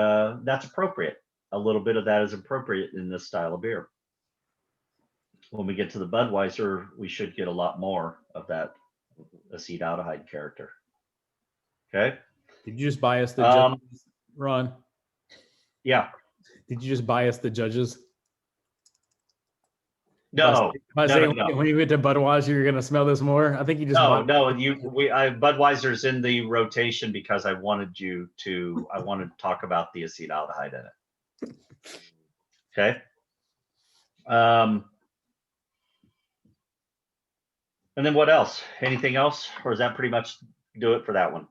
that's appropriate. A little bit of that is appropriate in this style of beer. When we get to the Budweiser, we should get a lot more of that acetaldehyde character. Okay. Did you just bias the judges, Ron? Yeah. Did you just bias the judges? No. By saying when you get to Budweiser, you're going to smell this more. I think you just Budweiser's in the rotation because I wanted to talk about the acetaldehyde in it. Okay. And then what else? Anything else? Or does that pretty much do it for that one?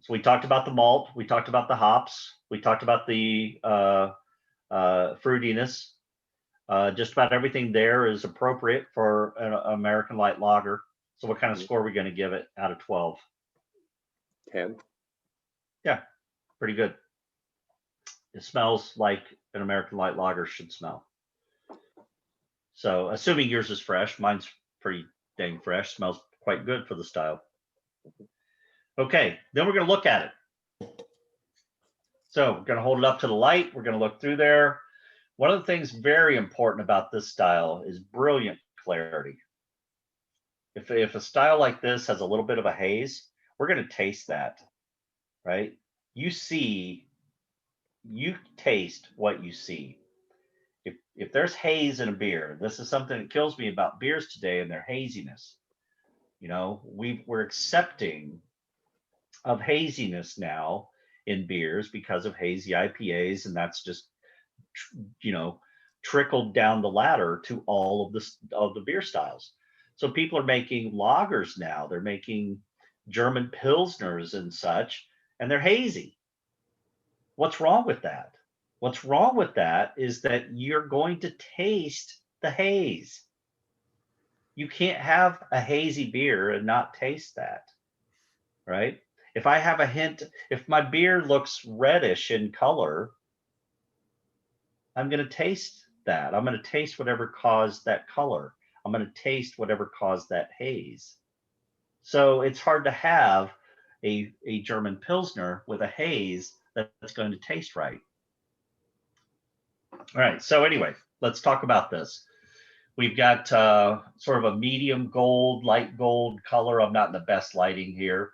So we talked about the malt, we talked about the hops, we talked about the fruitiness. Just about everything there is appropriate for an American light lager. So what kind of score are we going to give it out of 12? 10. Yeah, pretty good. It smells like an American light lager should smell. So assuming yours is fresh, mine's pretty dang fresh, smells quite good for the style. Okay, then we're going to look at it. So we're going to hold it up to the light. We're going to look through there. One of the things very important about this style is brilliant clarity. If a style like this has a little bit of a haze, we're going to taste that, right? You taste what you see. If there's haze in a beer, this is something that kills me about beers today and their haziness. We're accepting of haziness now in beers because of hazy IPAs, and that's just trickled down the ladder to all of the beer styles. So people are making lagers now. They're making German Pilsners and such, and they're hazy. What's wrong with that? What's wrong with that is that you're going to taste the haze. You can't have a hazy beer and not taste that, right? If I have a hint, if my beer looks reddish in color, I'm going to taste that. I'm going to taste whatever caused that color. I'm going to taste whatever caused that haze. So it's hard to have a German Pilsner with a haze that's going to taste right. All right. So anyway, let's talk about this. We've got sort of a medium gold, light gold color. I'm not in the best lighting here.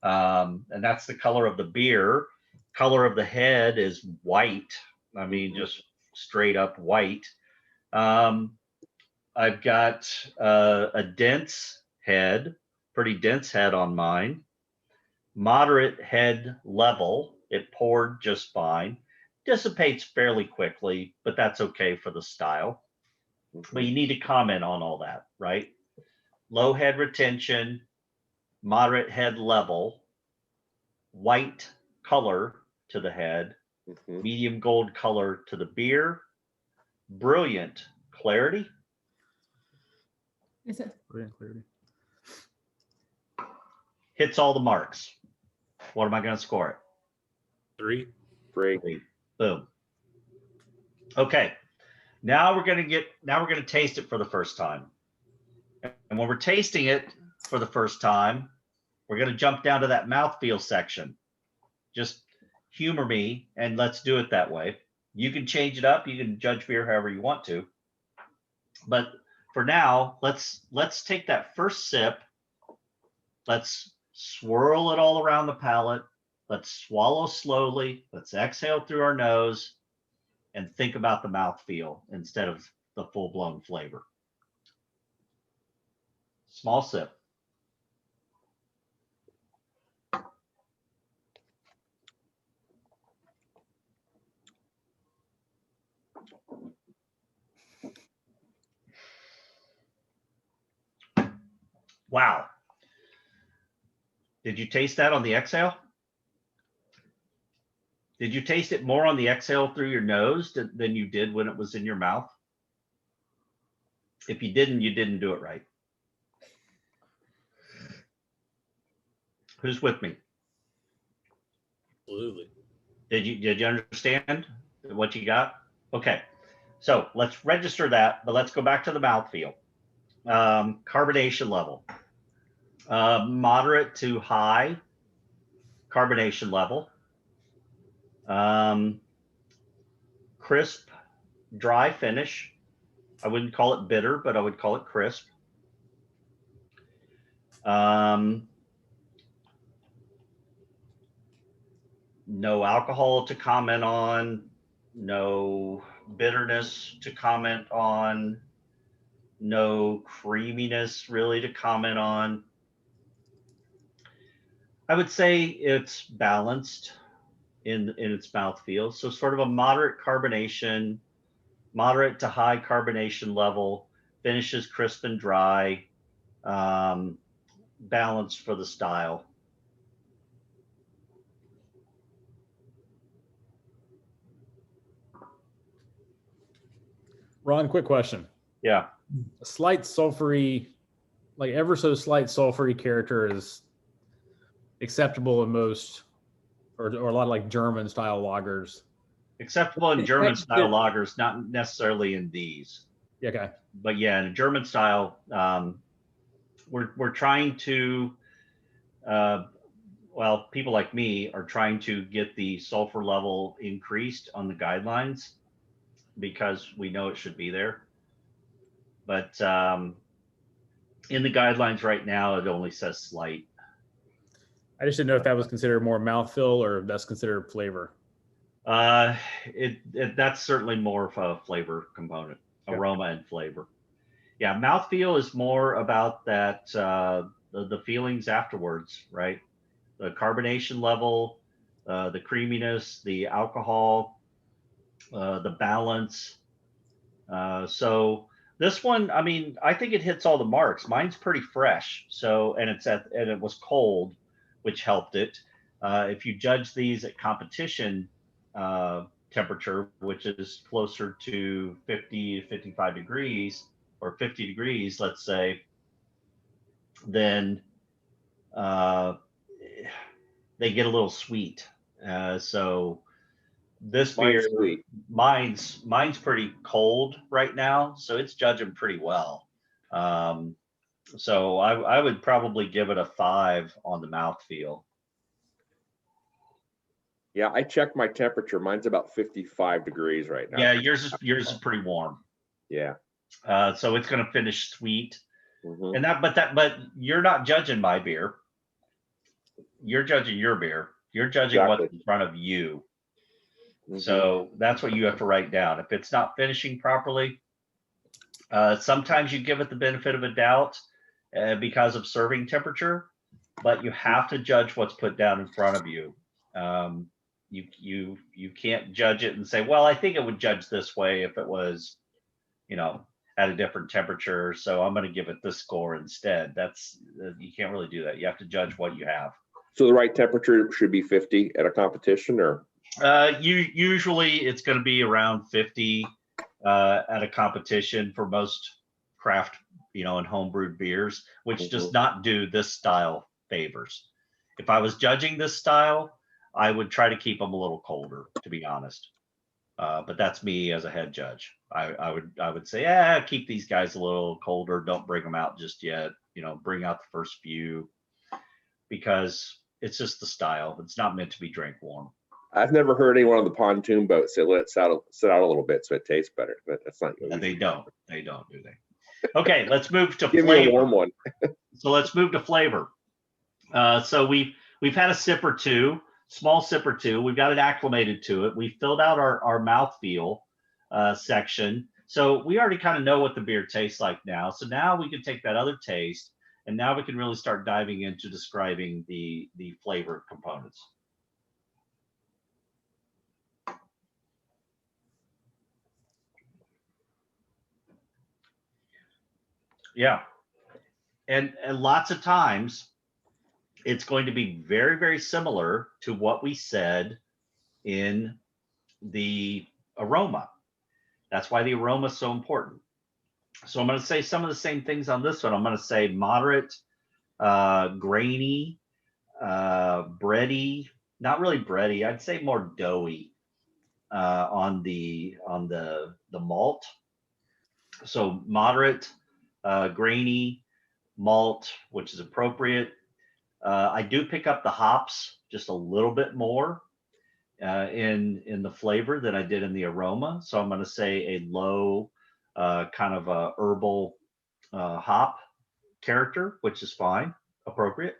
And that's the color of the beer. Color of the head is white. I mean, just straight up white. I've got a dense head, pretty dense head on mine. Moderate head level. It poured just fine. Dissipates fairly quickly, but that's okay for the style. But you need to comment on all that, right? Low head retention, moderate head level, white color to the head, medium gold color to the beer, brilliant clarity. Is it? Brilliant clarity. Hits all the marks. What am I going to score it? 3. 3. Boom. Okay. Now we're going to taste it for the first time. And when we're tasting it for the first time, we're going to jump down to that mouthfeel section. Just humor me and let's do it that way. You can change it up. You can judge beer however you want to. But for now, let's take that first sip. Let's swirl it all around the palate. Let's swallow slowly. Let's exhale through our nose and think about the mouthfeel instead of the full-blown flavor. Small sip. Wow. Did you taste that on the exhale? Did you taste it more on the exhale through your nose than you did when it was in your mouth? If you didn't do it right. Who's with me? Absolutely. Did you understand what you got? Okay. So let's register that, but let's go back to the mouthfeel. Carbonation level. Moderate to high carbonation level. Crisp, dry finish. I wouldn't call it bitter, but I would call it crisp. No alcohol to comment on, no bitterness to comment on, no creaminess really to comment on. I would say it's balanced in its mouthfeel. So sort of a moderate carbonation, moderate to high carbonation level, finishes crisp and dry, balanced for the style. Ron, quick question. Yeah. A slight sulfury, like ever so slight sulfury character is acceptable in most, or a lot of like German style lagers. Acceptable in German style lagers, not necessarily in these. Okay. But yeah, in a German style, we're trying to, well, people like me are trying to get the sulfur level increased on the guidelines because we know it should be there. But in the guidelines right now, it only says slight. I just didn't know if that was considered more mouthfeel or if that's considered flavor. That's certainly more of a flavor component, aroma and flavor. Yeah, mouthfeel is more about that the feelings afterwards, right? The carbonation level, the creaminess, the alcohol, the balance. So This one, I mean, I think it hits all the marks. Mine's pretty fresh. So, and it was cold, which helped it. If you judge these at competition temperature, which is closer to 50 to 55 degrees or 50 degrees, let's say, then they get a little sweet. So this beer, mine's pretty cold right now, so it's judging pretty well. So I would probably give it a 5 on the mouthfeel. Yeah, I checked my temperature. Mine's about 55 degrees right now. Yeah, yours is pretty warm. Yeah. So it's going to finish sweet. Mhm. And but you're not judging my beer. You're judging your beer. You're judging Exactly. what's in front of you. Mhm. So that's what you have to write down. If it's not finishing properly, sometimes you give it the benefit of a doubt because of serving temperature, but you have to judge what's put down in front of you. You can't judge it and say, well, I think it would judge this way if it was, at a different temperature. So I'm going to give it this score instead. You can't really do that. You have to judge what you have. So the right temperature should be 50 at a competition, or? Usually it's going to be around 50 at a competition for most craft, and homebrewed beers, which does not do this style favors. If I was judging this style, I would try to keep them a little colder, to be honest. But that's me as a head judge. I would say, keep these guys a little colder. Don't bring them out just yet. Bring out the first few, because it's just the style. It's not meant to be drink warm. I've never heard anyone on the pontoon boat say, let's sit out a little bit so it tastes better. But that's not. And they don't, do they? Okay, let's move to Give flavor. me a warm one. So let's move to flavor. So we've had a sip or two, small sip or two. We've got it acclimated to it. We filled out our mouthfeel section. So we already kind of know what the beer tastes like now. So now we can take that other taste, and now we can really start diving into describing the flavor components. Yeah. And lots of times it's going to be very, very similar to what we said in the aroma. That's why the aroma is so important. So I'm going to say some of the same things on this one. I'm going to say moderate, grainy, bready, not really bready. I'd say more doughy on the malt. So moderate, grainy, malt, which is appropriate. I do pick up the hops just a little bit more in the flavor than I did in the aroma. So I'm going to say a low kind of a herbal hop character, which is fine, appropriate.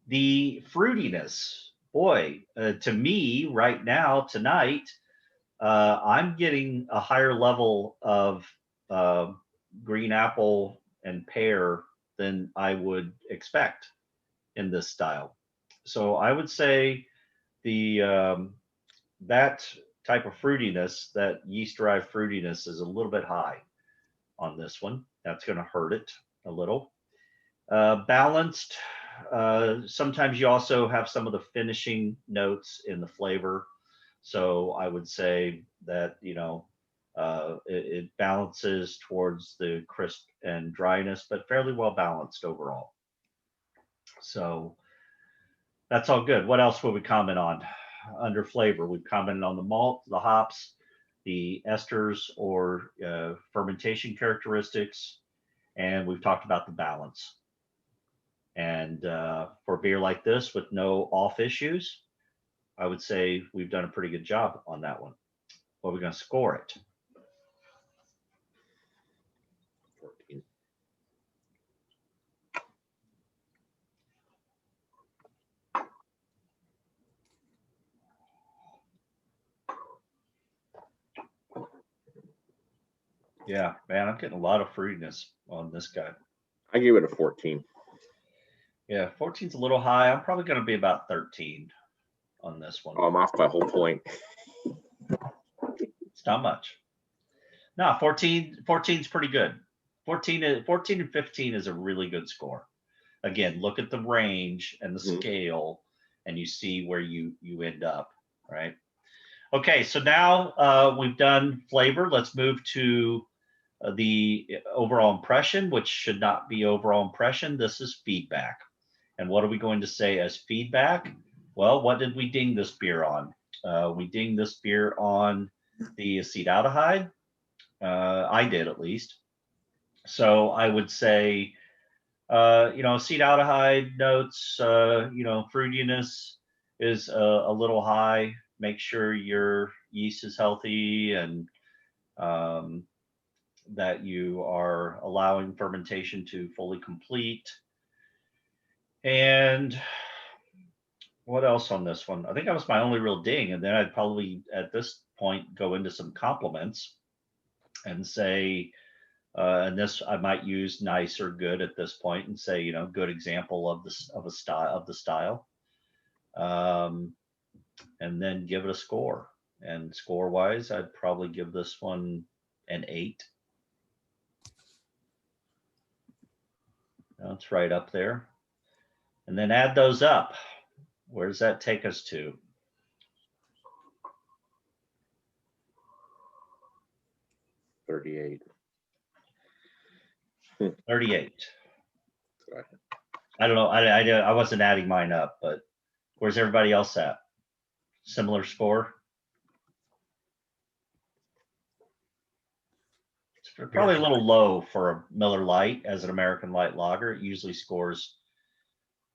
The fruitiness, boy, to me right now, tonight, I'm getting a higher level of green apple and pear than I would expect in this style. So I would say that type of fruitiness, that yeast-derived fruitiness, is a little bit high on this one. That's going to hurt it a little. Balanced. Sometimes you also have some of the finishing notes in the flavor. So I would say that, it balances towards the crisp and dryness, but fairly well balanced overall. So that's all good. What else will we comment on under flavor? We've commented on the malt, the hops, the esters or fermentation characteristics, and we've talked about the balance. And for a beer like this with no off issues, I would say we've done a pretty good job on that one. What are we going to score it? 14. Yeah, man, I'm getting a lot of fruitiness on this guy. I give it a 14. Yeah, 14's a little high. I'm probably going to be about 13 on this one. Oh, I'm off by a whole point. It's not much. No, 14 is pretty good. 14 and 15 is a really good score. Again, look at the range and the scale, and you see where you end up, right? Okay, so now we've done flavor. Let's move to the overall impression, which should not be overall impression. This is feedback. And what are we going to say as feedback? Well, what did we ding this beer on? We dinged this beer on the acetaldehyde. I did, at least. So I would say, acetaldehyde notes, fruitiness is a little high. Make sure your yeast is healthy and that you are allowing fermentation to fully complete. And what else on this one? I think that was my only real ding. And then I'd probably, at this point, go into some compliments and say, and this I might use nice or good at this point and say, good example of this of the style, and then give it a score. And score wise, I'd probably give this one an 8. That's right up there. And then add those up. Where does that take us to? 38. 38. I don't know. I wasn't adding mine up, but where's everybody else at? Similar score? It's probably a little low for a Miller Lite as an American light lager. It usually scores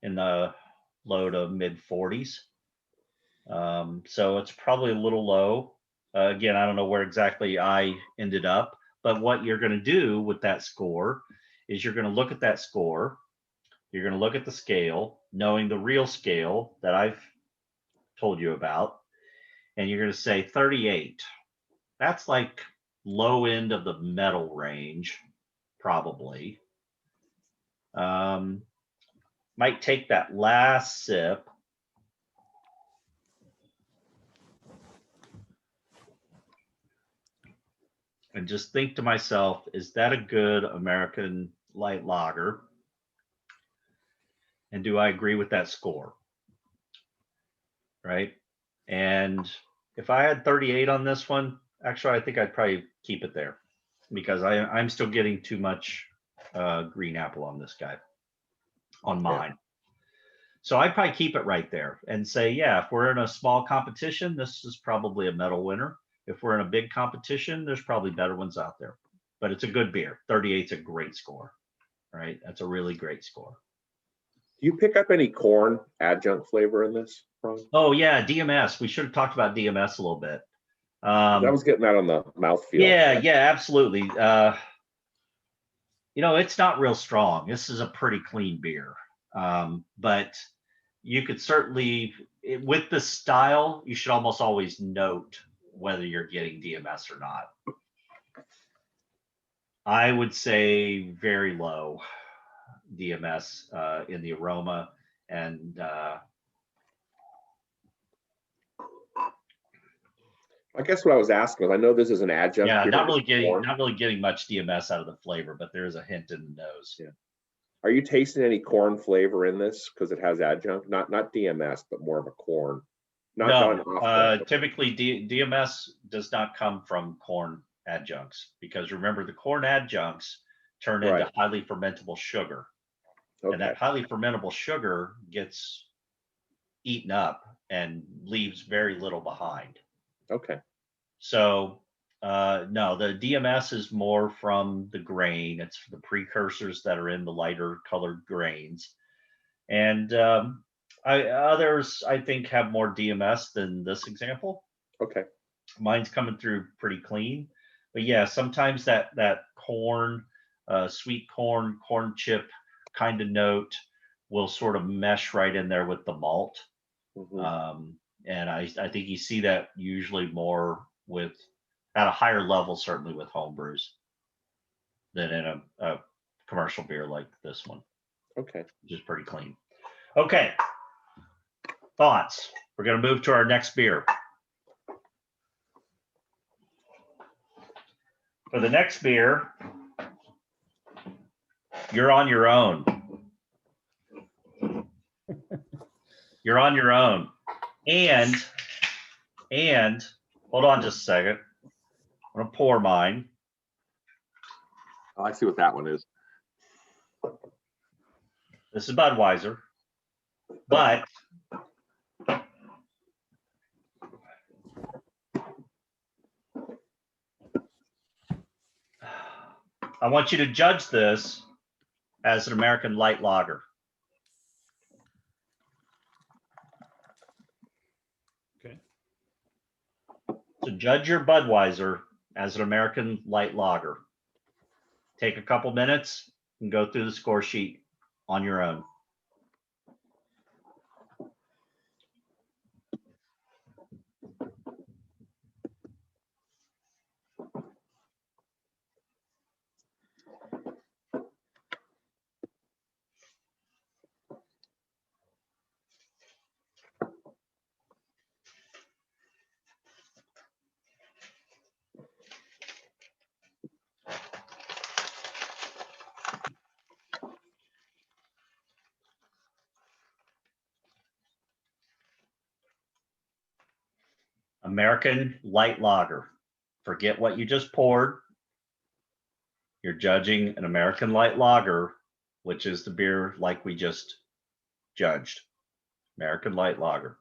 in the low to mid 40s. So it's probably a little low. Again, I don't know where exactly I ended up, but what you're going to do with that score is you're going to look at that score. You're going to look at the scale, knowing the real scale that I've told you about, and you're going to say 38. That's like low end of the metal range, probably. Might take that last sip. And just think to myself, is that a good American light lager? And do I agree with that score? Right? And if I had 38 on this one, actually, I think I'd probably keep it there because I'm still getting too much green apple on this guy, on mine. So I'd probably keep it right there and say, yeah, if we're in a small competition, this is probably a medal winner. If we're in a big competition, there's probably better ones out there. But it's a good beer. 38's a great score, right? That's a really great score. Do you pick up any corn adjunct flavor in this, Ron? Oh, yeah, DMS. We should have talked about DMS a little bit. I was getting that on the mouthfeel. Yeah, absolutely. It's not real strong. This is a pretty clean beer. But you could certainly, with the style, you should almost always note whether you're getting DMS or not. I would say very low DMS in the aroma, and I guess what I was asking was, I know this is an adjunct. yeah, beer not with really corn. getting much DMS out of the flavor, but there is a hint in the nose. Yeah. Are you tasting any corn flavor in this because it has adjunct? Not DMS, but more of a corn. No, typically DMS does not come from corn adjuncts, because remember, the corn adjuncts turn into highly fermentable sugar. And that highly fermentable sugar gets eaten up and leaves very little behind. Okay. So no, the DMS is more from the grain. It's the precursors that are in the lighter colored grains. And others, I think, have more DMS than this example. Okay. Mine's coming through pretty clean. But yeah, sometimes that corn, sweet corn chip kind of note will sort of mesh right in there with the malt. And I think you see that usually more at a higher level, certainly with home brews, than in a commercial beer like this one. Okay. Which is pretty clean. Okay. Thoughts? We're going to move to our next beer. For the next beer, you're on your own. You're on your own. And hold on just a second. I'm gonna pour mine. Oh, I see what that one is. This is Budweiser, but I want you to judge this as an American light lager. Okay. So judge your Budweiser as an American light lager. Take a couple minutes and go through the score sheet on your own. American light lager. Forget what you just poured. You're judging an American light lager, which is the beer like we just judged. American light lager.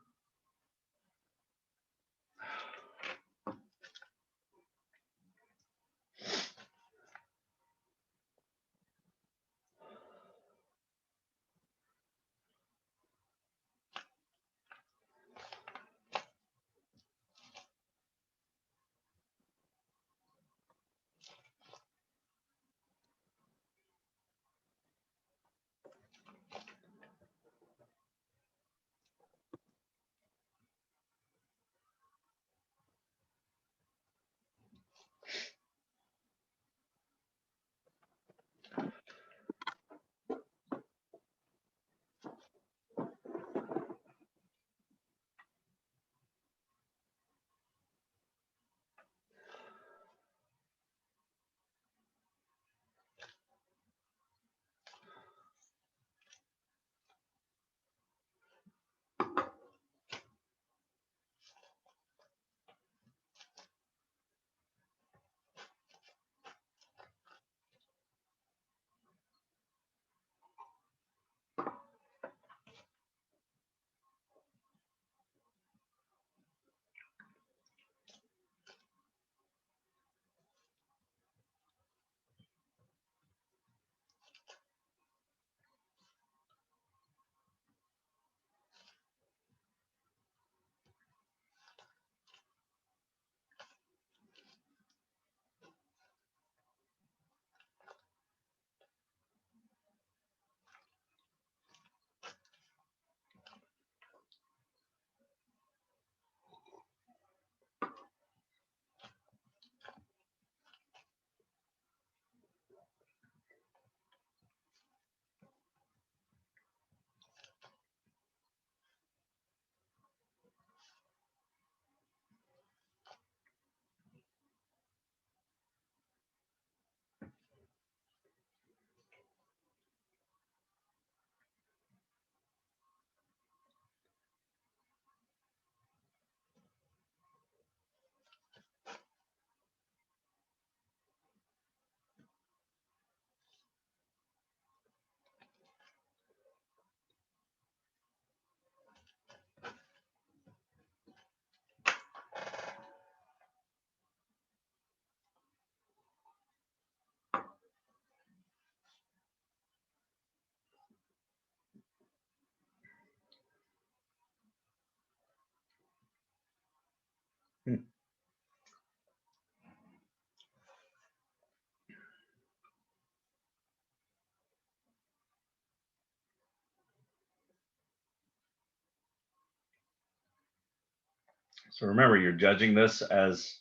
So remember, you're judging this as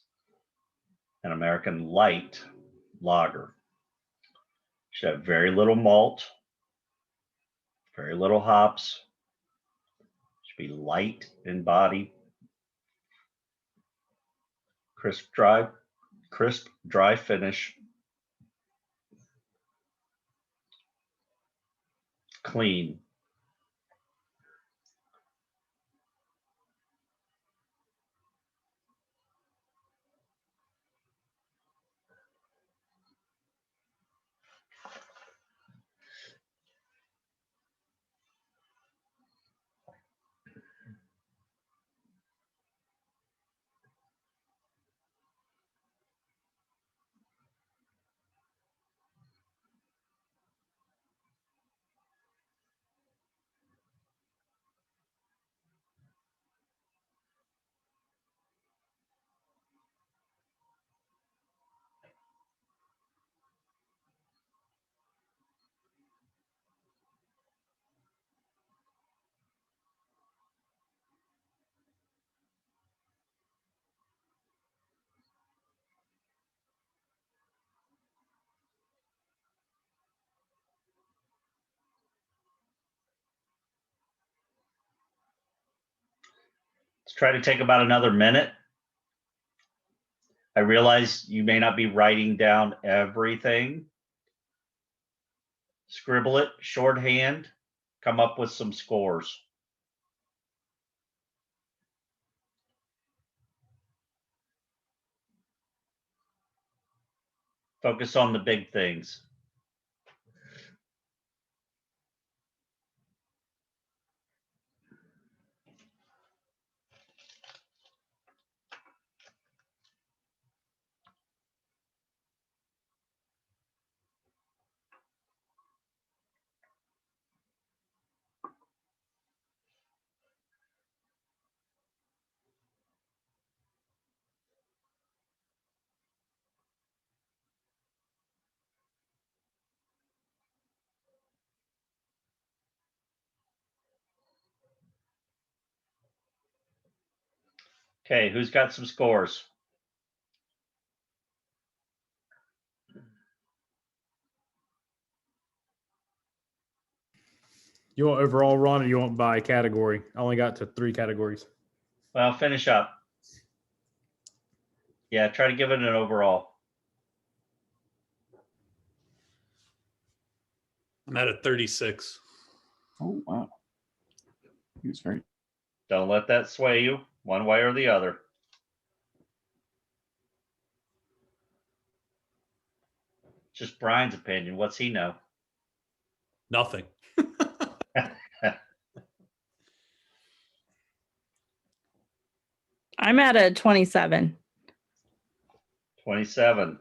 an American light lager. Should have very little malt, very little hops. Should be light in body, crisp, dry, Crisp, dry finish. Clean. Let's try to take about another minute. I realize you may not be writing down everything. Scribble it, shorthand, come up with some scores. Focus on the big things. Okay, who's got some scores? You want overall, Ron, or you want by category? I only got to 3 categories. Well, finish up. Yeah, try to give it an overall. I'm at a 36. Oh, wow. He was very. Don't let that sway you one way or the other. Just Brian's opinion. What's he know? Nothing. I'm at a 27. 27.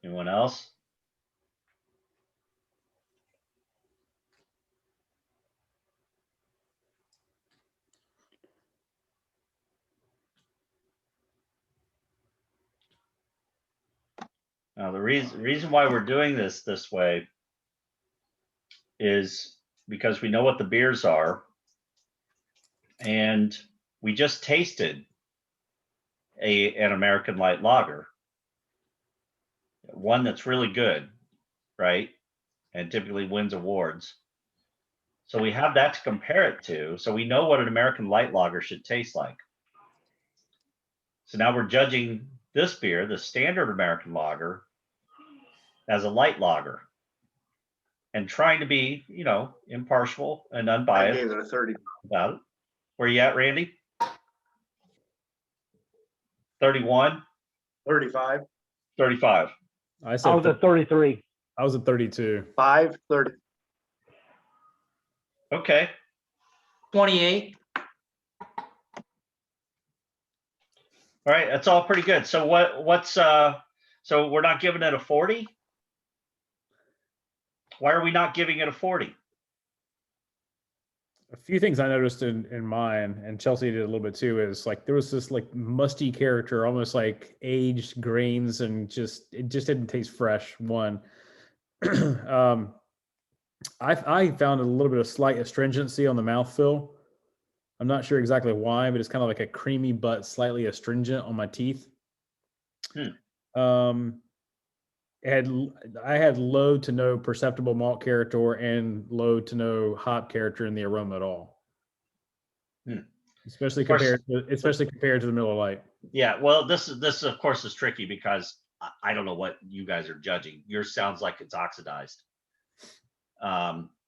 Anyone else? Now, the reason why we're doing this way is because we know what the beers are, and we just tasted an American light lager, one that's really good, right? And typically wins awards. So we have that to compare it to. So we know what an American light lager should taste like. So now we're judging this beer, the standard American lager, as a light lager, and trying to be, impartial and I unbiased gave it a 30. about it. Where you at, Randy? 31, 35, 35. I said I was at 33. I was at 32. 5, 30. Okay. 28. All right, that's all pretty good. So what's so we're not giving it a 40? Why are we not giving it a 40? A few things I noticed in mine, and Chelsea did a little bit too, is like there was this like musty character, almost like aged grains, and it just didn't taste fresh. One, I found a little bit of slight astringency on the mouthfeel. I'm not sure exactly why, but it's kind of like a creamy but slightly astringent on my teeth. I had low to no perceptible malt character and low to no hop character in the aroma at all. especially Of course. compared to the Miller Lite. Yeah, well, this of course is tricky because I don't know what you guys are judging. Yours sounds like it's oxidized.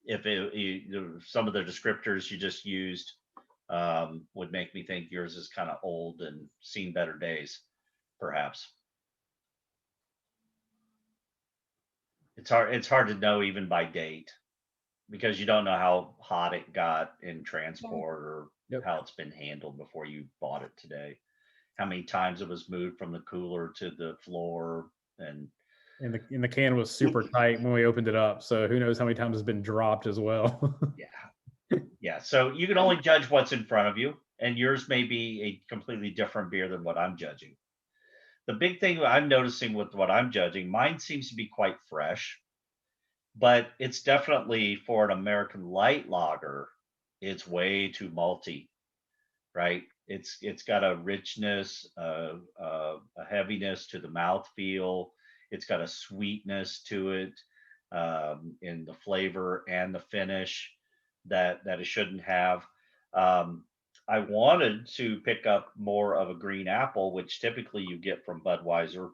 If some of the descriptors you just used would make me think yours is kind of old and seen better days, perhaps. It's hard to know even by date because you don't know how hot it got in transport or how it's been handled before you bought it today. How many times it was moved from the cooler to the floor, and the can was super tight when we opened it up, so who knows how many times it's been dropped as well. yeah. So you can only judge what's in front of you, and yours may be a completely different beer than what I'm judging. The big thing I'm noticing with what I'm judging, mine seems to be quite fresh, but it's definitely for an American light lager, it's way too malty, right? It's got a richness, a heaviness to the mouthfeel. It's got a sweetness to it in the flavor and the finish that it shouldn't have. I wanted to pick up more of a green apple, which typically you get from Budweiser,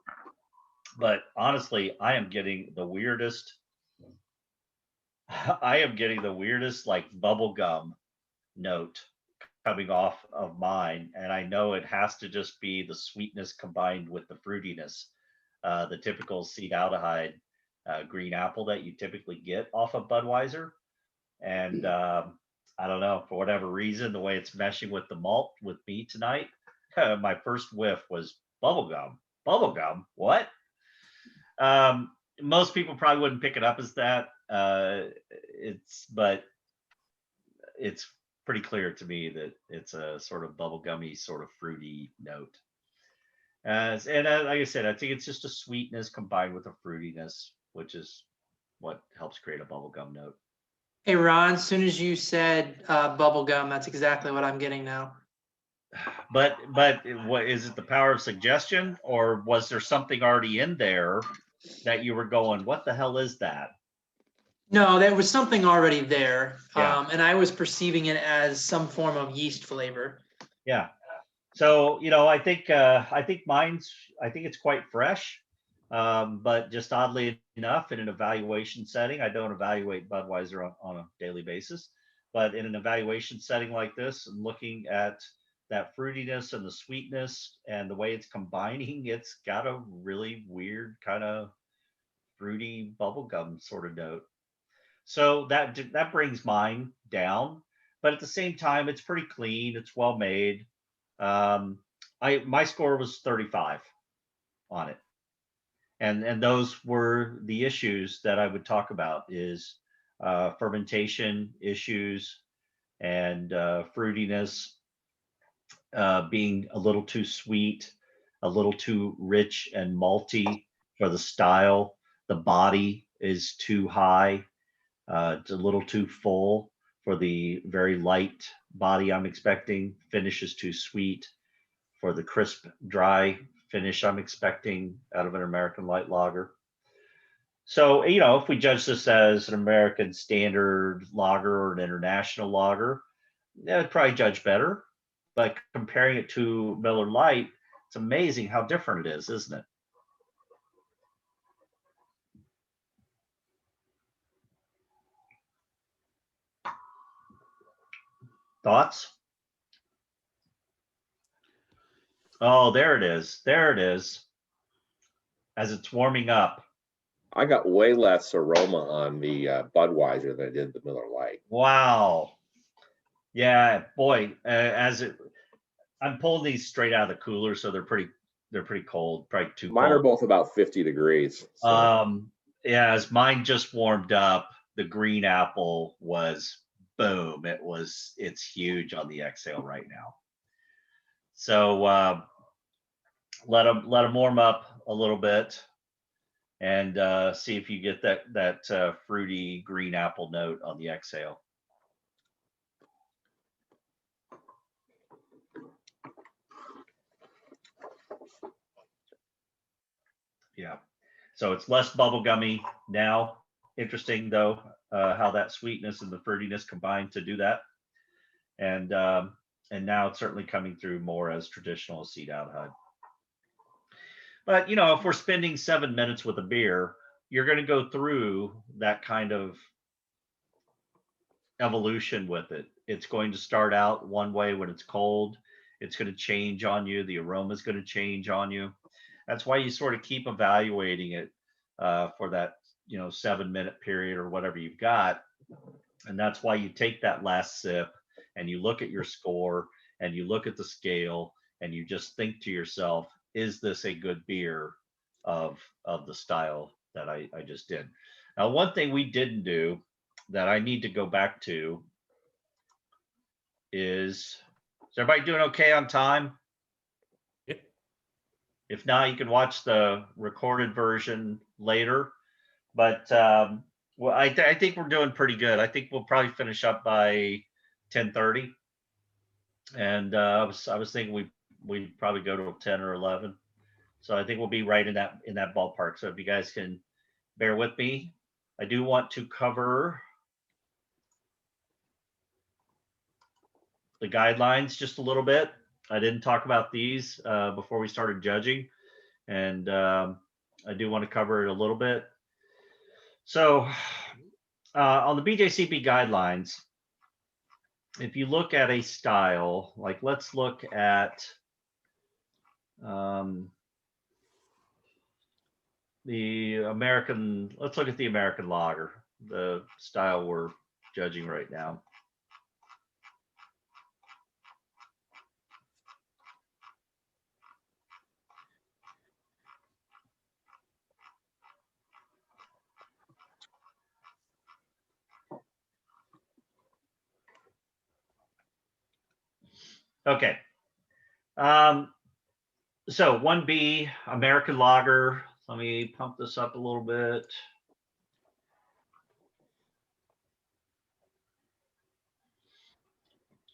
but honestly, I am getting the weirdest like bubble gum note coming off of mine, and I know it has to just be the sweetness combined with the fruitiness, the typical acetaldehyde green apple that you typically get off of Budweiser. And I don't know, for whatever reason, the way it's meshing with the malt with me tonight, my first whiff was bubblegum. Bubblegum? What? Most people probably wouldn't pick it up as that. But it's pretty clear to me that it's a sort of bubblegummy, sort of fruity note. And like I said, I think it's just a sweetness combined with a fruitiness, which is what helps create a bubblegum note. Hey, Ron, as soon as you said bubble gum, that's exactly what I'm getting now. But what is it, the power of suggestion, or was there something already in there that you were going, what the hell is that? No, there was something already there. Yeah. And I was perceiving it as some form of yeast flavor. Yeah. So, I think it's quite fresh. But just oddly enough, in an evaluation setting, I don't evaluate Budweiser on a daily basis, but in an evaluation setting like this, and looking at that fruitiness and the sweetness and the way it's combining, it's got a really weird kind of fruity bubblegum sort of note. So that brings mine down, but at the same time, it's pretty clean. It's well made. My score was 35 on it. And those were the issues that I would talk about is fermentation issues and fruitiness, being a little too sweet, a little too rich and malty for the style. The body is too high. It's a little too full for the very light body I'm expecting. Finish is too sweet for the crisp, dry finish I'm expecting out of an American light lager. So, if we judge this as an American standard lager or an international lager, I'd probably judge better. But comparing it to Miller Lite, it's amazing how different it is, isn't it? Thoughts? Oh, there it is. There it is. As it's warming up. I got way less aroma on the Budweiser than I did the Miller Lite. Wow. Yeah, boy. I'm pulling these straight out of the cooler, so they're pretty cold. Probably too cold. Mine are both about 50 degrees. So. Yeah, as mine just warmed up, the green apple was boom. It's huge on the exhale right now. So let them warm up a little bit, and see if you get that fruity green apple note on the exhale. Yeah, so it's less bubblegummy now. Interesting though, how that sweetness and the fruitiness combine to do that. And And now it's certainly coming through more as traditional acetaldehyde. But, you know, if we're spending 7 minutes with a beer, you're going to go through that kind of evolution with it. It's going to start out one way when it's cold. It's going to change on you. The aroma is going to change on you. That's why you sort of keep evaluating it for that, 7-minute period or whatever you've got. And that's why you take that last sip and you look at your score and you look at the scale and you just think to yourself, is this a good beer of the style that I just did? Now, one thing we didn't do that I need to go back to is everybody doing okay on time? Yep. If not, you can watch the recorded version later. But well, I think we're doing pretty good. I think we'll probably finish up by 10:30. And I was thinking we'd probably go to 10 or 11. So I think we'll be right in that ballpark. So if you guys can bear with me, I do want to cover the guidelines just a little bit. I didn't talk about these before we started judging, and I do want to cover it a little bit. So on the BJCP guidelines, if you look at a style, like let's look at the American, let's look at the American lager, the style we're judging right now. Okay. So 1B, American lager. Let me pump this up a little bit.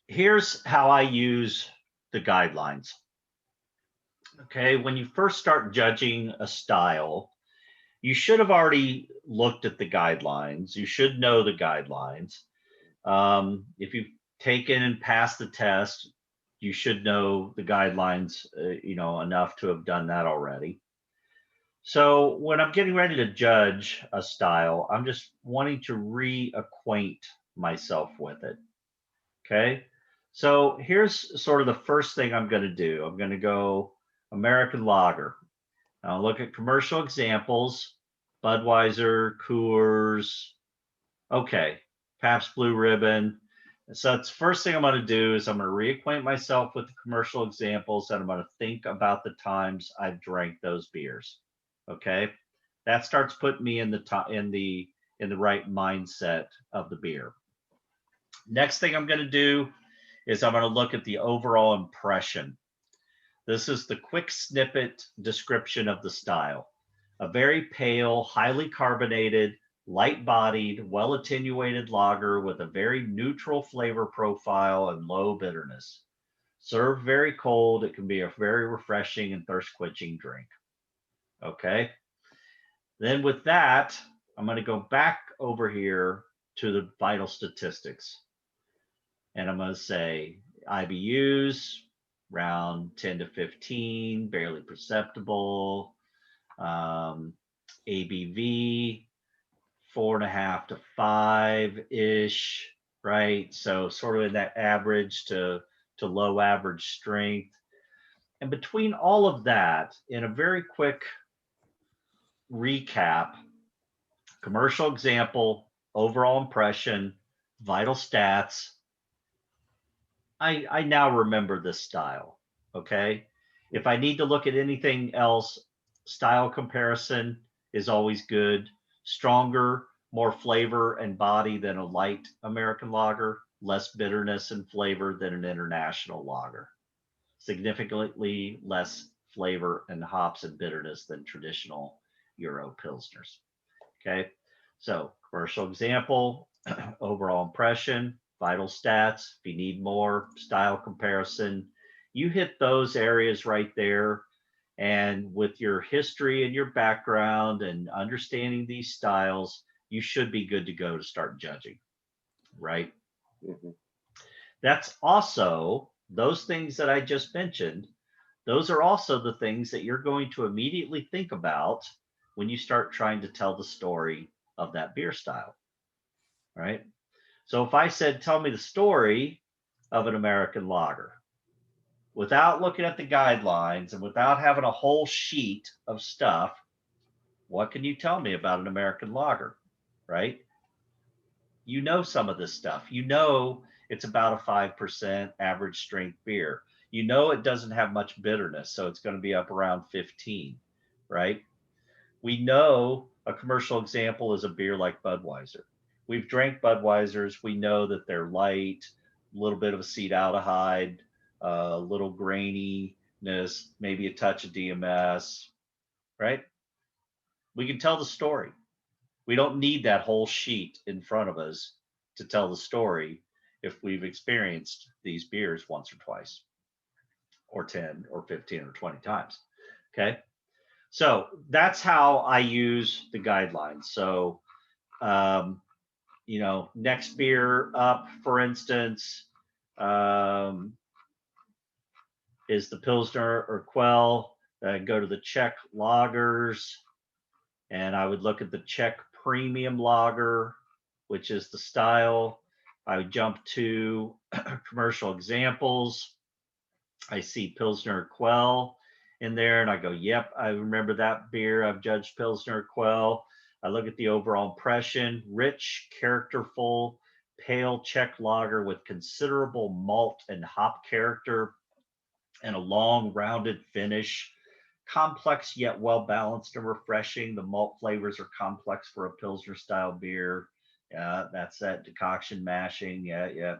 Here's how I use the guidelines. Okay, when you first start judging a style, you should have already looked at the guidelines. You should know the guidelines. If you've taken and passed the test, you should know the guidelines, enough to have done that already. So when I'm getting ready to judge a style, I'm just wanting to reacquaint myself with it. Okay. So here's sort of the first thing I'm going to do. I'm going to go American lager. Now look at commercial examples, Budweiser, Coors, okay, Pabst Blue Ribbon. So that's the first thing I'm going to do is I'm going to reacquaint myself with the commercial examples, and I'm going to think about the times I've drank those beers. Okay, that starts putting me in the right mindset of the beer. Next thing I'm going to do is I'm going to look at the overall impression. This is the quick snippet description of the style. A very pale, highly carbonated, light-bodied, well-attenuated lager with a very neutral flavor profile and low bitterness. Served very cold, it can be a very refreshing and thirst-quenching drink. Okay. Then with that, I'm going to go back over here to the vital statistics. And I'm going to say IBUs, around 10 to 15, barely perceptible. ABV, 4.5 to 5-ish, right? So sort of in that average to low average strength. And between all of that, in a very quick recap, commercial example, overall impression, vital stats, I now remember this style, okay? If I need to look at anything else, style comparison is always good. Stronger, more flavor and body than a light American lager, less bitterness and flavor than an international lager. Significantly less flavor and hops and bitterness than traditional Euro Pilsners, okay? So commercial example, overall impression, vital stats. If you need more, style comparison, you hit those areas right there. And with your history and your background and understanding these styles, you should be good to go to start judging, right? Mhm. That's also those things that I just mentioned, those are also the things that you're going to immediately think about when you start trying to tell the story of that beer style, right? So if I said, tell me the story of an American lager, without looking at the guidelines and without having a whole sheet of stuff, what can you tell me about an American lager, right? You know some of this stuff. You know it's about a 5% average strength beer. You know it doesn't have much bitterness, so it's going to be up around 15, right? We know a commercial example is a beer like Budweiser. We've drank Budweisers. We know that they're light, a little bit of acetaldehyde, a little graininess, maybe a touch of DMS, right? We can tell the story. We don't need that whole sheet in front of us to tell the story if we've experienced these beers once or twice, or 10 or 15 or 20 times. Okay. So that's how I use the guidelines. So, next beer up, for instance, is the Pilsner Urquell. Go to the Czech lagers, and I would look at the Czech premium lager, which is the style. I would jump to commercial examples. I see Pilsner Urquell in there, and I go, yep, I remember that beer. I've judged Pilsner Urquell. I look at the overall impression: rich, characterful, pale Czech lager with considerable malt and hop character and a long, rounded finish. Complex yet well balanced and refreshing. The malt flavors are complex for a Pilsner style beer. That's that decoction mashing. Yeah.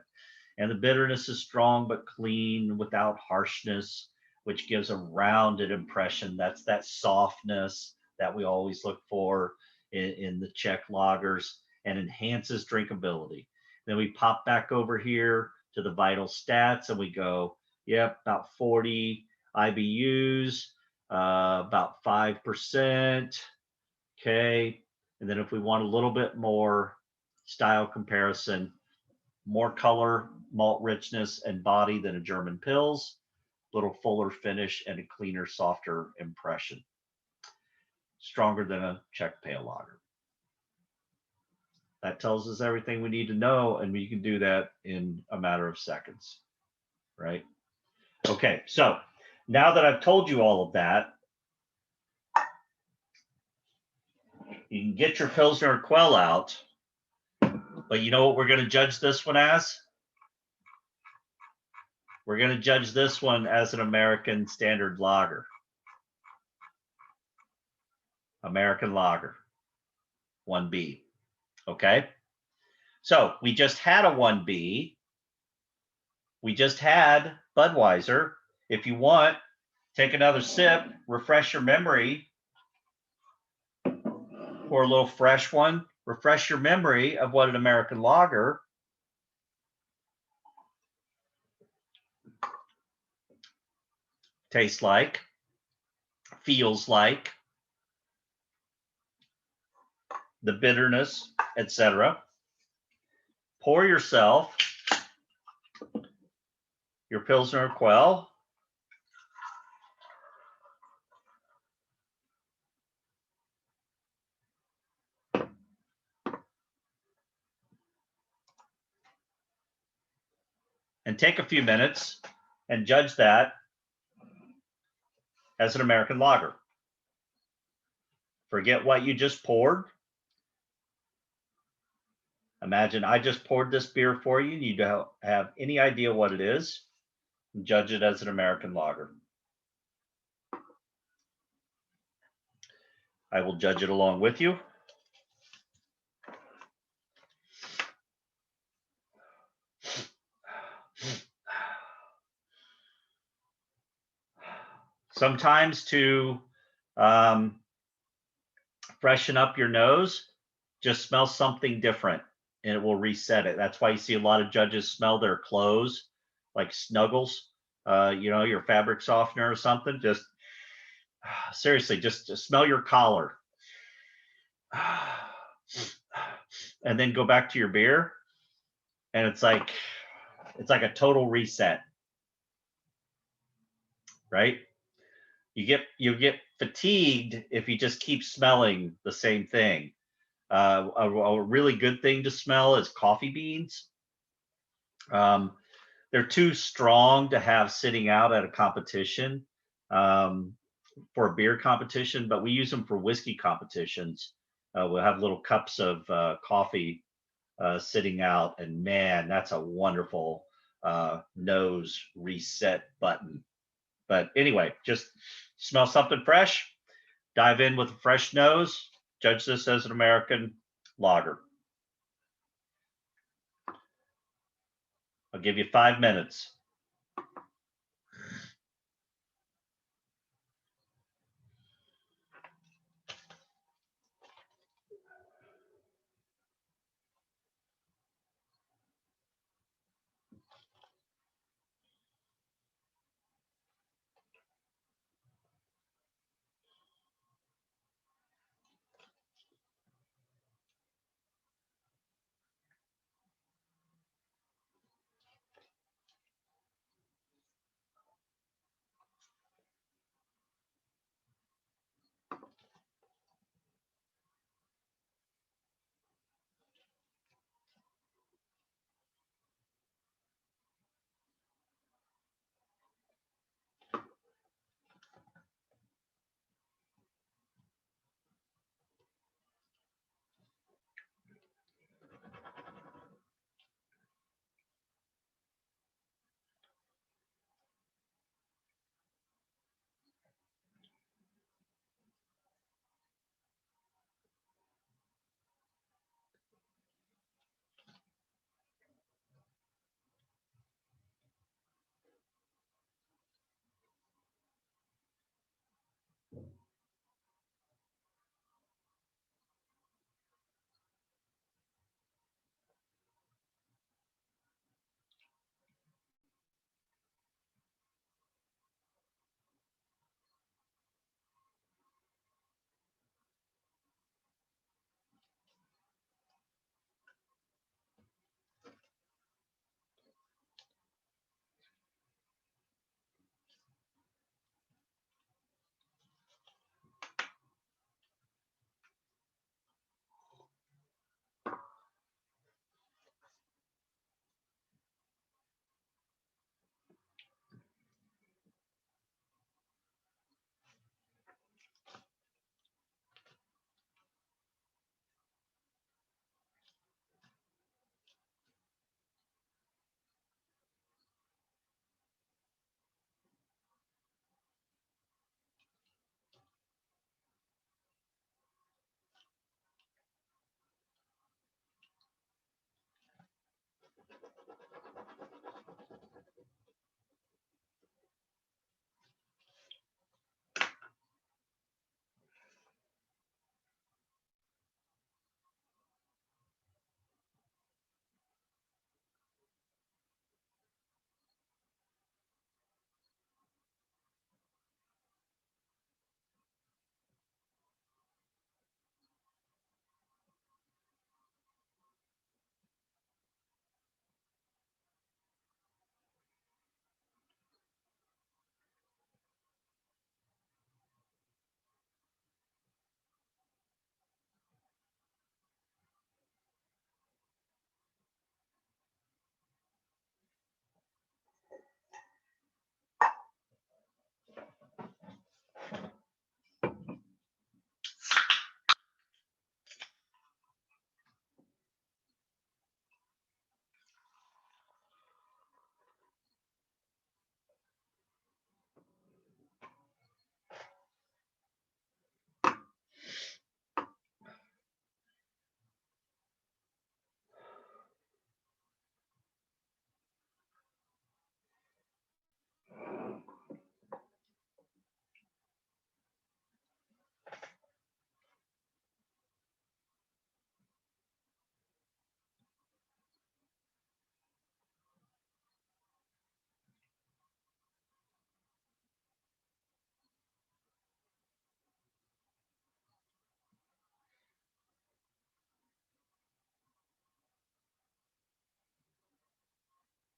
And the bitterness is strong but clean without harshness, which gives a rounded impression. That's that softness that we always look for in the Czech lagers, and enhances drinkability. Then we pop back over here to the vital stats and we go, yep, about 40 IBUs, about 5%. Okay. And then if we want a little bit more style comparison, more color, malt richness, and body than a German Pils, little fuller finish and a cleaner, softer impression. Stronger than a Czech pale lager. That tells us everything we need to know, and we can do that in a matter of seconds, right? Okay, so now that I've told you all of that, you can get your Pilsner Urquell out, but you know what we're going to judge this one as? We're going to judge this one as an American standard lager. American lager, 1B. Okay? So we just had a 1B. We just had Budweiser. If you want, take another sip, refresh your memory, pour a little fresh one, refresh your memory of what an American lager tastes like, feels like, the bitterness, etc. Pour yourself your Pilsner Urquell. And take a few minutes and judge that as an American lager. Forget what you just poured. Imagine I just poured this beer for you and you don't have any idea what it is. Judge it as an American lager. I will judge it along with you. Sometimes to freshen up your nose, just smell something different and it will reset it. That's why you see a lot of judges smell their clothes like Snuggles, your fabric softener or something. Just seriously, just smell your collar. And then go back to your beer. And it's like a total reset. right? You get fatigued if you just keep smelling the same thing. A really good thing to smell is coffee beans. They're too strong to have sitting out at a competition, for a beer competition, but we use them for whiskey competitions. We'll have little cups of coffee sitting out, and man, that's a wonderful nose reset button. But anyway, just smell something fresh, dive in with a fresh nose, judge this as an American lager. I'll give you 5 minutes.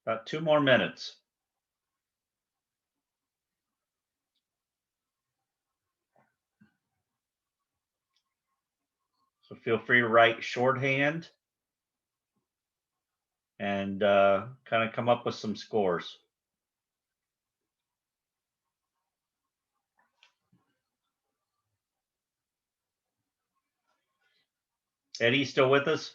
About 2 more minutes. So feel free to write shorthand and kind of come up with some scores. Eddie, still with us?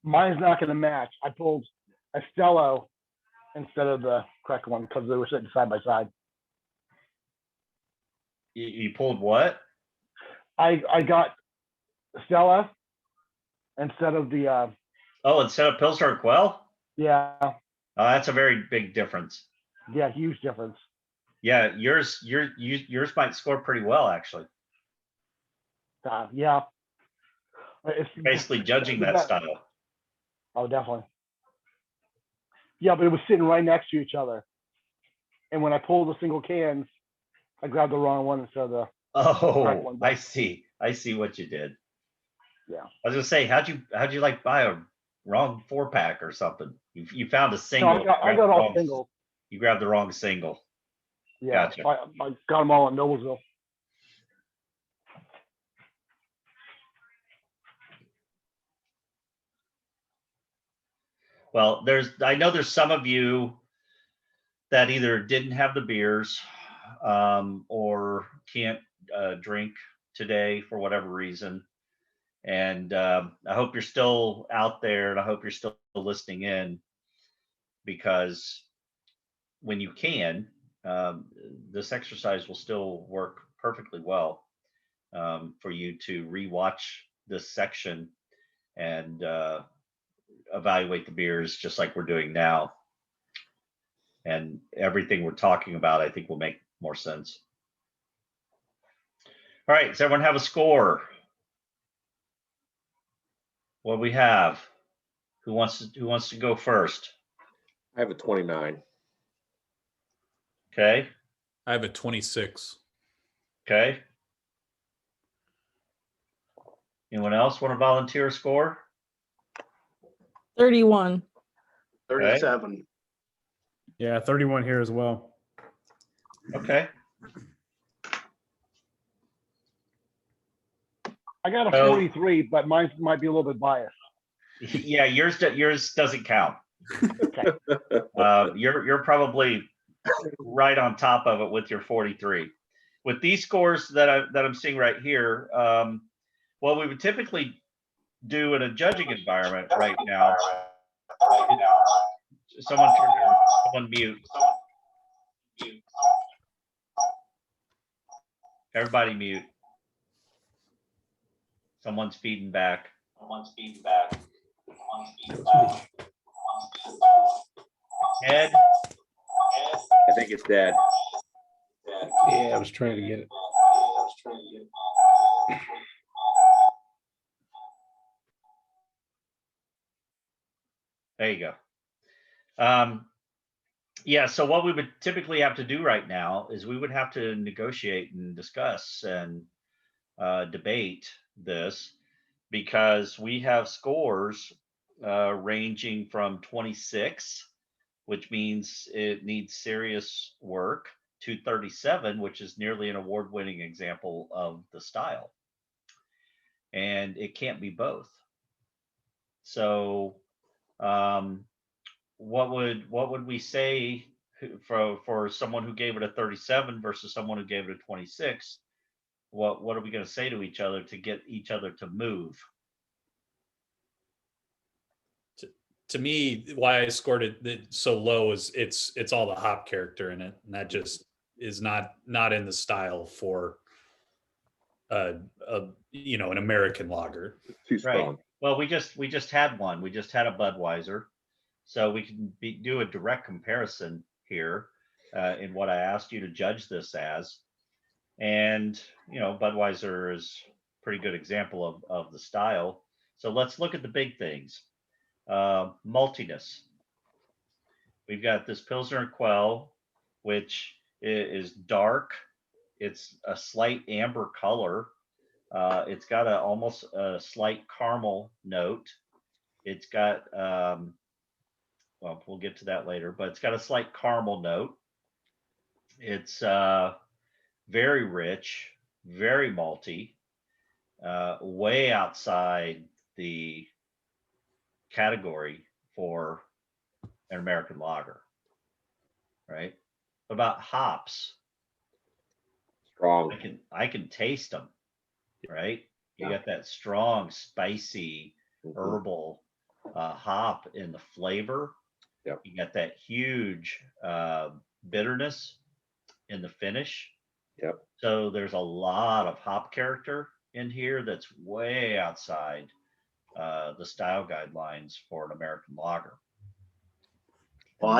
Mine's not going to match. I pulled a Stello instead of the correct one because they were sitting side by side. You pulled what? I got Stella instead of the Oh, instead of Pilsner Urquell? yeah, That's a very big difference. yeah, huge difference. Yeah, yours might score pretty well, actually. Yeah, it's Basically judging that style. Oh, definitely. Yeah, but it was sitting right next to each other, and when I pulled the single cans, I grabbed the wrong one instead of the correct Oh, one. I see. I see what you did. Yeah. I was gonna say, how'd you like buy a wrong 4-pack or something? You found a No, single. I got all singles. You grabbed the wrong single. Yeah, Gotcha. I got them all in Noblesville. Well, I know there's some of you that either didn't have the beers or can't drink today for whatever reason. And I hope you're still out there, and I hope you're still listening in, because when you can, this exercise will still work perfectly well for you to rewatch this section and evaluate the beers just like we're doing now. And everything we're talking about, I think, will make more sense. All right, does everyone have a score? What do we have? Who wants to go first? I have a 29. Okay. I have a 26. Okay. Anyone else want to volunteer a score? 31. 37. Yeah, 31 here as well. Okay. I got a 43, but mine might be a little bit biased. Yeah, yours doesn't count. Okay. You're probably right on top of it with your 43. With these scores that I'm seeing right here, what we would typically do in a judging environment right now. Someone mute. Everybody mute. Someone's feeding back. Ed? I think it's dead. Yeah, I was trying to get it. There you go. Yeah, so what we would typically have to do right now is we would have to negotiate and discuss and debate this, because we have scores ranging from 26, which means it needs serious work, to 37, which is nearly an award-winning example of the style. And it can't be both. So what would we say for someone who gave it a 37 versus someone who gave it a 26? What are we going to say to each other to get each other to move? To me, why I scored it so low is it's all the hop character in it, and that just is not in the style for an American lager. Too strong. Right. Well, we just had one. We just had a Budweiser, so we can do a direct comparison here in what I asked you to judge this as. And Budweiser is a pretty good example of the style. So let's look at the big things. Maltiness. We've got this Pilsner Urquell, which is dark. It's a slight amber color. It's got almost a slight caramel note. It's got, well, we'll get to that later, but it's got a slight caramel note. It's very rich, very malty, way outside the category for an American lager, right? What about hops? Strong. I can taste them, right? You Yeah. got that strong, spicy, herbal hop in the flavor. Yep. You got that huge bitterness in the finish. Yep. So there's a lot of hop character in here that's way outside the style guidelines for an American lager. Well,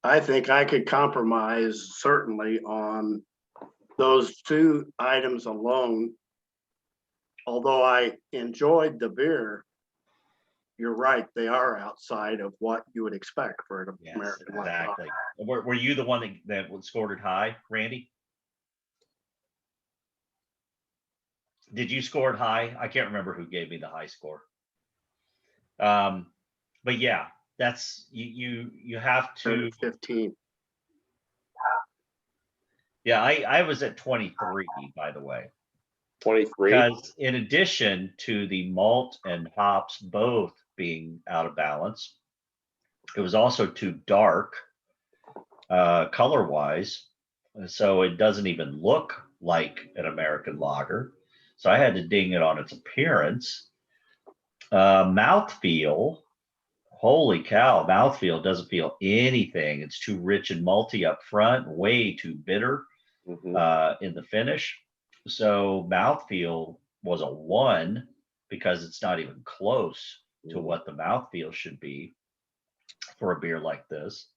I think I could compromise certainly on those two items alone. Although I enjoyed the beer, you're right, they are outside of what you would expect for an Yes, American lager. exactly. Were you the one that scored it high, Randy? Did you score it high? I can't remember who gave me the high score. But yeah, that's you have to 15. Yeah, I was at 23, by the way. 23. Because in addition to the malt and hops both being out of balance, it was also too dark color wise. So it doesn't even look like an American lager. So I had to ding it on its appearance. Mouthfeel, holy cow, mouthfeel doesn't feel anything. It's too rich and malty up front, way too bitter in the finish. So mouthfeel was a 1 because it's not even close to what the mouthfeel should be for a beer like this.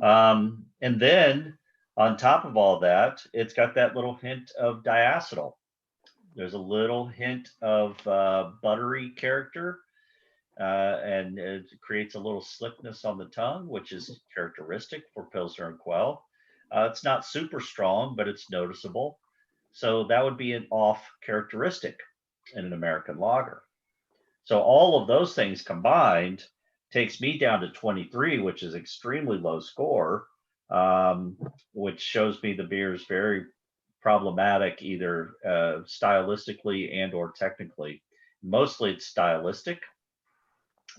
And then on top of all that, it's got that little hint of diacetyl. There's a little hint of buttery character, and it creates a little slickness on the tongue, which is characteristic for Pilsner Urquell. It's not super strong, but it's noticeable. So that would be an off characteristic in an American lager. So all of those things combined takes me down to 23, which is extremely low score, which shows me the beer is very problematic, either stylistically and or technically. Mostly it's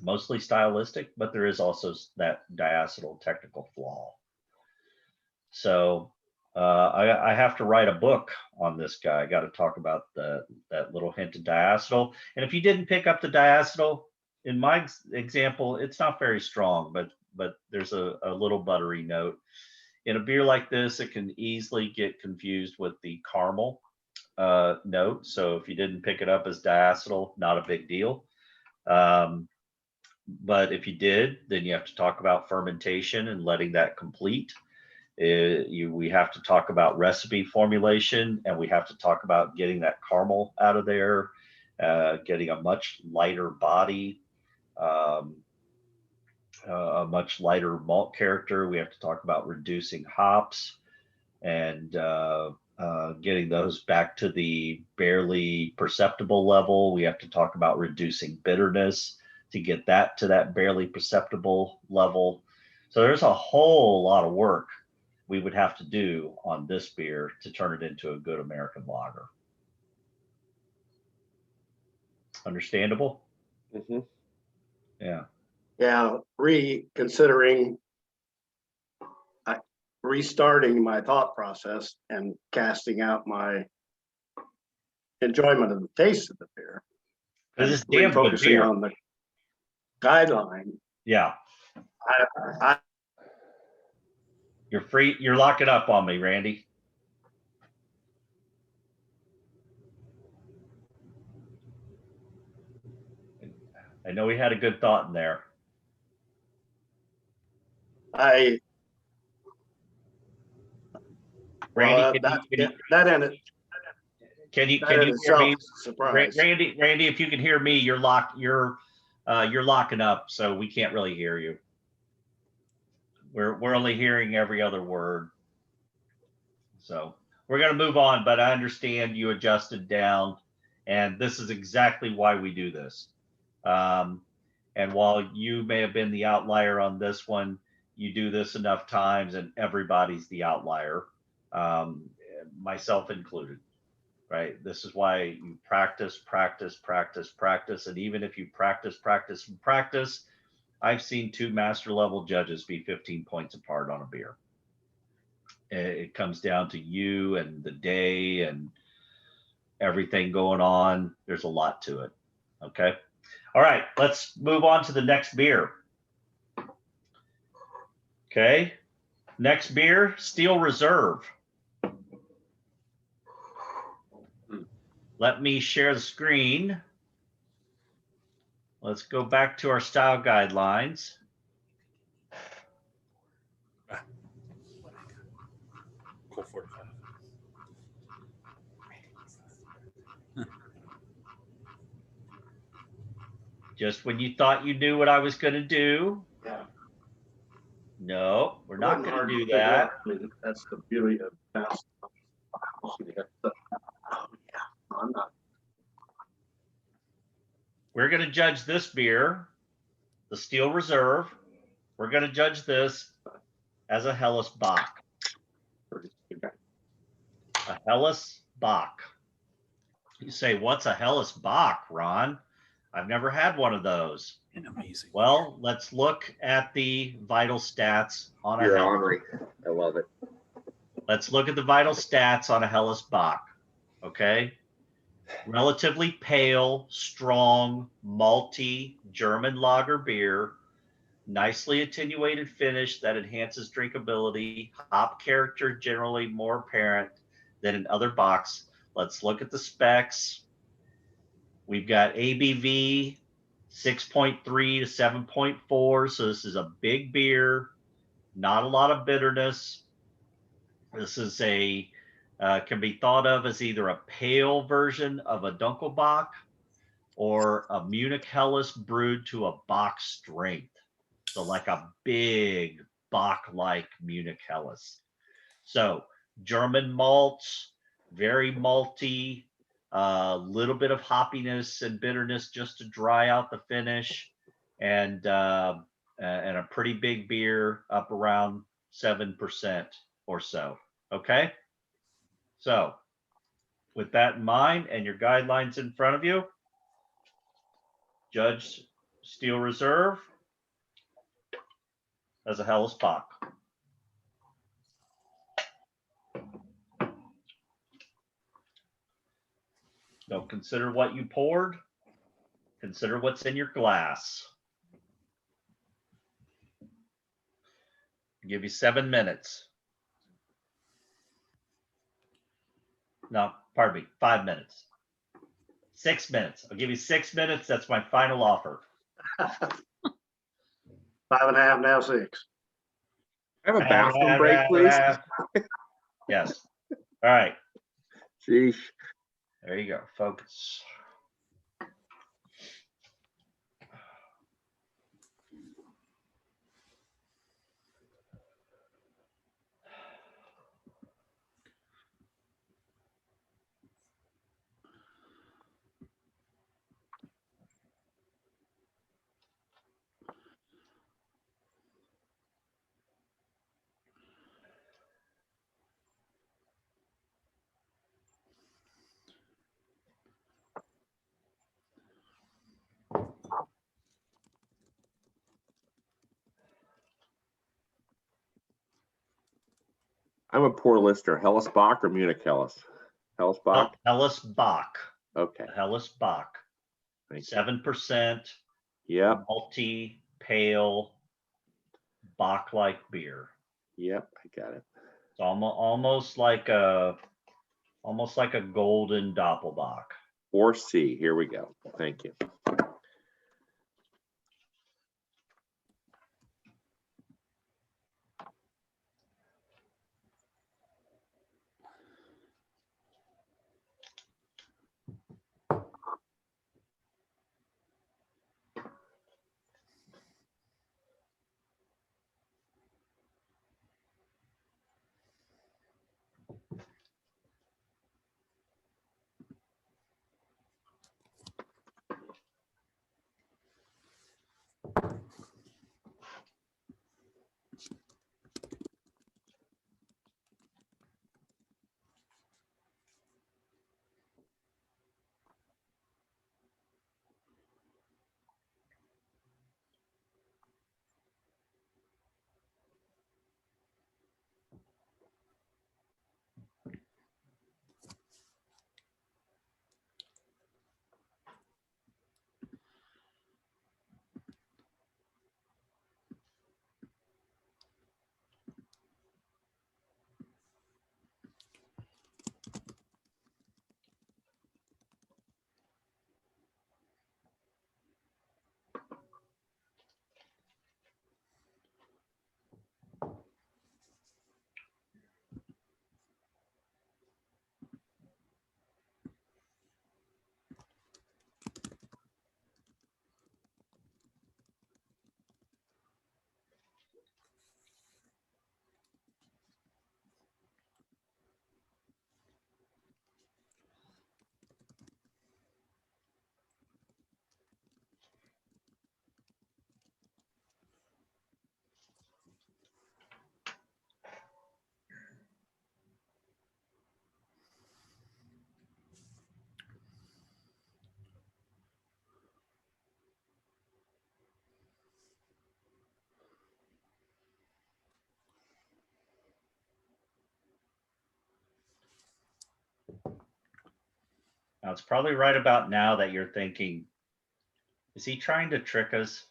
mostly stylistic, but there is also that diacetyl technical flaw. So I have to write a book on this guy. I got to talk about that little hint of diacetyl. And if you didn't pick up the diacetyl, in my example, it's not very strong, but there's a little buttery note. In a beer like this, it can easily get confused with the caramel note. So if you didn't pick it up as diacetyl, not a big deal. But if you did, then you have to talk about fermentation and letting that complete. We have to talk about recipe formulation, and we have to talk about getting that caramel out of there, getting a much lighter body, a much lighter malt character. We have to talk about reducing hops and getting those back to the barely perceptible level. We have to talk about reducing bitterness to get that to that barely perceptible level. So there's a whole lot of work we would have to do on this beer to turn it into a good American lager. Understandable? Yeah. Yeah, restarting my thought process and casting out my enjoyment of the taste of the beer. This is damn good Focusing beer. on the guideline. Yeah. I You're free. You're locking up on me, Randy. I know we had a good thought in there. Randy, Well, can you hear me? Randy, if you can hear me, you're locking up, so we can't really hear you. We're only hearing every other word. So we're going to move on, but I understand you adjusted down, and this is exactly why we do this. And while you may have been the outlier on this one, you do this enough times and everybody's the outlier. myself included, right? This is why you practice, practice, practice, practice. And even if you practice, practice, and practice, I've seen 2 master level judges be 15 points apart on a beer. It comes down to you and the day and everything going on. There's a lot to it. Okay. All right. Let's move on to the next beer. Okay. Next beer, Steel Reserve. Let me share the screen. Let's go back to our style guidelines. Cool 45. Just when you thought you knew what I was going to do. Yeah. No, we're not Wasn't going hard to do figure that. out. I mean, that's the beauty of fast. Oh, yeah. I'm not. We're going to judge this beer, the Steel Reserve. We're going to judge this as a Helles Bock. A Helles Bock. You say, what's a Helles Bock, Ron? I've never had one of those. An amazing. Well, let's look at the vital stats on a You're Helles. ornery. I love it. Let's look at the vital stats on a Helles Bock. Okay. Relatively pale, strong, malty German lager beer, nicely attenuated finish that enhances drinkability, hop character generally more apparent than in other bocks. Let's look at the specs. We've got ABV 6.3 to 7.4, so this is a big beer, not a lot of bitterness. This is a can be thought of as either a pale version of a Dunkelbock or a Munich Helles brewed to a Bock strength. So like a big Bock-like Munich Helles. So German malts, very malty, a little bit of hoppiness and bitterness just to dry out the finish, and a pretty big beer up around 7% or so. Okay. So with that in mind and your guidelines in front of you, judge Steel Reserve as a Helles Bock. Don't consider what you poured. Consider what's in your glass. I'll give you 7 minutes. No, pardon me, 5 minutes. 6 minutes. I'll give you 6 minutes. That's my final offer. 5.5, now 6. I have a bathroom break, please. Yes. All right. Sheesh. There you go. Focus. I'm a poor listener. Helles Bock or Munich Helles? Helles Bock? Helles Bock. Okay. Helles Bock. Thank you. 7%. Yep. Malty, pale, Bock-like beer. Yep. I got it. It's almost like a golden Doppelbock. 4C. Here we go. Thank you. Now it's probably right about now that you're thinking, is he trying to trick us?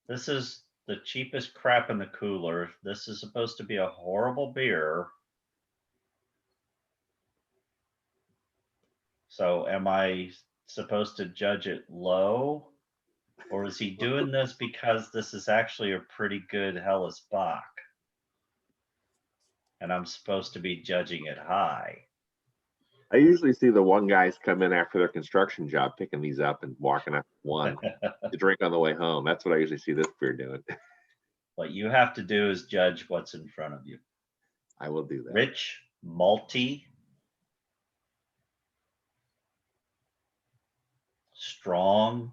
This is the cheapest crap in the cooler. This is supposed to be a horrible beer. So am I supposed to judge it low? Or is he doing this because this is actually a pretty good Helles Bock? And I'm supposed to be judging it high. I usually see the one guys come in after their construction job, picking these up and walking up one to drink on the way home. That's what I usually see this beer doing. What you have to do is judge what's in front of you. I will do that. Rich, malty, strong,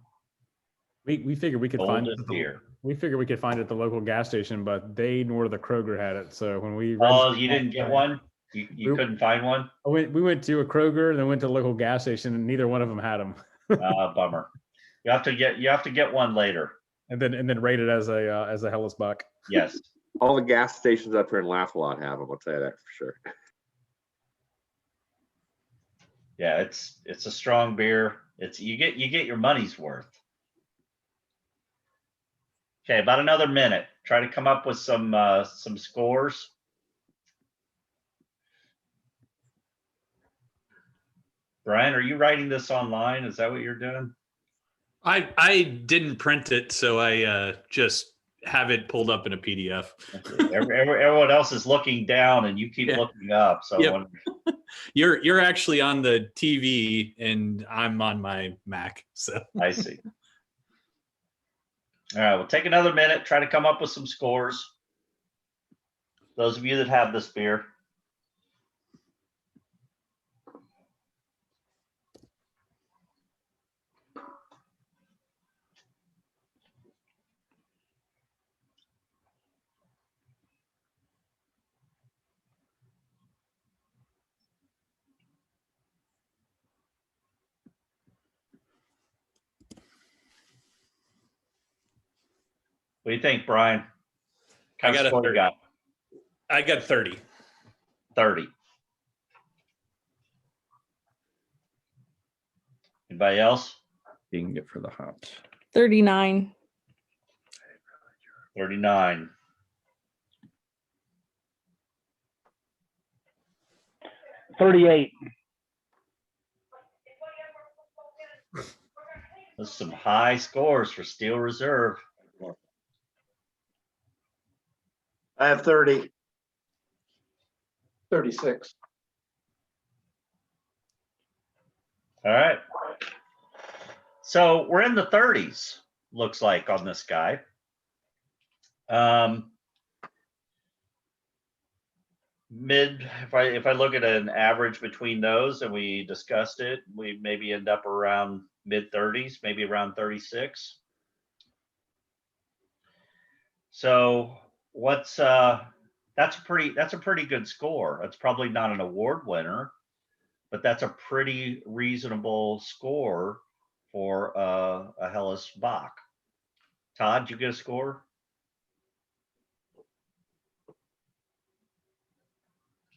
We figured we could find it. golden beer. We figured we could find it at the local gas station, but they nor the Kroger had it. So when we Oh, registered you didn't get online, one? You couldn't find one? we went to a Kroger and then went to the local gas station, and neither one of them had them. Bummer. You have to get one later. And then rate it as a Helles Buck. Yes. All the gas stations up here in Laugh-A-Lot have them. I'll tell you that for sure. Yeah, it's a strong beer. It's you get your money's worth. Okay, about another minute. Try to come up with some scores. Brian, are you writing this online? Is that what you're doing? I didn't print it, so I just have it pulled up in a PDF. Everyone else is looking down, and you keep looking up. So Yep. You're actually on the TV, and I'm on my Mac. So I see. All right, we'll take another minute. Try to come up with some scores. Those of you that have this beer. What do you think, Brian? I got a score you 30. got? I got 30. 30. Anybody else? Being it for the hops. 39. 39. $38. Those are some high scores for Steel Reserve. I have 30. 36. All right. So we're in the 30s, looks like, on this guy. If I look at an average between those and we discussed it, we maybe end up around mid 30s, maybe around 36. So that's a pretty good score. That's probably not an award winner, but that's a pretty reasonable score for a Helles Bock. Todd, did you get a score?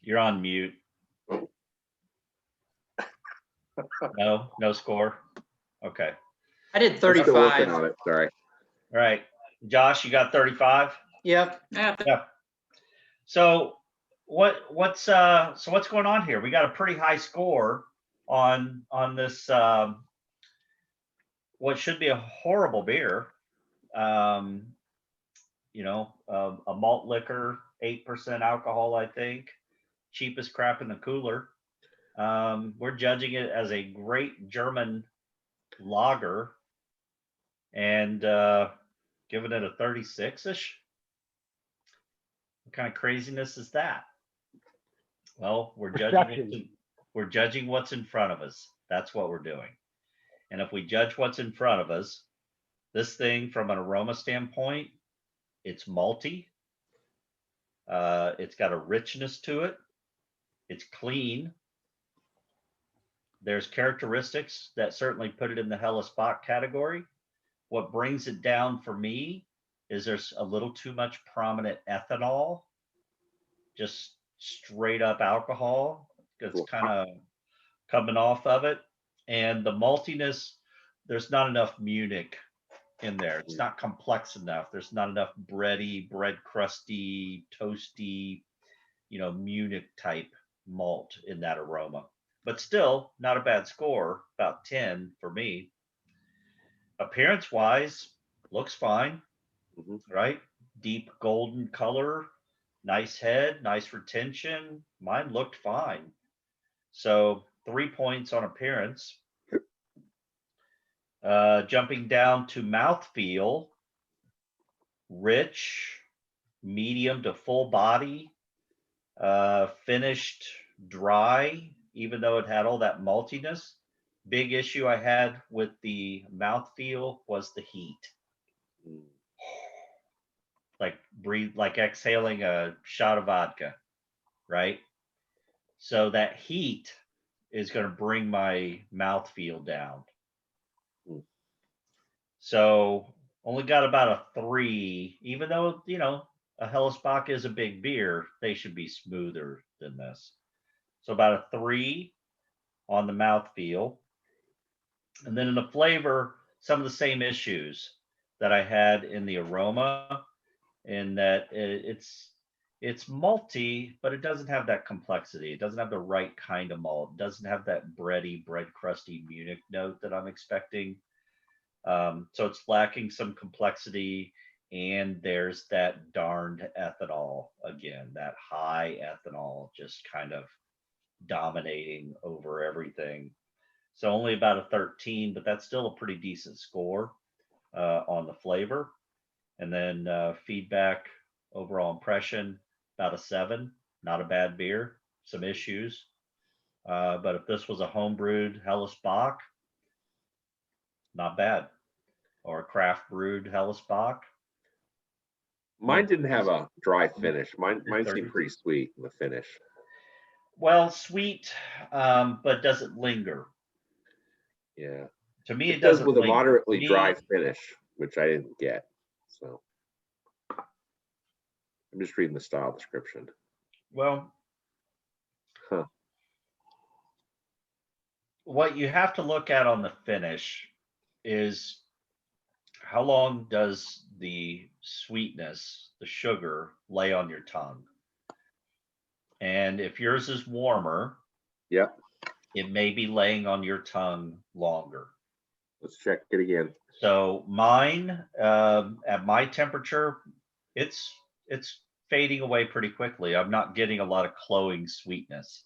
You're on mute. No score. Okay. I did I'm still working 35. on it. Sorry. All right. Josh, you got 35? Yep. Yeah. So what's going on here? We got a pretty high score on this what should be a horrible beer. A malt liquor, 8% alcohol, I think. Cheapest crap in the cooler. We're judging it as a great German lager and giving it a 36-ish. What kind of craziness is that? Well, we're judging what's in front of us. That's what we're doing. And if we judge what's in front of us, this thing from an aroma standpoint, it's malty. It's got a richness to it. It's clean. There's characteristics that certainly put it in the Helles Bock category. What brings it down for me is there's a little too much prominent ethanol, just straight up alcohol. It's kind coming off of it. And the maltiness, there's not enough Munich in there. It's not complex enough. There's not enough bread crusty, toasty, Munich type malt in that aroma. But still, not a bad score, about 10 for me. Appearance wise, looks fine, right? Deep golden color, nice head, nice retention. Mine looked fine. So 3 points on appearance. Jumping down to mouthfeel, rich, medium to full body, finished dry, even though it had all that maltiness. Big issue I had with the mouthfeel was the heat. Like exhaling a shot of vodka, right? So that heat is going to bring my mouthfeel down. So only got about a 3, even though, a Hellesbach is a big beer, they should be smoother than this. So about a 3 on the mouthfeel. And then in the flavor, some of the same issues that I had in the aroma, in that it's malty, but it doesn't have that complexity. It doesn't have the right kind of malt. It doesn't have that bread crusty Munich note that I'm expecting. So it's lacking some complexity, and there's that darned ethanol again, that high ethanol just kind of dominating over everything. So only about a 13, but that's still a pretty decent score on the flavor. And then feedback, overall impression, about a 7. Not a bad beer, some issues. But if this was a homebrewed Hellesbach, not bad. Or a craft brewed Hellesbach. Mine didn't have a dry finish. Mine seemed pretty sweet in the finish. Well, sweet, but doesn't linger. Yeah. To me, it does doesn't with a linger. moderately dry finish, which I didn't get. So I'm just reading the style description. Well, what you have to look at on the finish is how long does the sweetness, the sugar, lay on your tongue? And if yours is warmer, yep, it may be laying on your tongue longer. Let's check it again. So mine, at my temperature, it's fading away pretty quickly. I'm not getting a lot of cloying sweetness.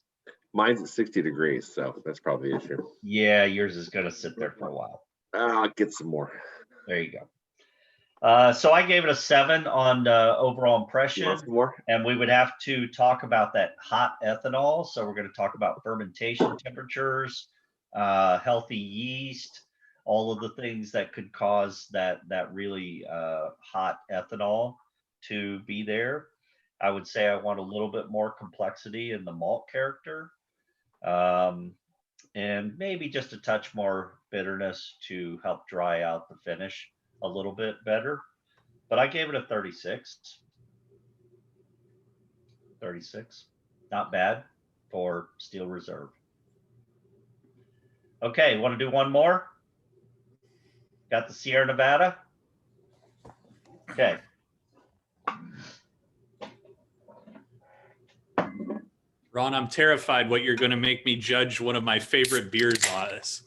Mine's at 60 degrees, so that's probably the issue. Yeah, yours is going to sit there for a while. I'll get some more. There you go. So I gave it a 7 on overall impression, and we would have to talk about that hot ethanol. So we're going to talk about fermentation temperatures, healthy yeast, all of the things that could cause that really hot ethanol to be there. I would say I want a little bit more complexity in the malt character, and maybe just a touch more bitterness to help dry out the finish a little bit better. But I gave it a 36. 36. Not bad for Steel Reserve. Okay, want to do one more? Got the Sierra Nevada? Okay. Ron, I'm terrified what you're going to make me judge one of my favorite beers on this.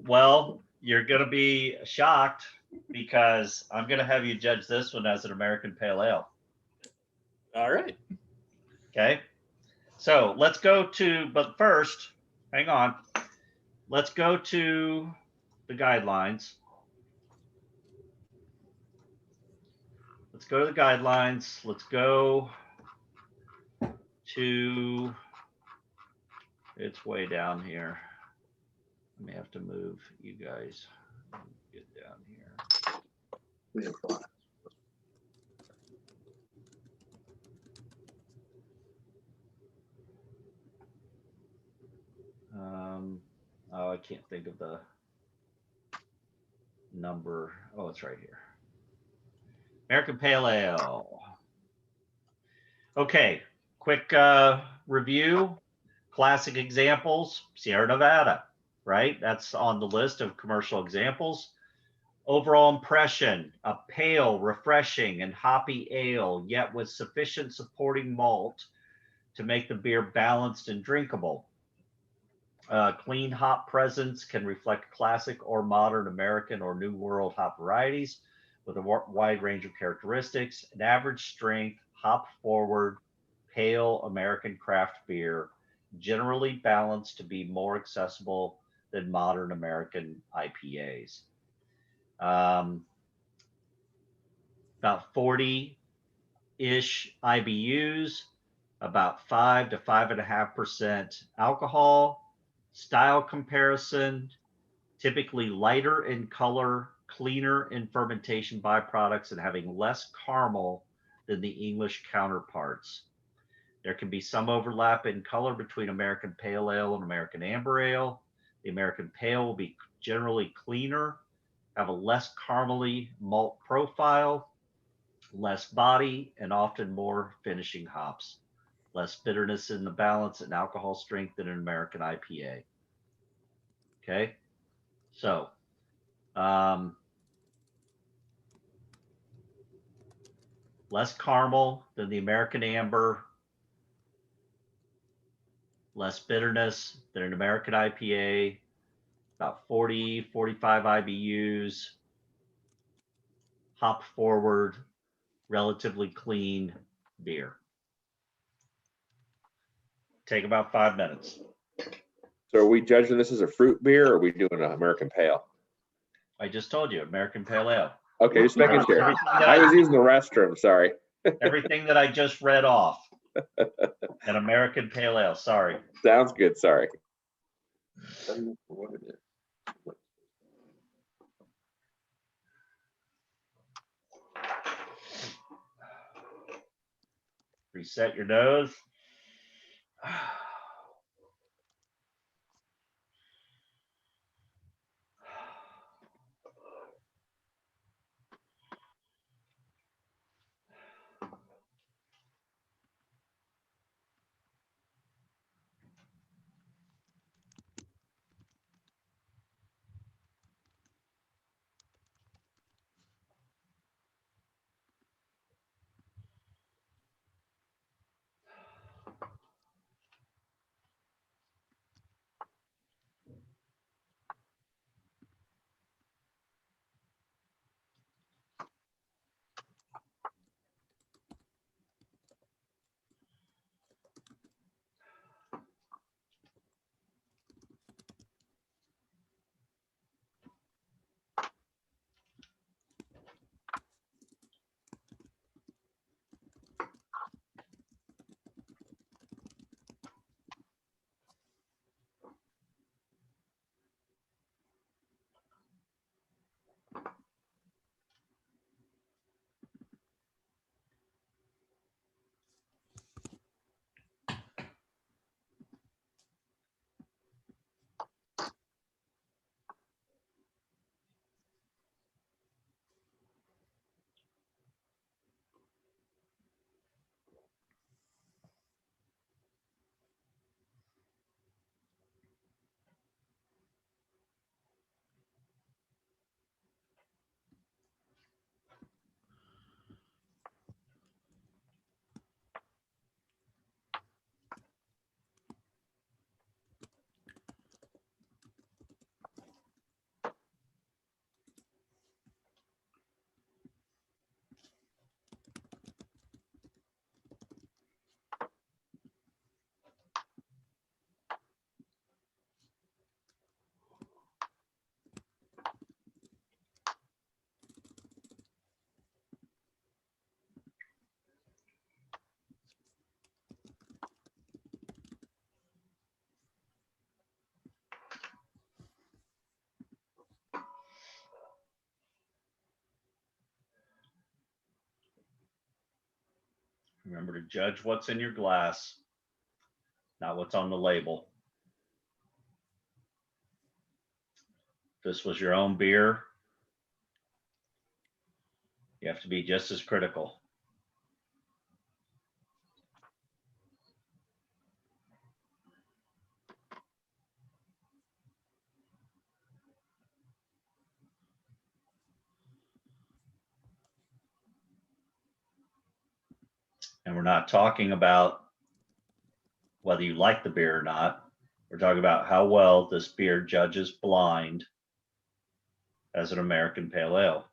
Well, you're going to be shocked because I'm going to have you judge this one as an American Pale Ale. All right. Okay. So let's go to, but first, hang on. Let's go to the guidelines. Let's go to the guidelines. Let's go to, it's way down here. I may have to move you guys. Get down here. Oh, I can't think of the number. Oh, it's right here. American Pale Ale. Okay, quick review. classic examples, Sierra Nevada, right? That's on the list of commercial examples. Overall impression, a pale, refreshing, and hoppy ale, yet with sufficient supporting malt to make the beer balanced and drinkable. Clean hop presence can reflect classic or modern American or New World hop varieties with a wide range of characteristics. An average strength, hop forward, pale American craft beer, generally balanced to be more accessible than modern American IPAs. About 40-ish IBUs, about 5 to 5.5% alcohol. Style comparison, typically lighter in color, cleaner in fermentation byproducts, and having less caramel than the English counterparts. There can be some overlap in color between American Pale Ale and American Amber Ale. The American Pale will be generally cleaner, have a less caramely malt profile, less body, and often more finishing hops. Less bitterness in the balance and alcohol strength than an American IPA. Okay, so less caramel than the American Amber, less bitterness than an American IPA, about 40, 45 IBUs, hop forward, relatively clean beer. Take about 5 minutes. So are we judging this as a fruit beer or are we doing an American Pale? I just told you, American Pale Ale. Okay, just making sure. I was using the restroom, sorry. Everything that I just read off. An American Pale Ale, sorry. Sounds good, sorry. Reset your nose. Remember to judge what's in your glass, not what's on the label. If this was your own beer, you have to be just as critical. And we're not talking about whether you like the beer or not. We're talking about how well this beer judges blind as an American Pale Ale.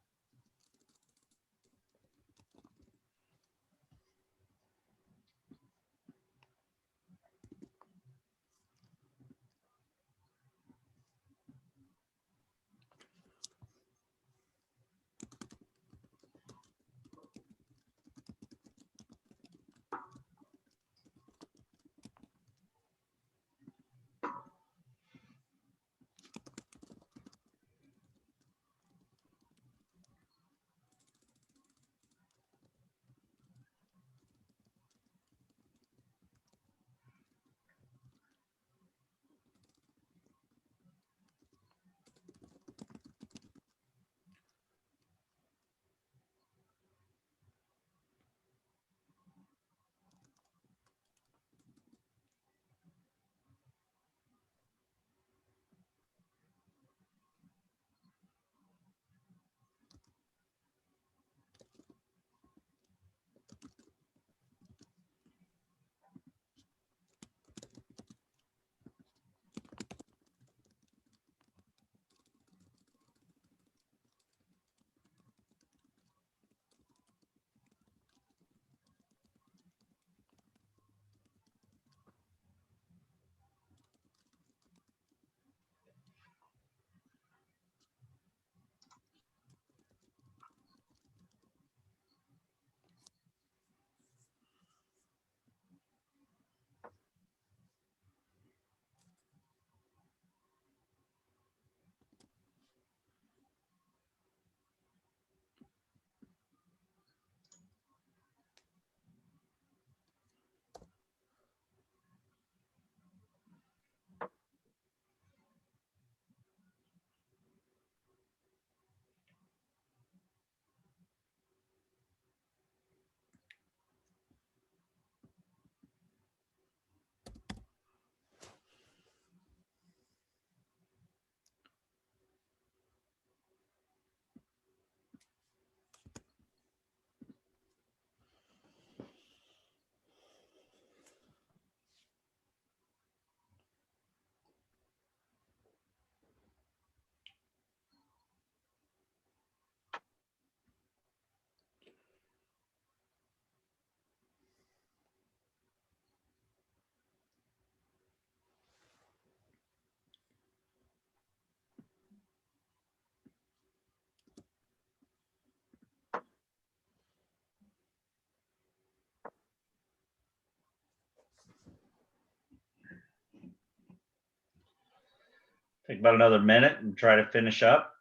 Take about another minute and try to finish up.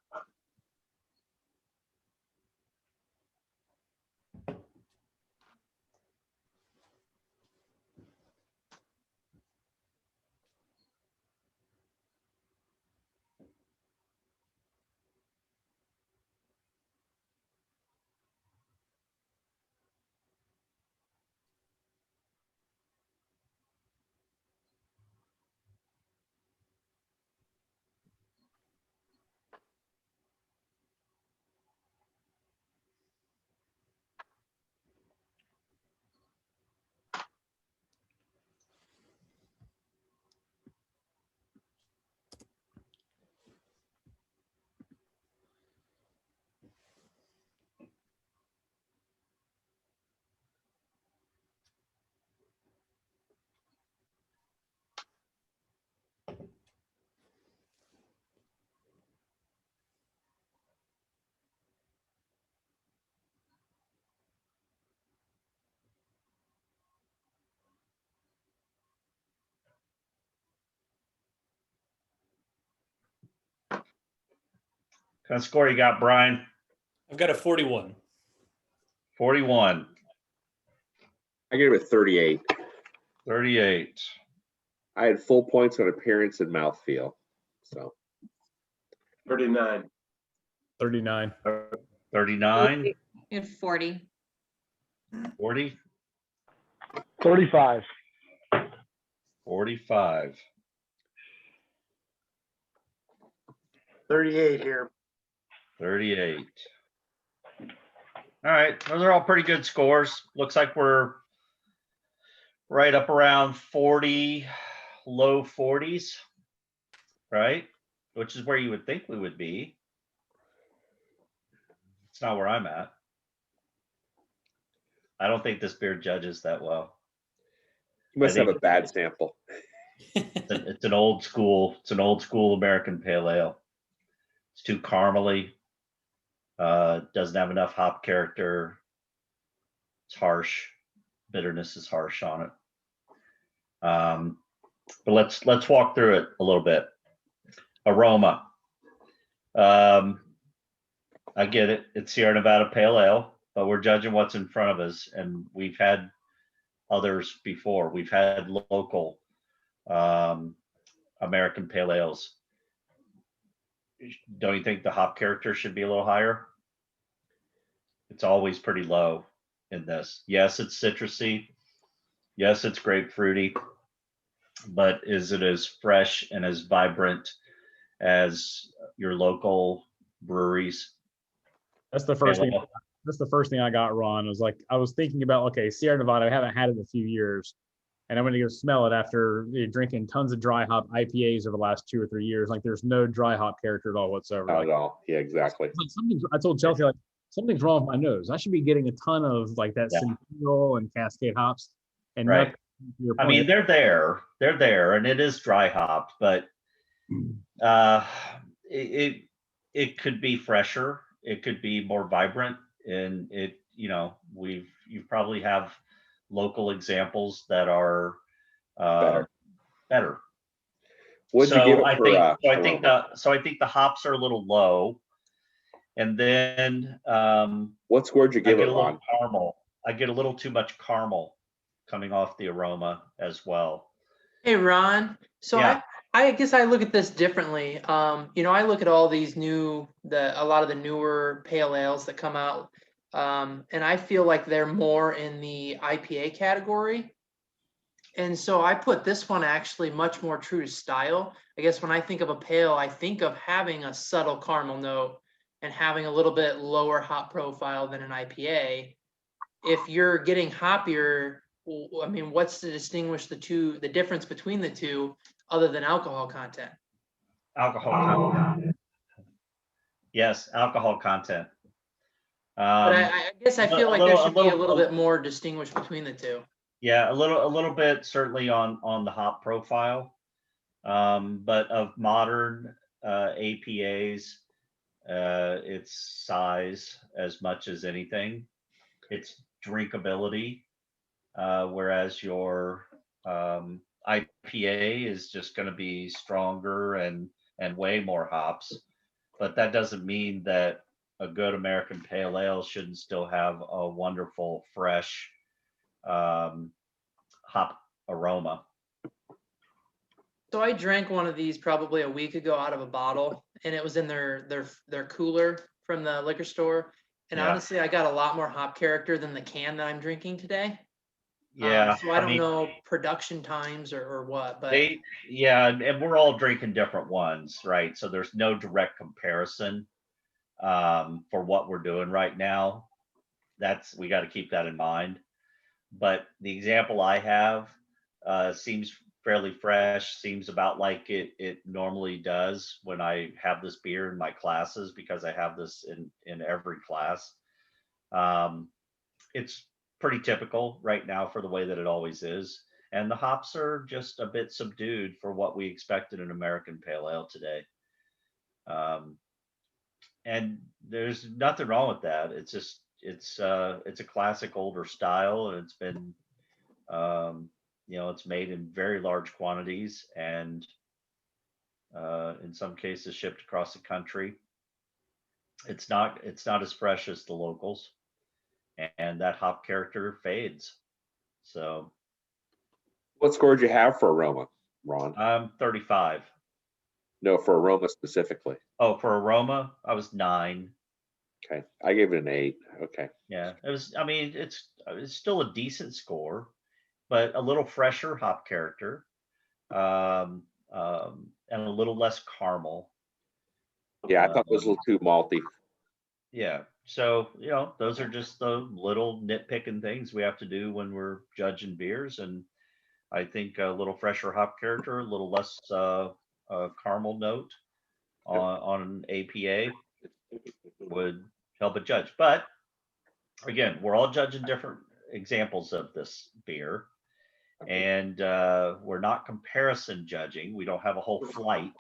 What kind of score you got, Brian? I've got a 41. 41. I gave it 38. 38. I had full points on appearance and mouthfeel. So 39. 39. 39. And 40. 40. 35. 45. 38 here. 38. All right, those are all pretty good scores. Looks like we're right up around 40, low 40s, right? Which is where you would think we would be. It's not where I'm at. I don't think this beer judges that well. You must I have think a bad sample. it's an old school American pale ale. It's too caramely. Doesn't have enough hop character. It's harsh. Bitterness is harsh on it. But let's walk through it a little bit. Aroma. I get it. It's Sierra Nevada Pale Ale, but we're judging what's in front of us, and we've had others before. We've had local American pale ales. Don't you think the hop character should be a little higher? It's always pretty low in this. Yes, it's citrusy. Yes, it's grapefruity, but is it as fresh and as vibrant as your local breweries? That's the first thing. That's the first thing I got, Ron. Was like I was thinking about, okay, Sierra Nevada. I haven't had it in a few years, and I went to go smell it after drinking tons of dry hop IPAs over the last 2 or 3 years. Like there's no dry hop character at all whatsoever. Not Like, at all. Yeah, exactly. like something. I told Chelsea like something's wrong with my nose. I should be getting a ton of like that Yeah. Centennial and Cascade hops, and Right. nothing, to your I mean, point. they're there, and it is dry hopped, but it could be fresher. It could be more vibrant, and you probably have local examples that are better. What'd you give it I for, think I think the hops are a little low, and then what score'd you I give get it, a little Ron? caramel. I get a little too much caramel coming off the aroma as well. Hey, Ron. So Yeah. I guess I look at this differently. I look at all these a lot of the newer pale ales that come out, and I feel like they're more in the IPA category. And so I put this one actually much more true to style. I guess when I think of a pale, I think of having a subtle caramel note and having a little bit lower hop profile than an IPA. If you're getting hoppier, I mean, what's to distinguish the difference between the two other than alcohol content? Alcohol content. Yes, alcohol content. But I guess I feel like there should be a little bit more distinguished between the two. Yeah, a little bit certainly on the hop profile, but of modern APAs, it's size as much as anything. It's drinkability, whereas your IPA is just going to be stronger and way more hops. But that doesn't mean that a good American pale ale shouldn't still have a wonderful, fresh hop aroma. So I drank one of these probably a week ago out of a bottle, and it was in their cooler from the liquor store. And Yeah. honestly, I got a lot more hop character than the can that I'm drinking today. Yeah. So I don't know production times or what, but and we're all drinking different ones, right? So there's no direct comparison for what we're doing right now. We got to keep that in mind. But the example I have seems fairly fresh, seems about like it normally does when I have this beer in my classes, because I have this in every class. It's pretty typical right now for the way that it always is. And the hops are just a bit subdued for what we expect in an American pale ale today. And there's nothing wrong with that. It's just, it's a classic older style, and it's been, it's made in very large quantities, and in some cases shipped across the country. It's not as fresh as the locals, and that hop character fades. So What score did you have for aroma, Ron? I'm 35. No, for aroma specifically. Oh, for aroma, I was 9. Okay, I gave it an 8. Okay. Yeah, it was. I mean, it's still a decent score, but a little fresher hop character, and a little less caramel. Yeah, I thought it was a little too malty. Yeah. So, those are just the little nitpicking things we have to do when we're judging beers. And I think a little fresher hop character, a little less caramel note on an APA would help a judge. But again, we're all judging different examples of this beer, and we're not comparison judging. We don't have a whole flight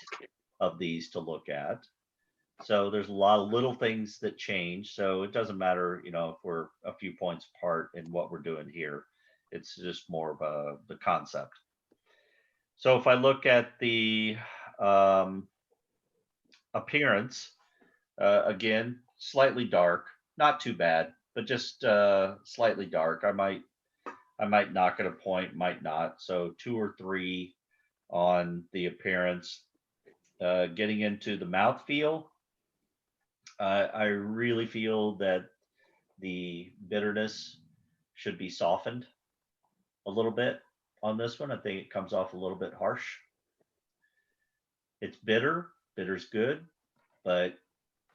of these to look at. So there's a lot of little things that change. So it doesn't matter, you know, if we're a few points apart in what we're doing here. It's just more of the concept. So if I look at the appearance, again, slightly dark, not too bad, but just slightly dark. I might knock it a point, might not. So 2 or 3 on the appearance. Getting into the mouthfeel, I really feel that the bitterness should be softened a little bit on this one. I think it comes off a little bit harsh. It's bitter. Bitter's good, but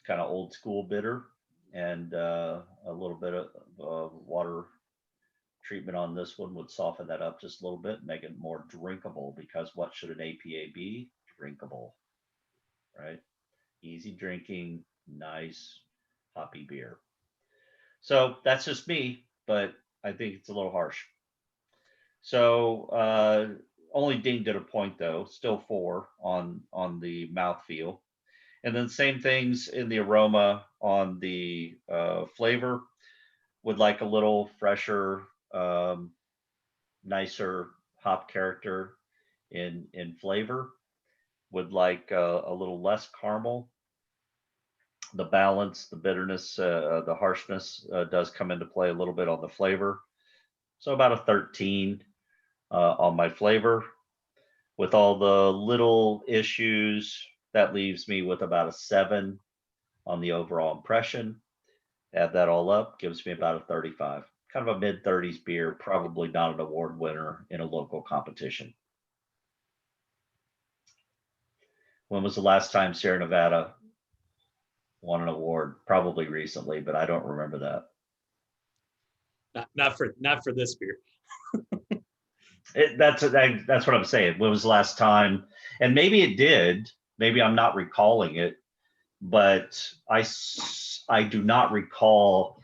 kind of old school bitter, and a little bit of water treatment on this one would soften that up just a little bit, make it more drinkable, because what should an APA be? Drinkable, right? Easy drinking, nice hoppy beer. So that's just me, but I think it's a little harsh. So only dinged at a point though, still 4 on the mouthfeel. And then same things in the aroma on the flavor. Would like a little fresher, nicer hop character in flavor. Would like a little less caramel. The balance, the bitterness, the harshness does come into play a little bit on the flavor. So about a 13 on my flavor. With all the little issues, that leaves me with about a 7 on the overall impression. Add that all up, gives me about a 35. Kind of a mid-30s beer, probably not an award winner in a local competition. When was the last time Sierra Nevada won an award? Probably recently, but I don't remember that. Not for this beer. That's what I'm saying. When was the last time? And maybe it did. Maybe I'm not recalling it, but I do not recall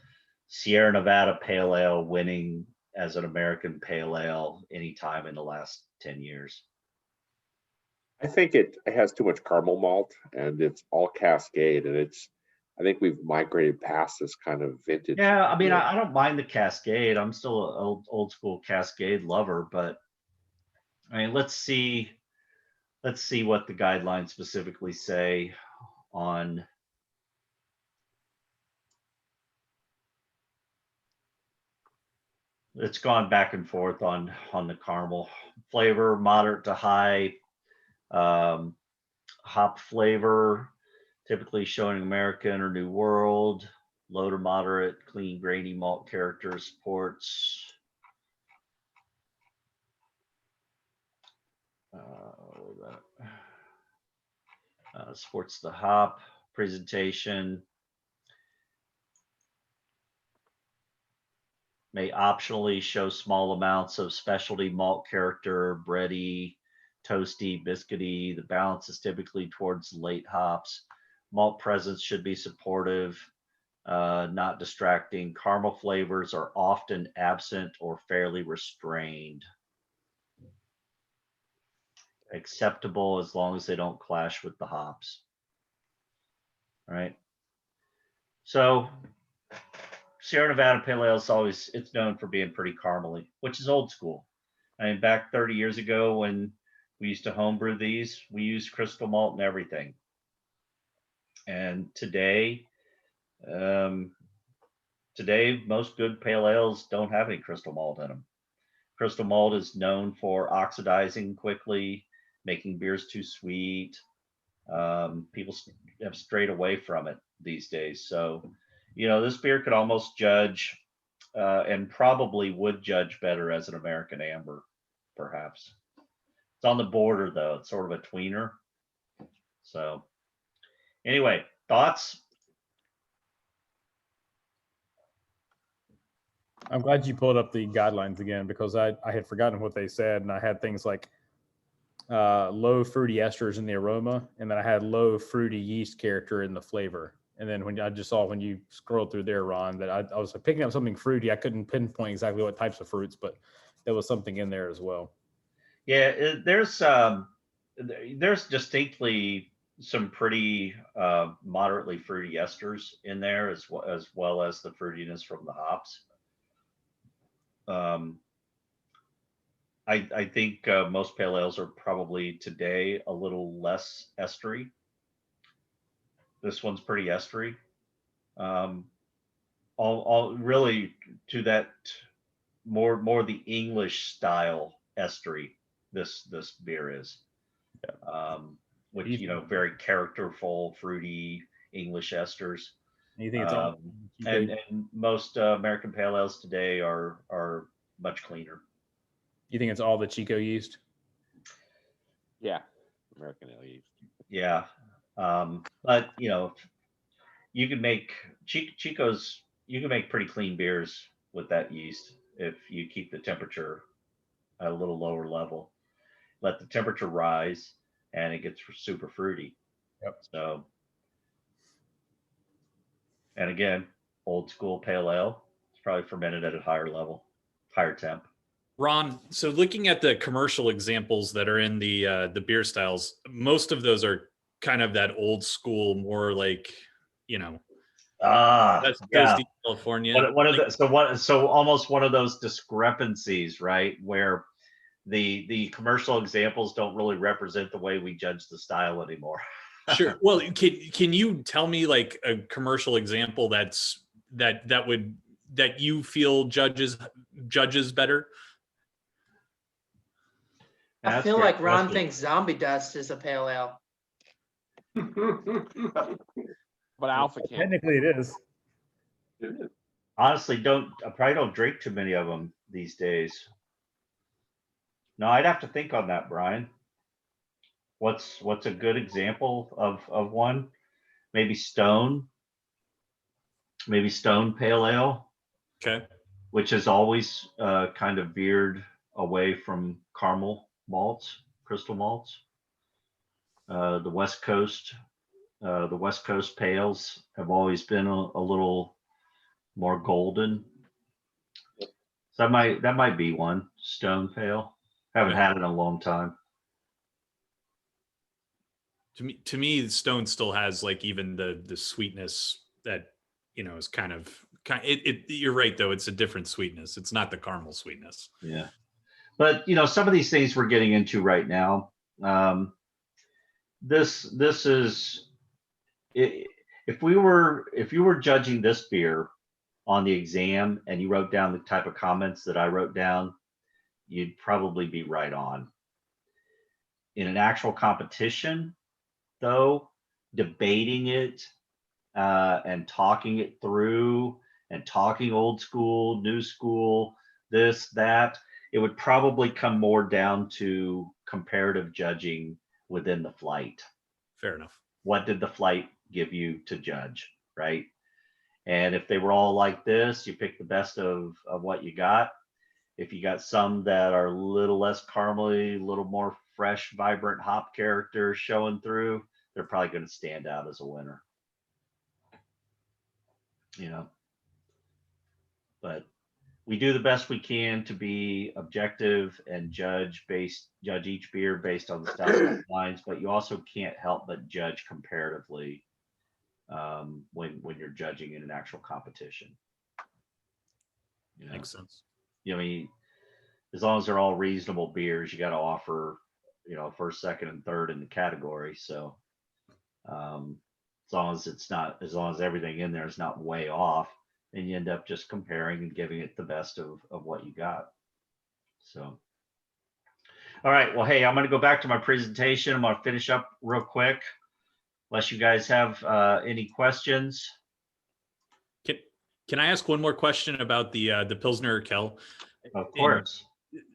Sierra Nevada Pale Ale winning as an American Pale Ale anytime in the last 10 years. I think it has too much caramel malt, and it's all Cascade, and I think we've migrated past this kind of vintage. Yeah, I mean, I don't mind the Cascade. I'm still an old school Cascade lover, but I mean, let's see what the guidelines specifically say on it's gone back and forth on the caramel flavor, moderate to high hop flavor, typically showing American or New World, low to moderate, clean, grainy malt character, supports supports the hop presentation. May optionally show small amounts of specialty malt character, bready, toasty, biscuity. The balance is typically towards late hops. Malt presence should be supportive, not distracting. Caramel flavors are often absent or fairly restrained. Acceptable as long as they don't clash with the hops. All right. So Sierra Nevada Pale Ale is it's known for being pretty caramely, which is old school. I mean, back 30 years ago when we used to homebrew these, we used crystal malt and everything. And today most good pale ales don't have any crystal malt in them. Crystal malt is known for oxidizing quickly, making beers too sweet. People have strayed away from it these days. So, you know, this beer could almost judge and probably would judge better as an American amber, perhaps. It's on the border though. It's sort of a tweener. So anyway, thoughts? I'm glad you pulled up the guidelines again, because I had forgotten what they said, and I had things like low fruity esters in the aroma, and then I had low fruity yeast character in the flavor. And then when I just saw when you scrolled through there, Ron, that I was picking up something fruity. I couldn't pinpoint exactly what types of fruits, but there was something in there as well. Yeah, there's distinctly some pretty moderately fruity esters in there, as well as the fruitiness from the hops. I think most pale ales are probably today a little less estery. This one's pretty estery. All really to that more the English style estery. This beer is, which very characterful, fruity English esters. You think it's all and most American pale ales today are much cleaner. You think it's all the Chico yeast? Yeah, American ale yeast. Yeah, but you can make Chico's. You can make pretty clean beers with that yeast if you keep the temperature at a little lower level. Let the temperature rise, and it gets super fruity. Yep. So, and again, old school pale ale. It's probably fermented at a higher level, higher temp. Ron, so looking at the commercial examples that are in the beer styles, most of those are kind of that old school, more like, West Coast, California. So almost one of those discrepancies, right? Where the commercial examples don't really represent the way we judge the style anymore. Sure. Well, can you tell me like a commercial example that you feel judges better? I feel like Ron thinks Zombie Dust is a pale ale. But Alpha can. Technically, it is. Honestly, I probably don't drink too many of them these days. No, I'd have to think on that, Brian. What's a good example of one? Maybe Stone Pale Ale. Okay. Which has always kind of veered away from caramel malts, crystal malts. The West Coast pales have always been a little more golden. So that might be one. Stone Pale. Haven't had it in a long time. To me, Stone still has like even the sweetness that is kind of you're right though, it's a different sweetness. It's not the caramel sweetness. Yeah. But some of these things we're getting into right now, this is, if you were judging this beer on the exam and you wrote down the type of comments that I wrote down, you'd probably be right on. In an actual competition, though, debating it and talking it through and talking old school, new school, this, that, it would probably come more down to comparative judging within the flight. Fair enough. What did the flight give you to judge, right? And if they were all like this, you pick the best of what you got. If you got some that are a little less caramely, a little more fresh, vibrant hop character showing through, they're probably going to stand out as a winner. But we do the best we can to be objective and judge each beer based on the style lines, but you also can't help but judge comparatively when you're judging in an actual competition. Makes sense. I mean, as long as they're all reasonable beers, you got to offer, first, second, and third in the category. So as long as everything in there is not way off, then you end up just comparing and giving it the best of what you got. So, all right. Well, hey, I'm going to go back to my presentation. I'm going to finish up real quick, unless you guys have any questions. Can I ask one more question about the Pilsner Urquell? Of course.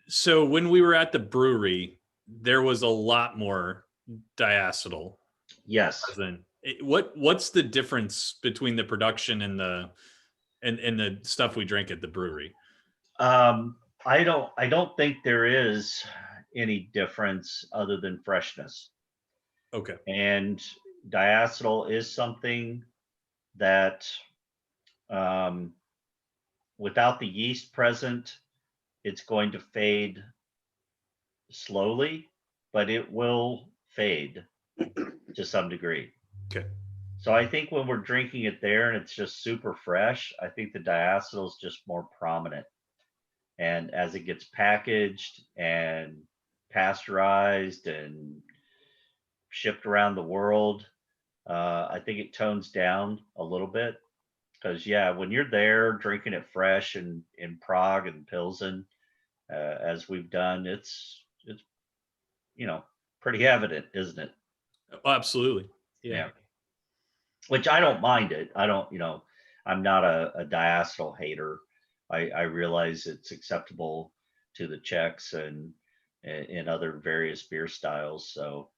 So when we were at the brewery, there was a lot more diacetyl. Yes. What's the difference between the production and the stuff we drink at the brewery? I don't think there is any difference other than freshness. Okay. And diacetyl is something that without the yeast present, it's going to fade slowly, but it will fade to some degree. Okay. So I think when we're drinking it there and it's just super fresh, I think the diacetyl is just more prominent. And as it gets packaged and pasteurized and shipped around the world, I think it tones down a little bit. Because yeah, when you're there drinking it fresh and in Prague and Pilsen, as we've done, it's pretty evident, isn't it? Oh, absolutely. Yeah. Which I don't mind it. I don't, I'm not a diacetyl hater. I realize it's acceptable to the Czechs and in other various beer styles. So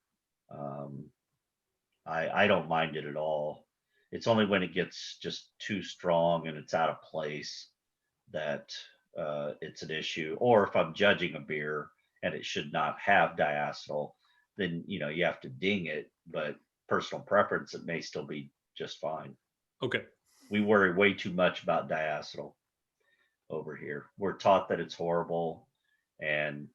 I don't mind it at all. It's only when it gets just too strong and it's out of place that it's an issue. Or if I'm judging a beer and it should not have diacetyl, then you have to ding it. But personal preference, it may still be just fine. Okay. We worry way too much about diacetyl over here. We're taught that it's horrible, and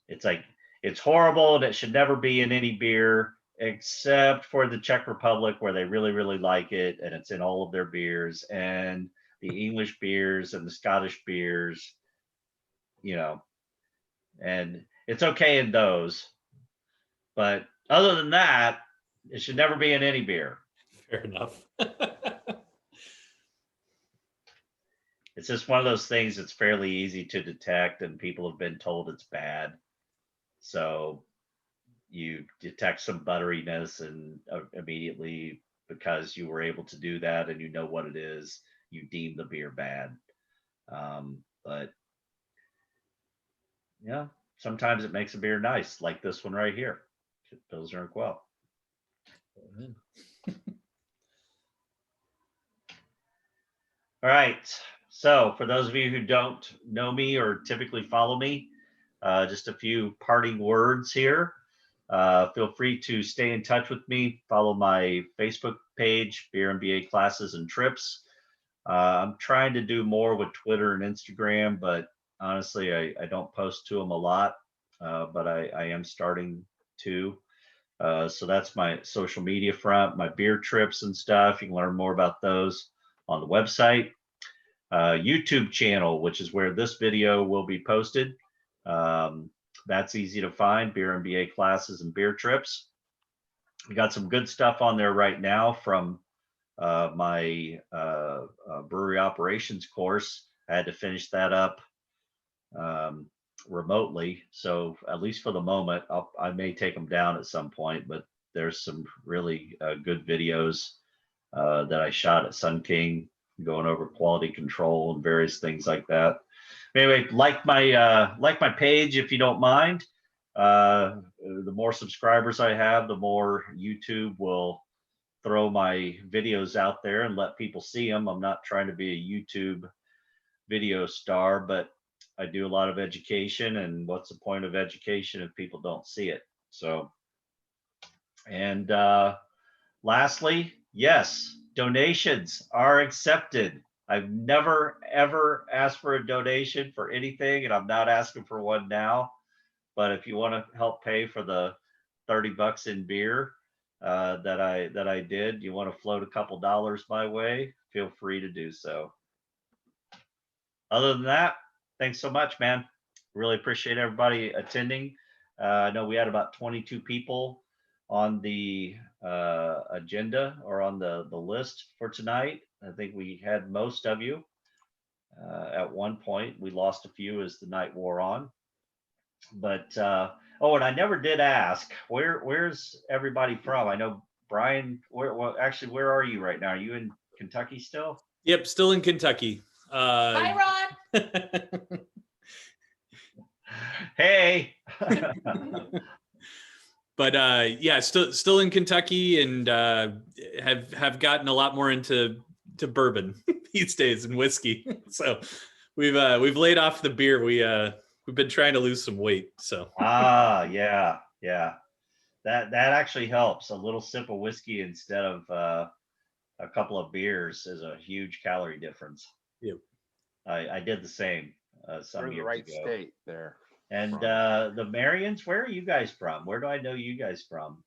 it's like it's horrible and it should never be in any beer except for the Czech Republic, where they really, really like it, and it's in all of their beers, and the English beers and the Scottish beers, and it's okay in those. But other than that, it should never be in any beer. Fair enough. It's just one of those things that's fairly easy to detect, and people have been told it's bad. So you detect some butteriness, and immediately, because you were able to do that and you know what it is, you deem the beer bad. But yeah, sometimes it makes a beer nice, like this one right here, Pilsner Urquell. All right. So for those of you who don't know me or typically follow me, just a few parting words here. Feel free to stay in touch with me. Follow my Facebook page, Beer MBA Classes and Trips. I'm trying to do more with Twitter and Instagram, but honestly, I don't post to them a lot, but I am starting to. So that's my social media front, my beer trips and stuff. You can learn more about those on the website. YouTube channel, which is where this video will be posted. That's easy to find, Beer MBA Classes and Beer Trips. We got some good stuff on there right now from my brewery operations course. I had to finish that up remotely. So at least for the moment, I may take them down at some point, but there's some really good videos that I shot at Sun King, going over quality control and various things like that. Anyway, like my page if you don't mind. The more subscribers I have, the more YouTube will throw my videos out there and let people see them. I'm not trying to be a YouTube video star, but I do a lot of education, and what's the point of education if people don't see it? So, and lastly, yes, donations are accepted. I've never, ever asked for a donation for anything, and I'm not asking for one now. But if you want to help pay for the $30 in beer that I did, you want to float a couple dollars my way, feel free to do so. Other than that, thanks so much, man. Really appreciate everybody attending. I know we had about 22 people on the agenda or on the list for tonight. I think we had most of you at one point. We lost a few as the night wore on. But oh, and I never did ask, where's everybody from? I know Brian. Where are you right now? Are you in Kentucky still? Yep, still in Kentucky. Hi, Ron. Hey. But yeah, still in Kentucky, and have gotten a lot more into bourbon these days and whiskey. So we've laid off the beer. We've been trying to lose some weight. So Yeah. That actually helps. A little sip of whiskey instead of a couple of beers is a huge calorie difference. Yep. I did the same We're some in the years right ago. state there. And the Marions, where are you guys from? Where do I know you guys from?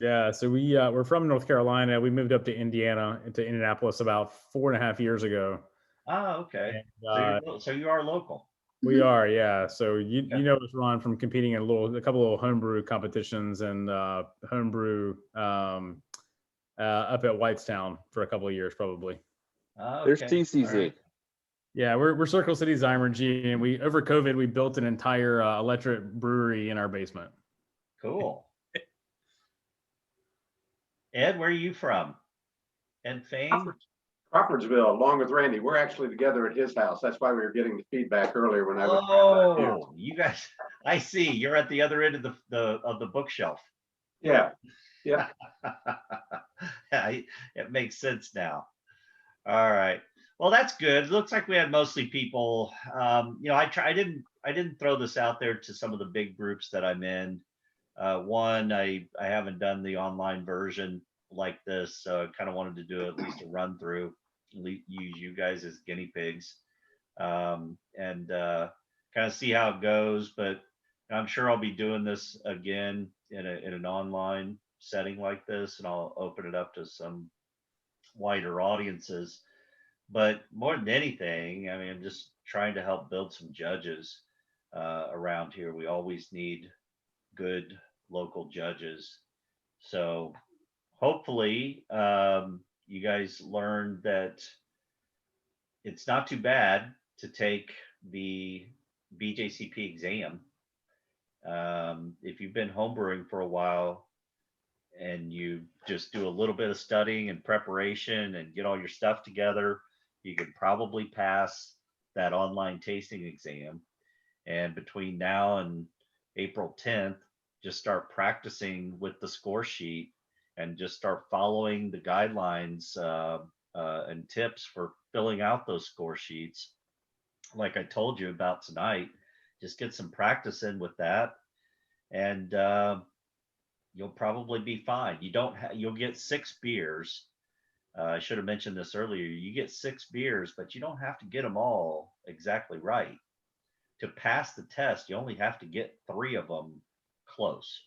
Yeah, so we're from North Carolina. We moved up to Indiana, into Indianapolis about 4.5 years ago. Oh, okay. And, So you are local. we are, yeah. So you Yeah. know us, Ron, from competing in a couple of homebrew competitions and homebrew up at Whitestown for a couple of years, probably. Oh, There's okay. TCZ. All right. Yeah, we're Circle City Zymergy, and we over COVID we built an entire electric brewery in our basement. Cool. Ed, where are you from? Ed Fane? Crawfordsville, along with Randy. We're actually together at his house. That's why we were getting the feedback earlier when I was. Oh, you guys, I see. You're at the other end of the bookshelf. Yeah. Yeah, it makes sense now. All right. Well, that's good. Looks like we had mostly people. I didn't throw this out there to some of the big groups that I'm in. One, I haven't done the online version like this, so I kind of wanted to do at least a run through, use you guys as guinea pigs, and kind of see how it goes. But I'm sure I'll be doing this again in an online setting like this, and I'll open it up to some wider audiences. But more than anything, I mean, I'm just trying to help build some judges around here. We always need good local judges. So hopefully you guys learned that it's not too bad to take the BJCP exam. If you've been homebrewing for a while and you just do a little bit of studying and preparation and get all your stuff together, you could probably pass that online tasting exam. And between now and April 10th, just start practicing with the score sheet and just start following the guidelines and tips for filling out those score sheets. Like I told you about tonight, just get some practice in with that, and you'll probably be fine. You'll get 6 beers. I should have mentioned this earlier. You get 6 beers, but you don't have to get them all exactly right. To pass the test, you only have to get 3 of them close,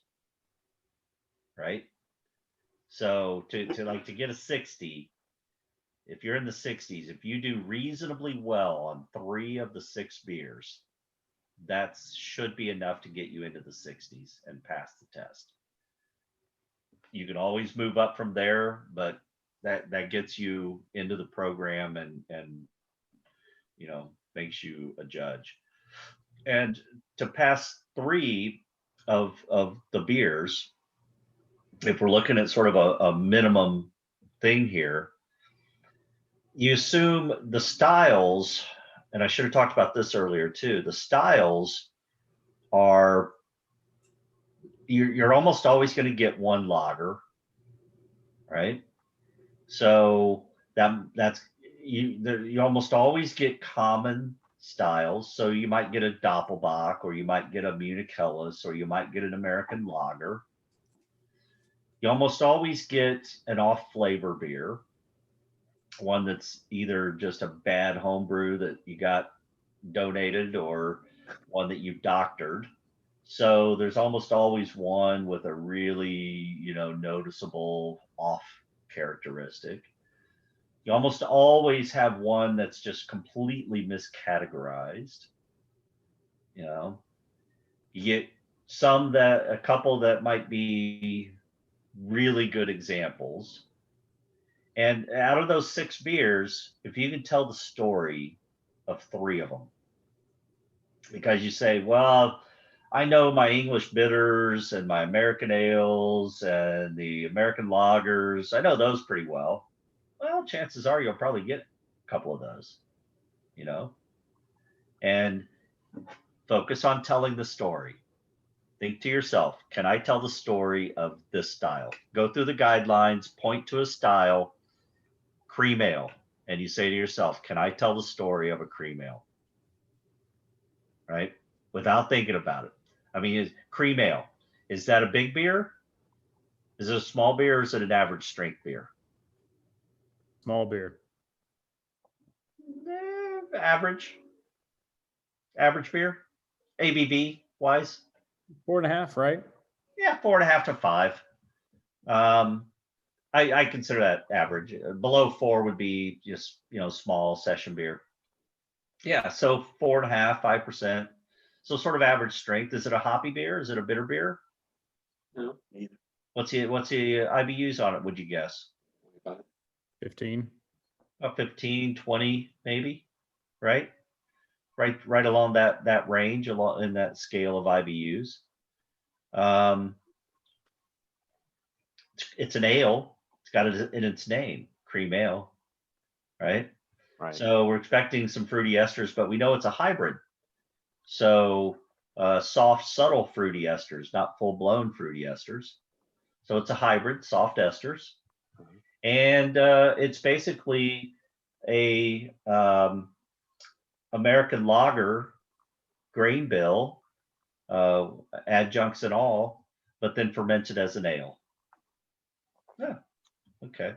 right? So to get a 60, if you're in the 60s, if you do reasonably well on 3 of the 6 beers, that should be enough to get you into the 60s and pass the test. You can always move up from there, but that gets you into the program and makes you a judge. And to pass 3 of the beers, if we're looking at sort of a minimum thing here, you assume the styles, and I should have talked about this earlier too, the styles are, you're almost always going to get 1 lager, right? So that's you almost always get common styles. So you might get a Doppelbock, or you might get a Munich Helles, or you might get an American lager. You almost always get an off flavor beer, one that's either just a bad homebrew that you got donated or one that you've doctored. So there's almost always one with a really, noticeable off characteristic. You almost always have one that's just completely miscategorized. You get a couple that might be really good examples. And out of those 6 beers, if you can tell the story of 3 of them, because you say, well, I know my English bitters and my American ales and the American lagers, I know those pretty well. Well, chances are you'll probably get a couple of those, and focus on telling the story. Think to yourself, can I tell the story of this style? Go through the guidelines, point to a style, cream ale, and you say to yourself, can I tell the story of a cream ale? right? Without thinking about it. I mean, cream ale, is that a big beer? Is it a small beer or is it an average strength beer? Small beer. Average beer, ABV wise. 4.5, right? Yeah, 4.5 to 5. I consider that average. Below 4 would be just, small session beer. Yeah, so 4.5, 5%. So sort of average strength. Is it a hoppy beer? Is it a bitter beer? No, neither. What's the IBUs on it? Would you guess? 15. About 15, 20, maybe, right? Right along that range, along in that scale of IBUs. It's an ale. It's got it in its name, cream ale, right? Right. So we're expecting some fruity esters, but we know it's a hybrid. So soft, subtle fruity esters, not full-blown fruity esters. So it's a hybrid, soft esters. And it's basically a American lager grain bill, adjuncts and all, but then fermented as an ale. Yeah, okay,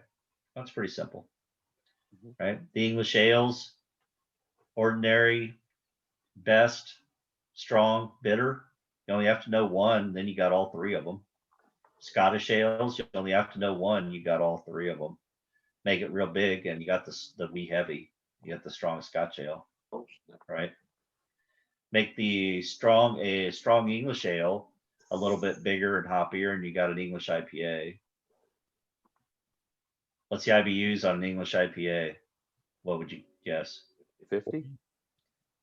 that's pretty simple, right? The English ales, ordinary, best, strong, bitter. You only have to know one, then you got all three of them. Scottish ales, you only have to know one, you got all three of them. Make it real big, and you got the wee heavy. You got the strong Scotch ale, right? Make the strong English ale a little bit bigger and hoppier, and you got an English IPA. What's the IBUs on an English IPA? What would you guess? 50?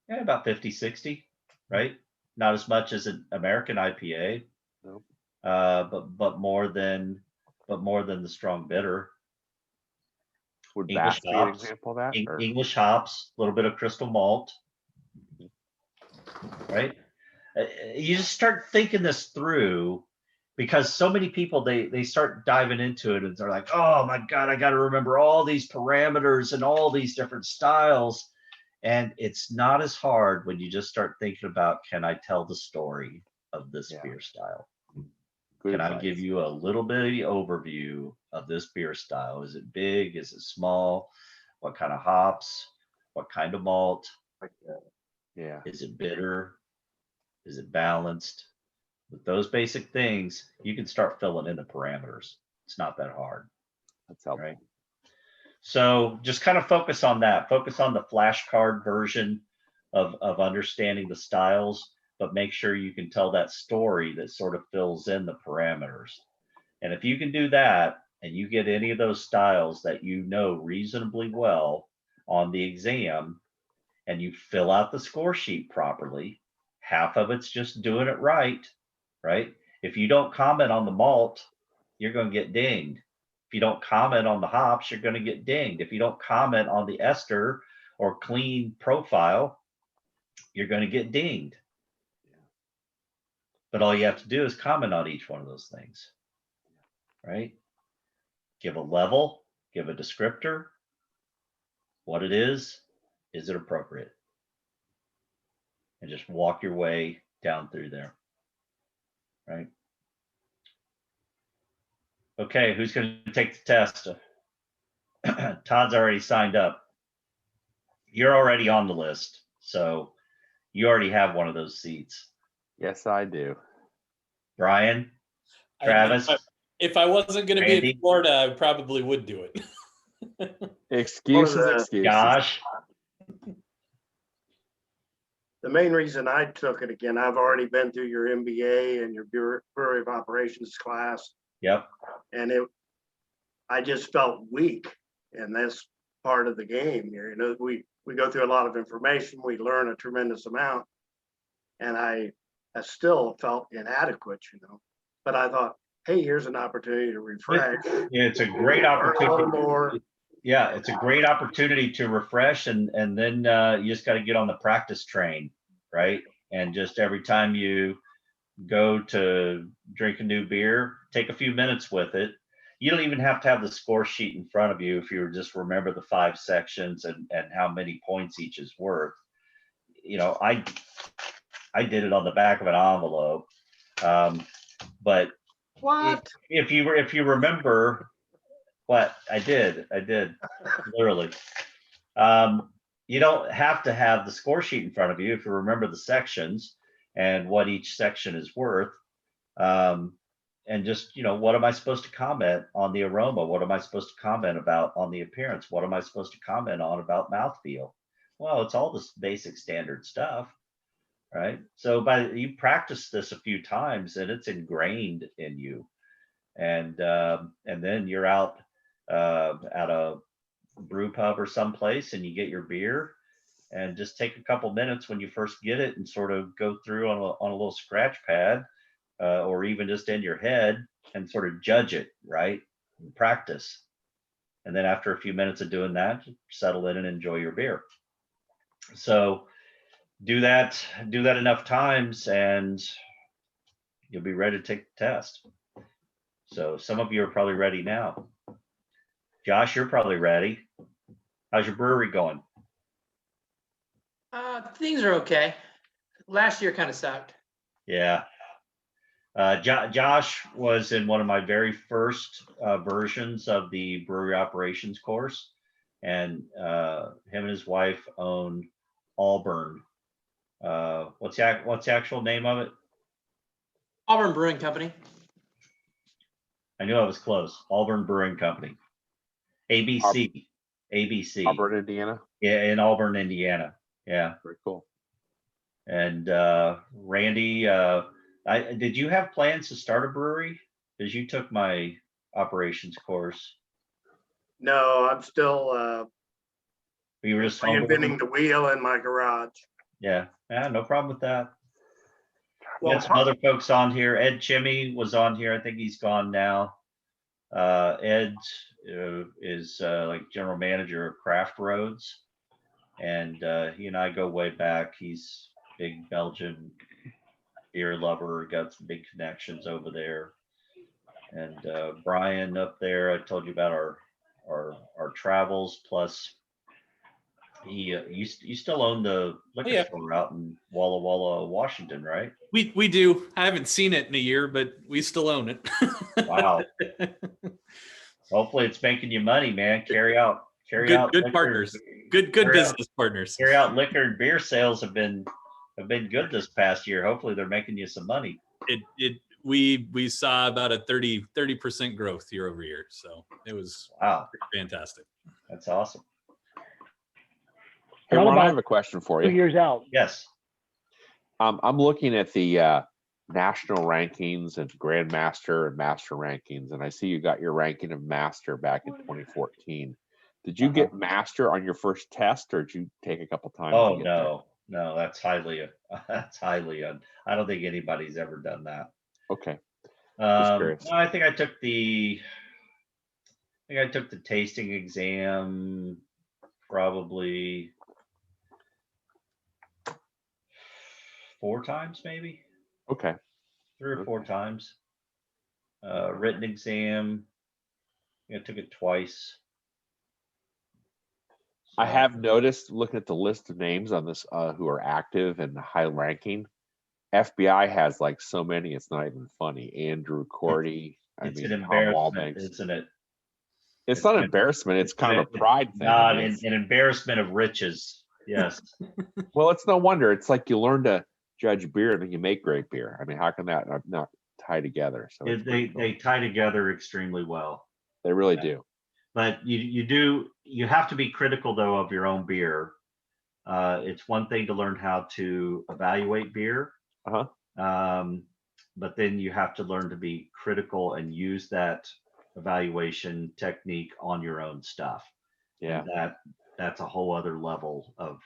Yeah, about 50, 60, right? Not as much as an American IPA, Nope. but more than the strong bitter. Would English Bass be an hops, example of that? or- English hops, a little bit of crystal malt, right? You just start thinking this through, because so many people they start diving into it and they're like, oh my God, I got to remember all these parameters and all these different styles. And it's not as hard when you just start thinking about, can I tell the story of this Yeah. beer style? Good Can I advice. give you a little bit of the overview of this beer style? Is it big? Is it small? What kind of hops? What kind of malt? Yeah. Is it bitter? Is it balanced? With those basic things, you can start filling in the parameters. It's not that hard, That's helpful. right? So just kind of focus on that. Focus on the flashcard version of understanding the styles, but make sure you can tell that story that sort of fills in the parameters. And if you can do that, and you get any of those styles that you know reasonably well on the exam, and you fill out the score sheet properly, half of it's just doing it right? If you don't comment on the malt, you're going to get dinged. If you don't comment on the hops, you're going to get dinged. If you don't comment on the ester or clean profile, you're going to get dinged. But all you have to do is comment on each one of those things, right? Give a level, give a descriptor, what it is it appropriate? And just walk your way down through there, right? Okay, who's going to take the test? Todd's already signed up. You're already on the list, so you already have one of those seats. Yes, I do. Brian, Travis, If I wasn't going to be Randy? in Florida, I probably would do it. Excuses, the- excuses. Josh, The main reason I took it, again, I've already been through your MBA and your Brewery of Operations class, yep, and I just felt weak in this part of the game here. We go through a lot of information, we learn a tremendous amount, and I still felt inadequate, but I thought, hey, here's an opportunity to refresh. it's a great learn a little opportunity. more. Yeah, it's a great opportunity to refresh, and then you just got to get on the practice train, right? And just every time you go to drink a new beer, take a few minutes with it. You don't even have to have the score sheet in front of you if you just remember the 5 sections and how many points each is worth. I did it on the back of an envelope. But What? if you remember what I did literally. You don't have to have the score sheet in front of you if you remember the sections and what each section is worth. And just, what am I supposed to comment on the aroma? What am I supposed to comment about on the appearance? What am I supposed to comment on about mouthfeel? Well, it's all this basic standard stuff, right? So you practice this a few times and it's ingrained in you. And then you're out at a brew pub or someplace and you get your beer and just take a couple minutes when you first get it and sort of go through on a little scratch pad or even just in your head and sort of judge it, right? And practice. And then after a few minutes of doing that, settle in and enjoy your beer. So do that enough times and you'll be ready to take the test. So some of you are probably ready now. Josh, you're probably ready. How's your brewery going? Things are okay. Last year kind of sucked. Yeah. Josh was in one of my very first versions of the brewery operations course, and him and his wife own Auburn. What's the actual name of it? Auburn Brewing Company. I knew I was close. Auburn Brewing Company. ABC. Auburn, Indiana. Yeah, in Auburn, Indiana. Yeah. Very cool. And Randy, did you have plans to start a brewery? Because you took my operations course. No, I'm still You were just reinventing the wheel in my garage. Yeah, no problem with that. We Well, had some other folks on here. Ed Chimmy was on here. I think he's gone now. Ed is like general manager of Craft Roads, and he and I go way back. He's big Belgian beer lover, got some big connections over there. And Brian up there, I told you about our travels. Plus, you still own the liquor store out in Walla Walla, Washington, right? We do. I haven't seen it in a year, but we still own it. Wow. Hopefully it's making you money, man. Carry out Good liquor, partners. Good business partners. Carry out liquor and beer sales have been good this past year. Hopefully they're making you some money. We saw about a 30% growth year over year. So it was fantastic. That's awesome. Hey, Ron, I have a question for you. 2 years out. Yes. I'm looking at the national rankings and Grandmaster and Master rankings, and I see you got your ranking of Master back in 2014. Did you get Master on your first test, or did you take a couple times? Oh no, that's highly I don't think anybody's ever done that. Okay. No, I think I took the tasting exam probably 4 times, maybe. Okay. 3 or 4 times. Written exam, I took it twice. I have noticed, looking at the list of names on this who are active and high ranking, FBI has like so many, it's not even funny. Andrew Cordy, It's an embarrassment, isn't it? It's not an embarrassment, it's kind of a pride thing. Not an embarrassment of riches. Yes. Well, it's no wonder. It's like you learn to judge beer and then you make great beer. I mean, how can that not tie together? So they tie together extremely well. They really do. But you have to be critical though of your own beer. It's one thing to learn how to evaluate beer. But then you have to learn to be critical and use that evaluation technique on your own stuff. Yeah. And that's a whole other level of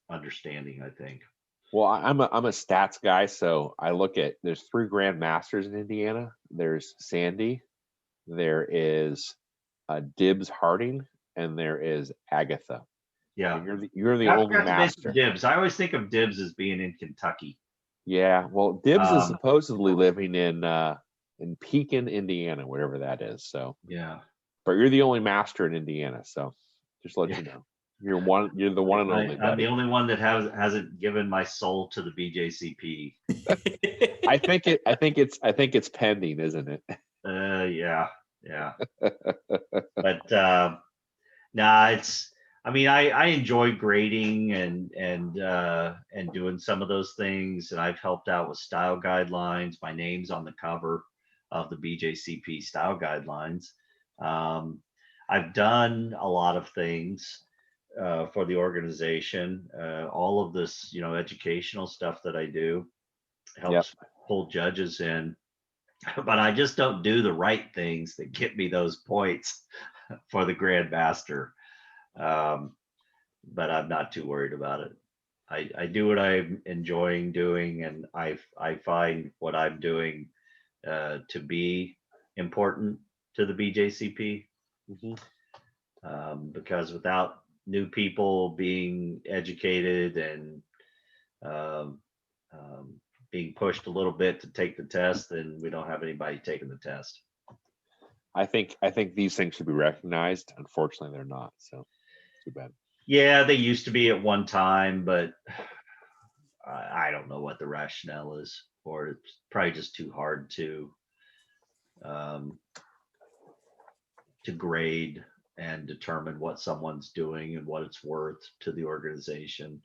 understanding, I think. Well, I'm a stats guy, so I look at, there's 3 Grandmasters in Indiana. There's Sandy, there is Dibbs Harding, and there is Agatha. Yeah, and you're the only master. Dibbs. I always think of Dibbs as being in Kentucky. Yeah, well, Dibbs is supposedly living in Pekin, Indiana, whatever that is. So yeah, but you're the only master in Indiana, so just let you know. You're the one and only. I'm Buddy. the only one that hasn't given my soul to the BJCP. I think it's pending, isn't it? Yeah. But nah, I enjoy grading and doing some of those things, and I've helped out with style guidelines. My name's on the cover of the BJCP style guidelines. I've done a lot of things for the organization. All of this, educational stuff that I do helps pull judges in, but I just don't do the right things that get me those points for the Grand Master. But I'm not too worried about it. I do what I'm enjoying doing, and I find what I'm doing to be important to the BJCP. Because without new people being educated and being pushed a little bit to take the test, then we don't have anybody taking the test. I think these things should be recognized. Unfortunately, they're not. So too bad. Yeah, they used to be at one time, but I don't know what the rationale is for it. It's probably just too hard to grade and determine what someone's doing and what it's worth to the organization.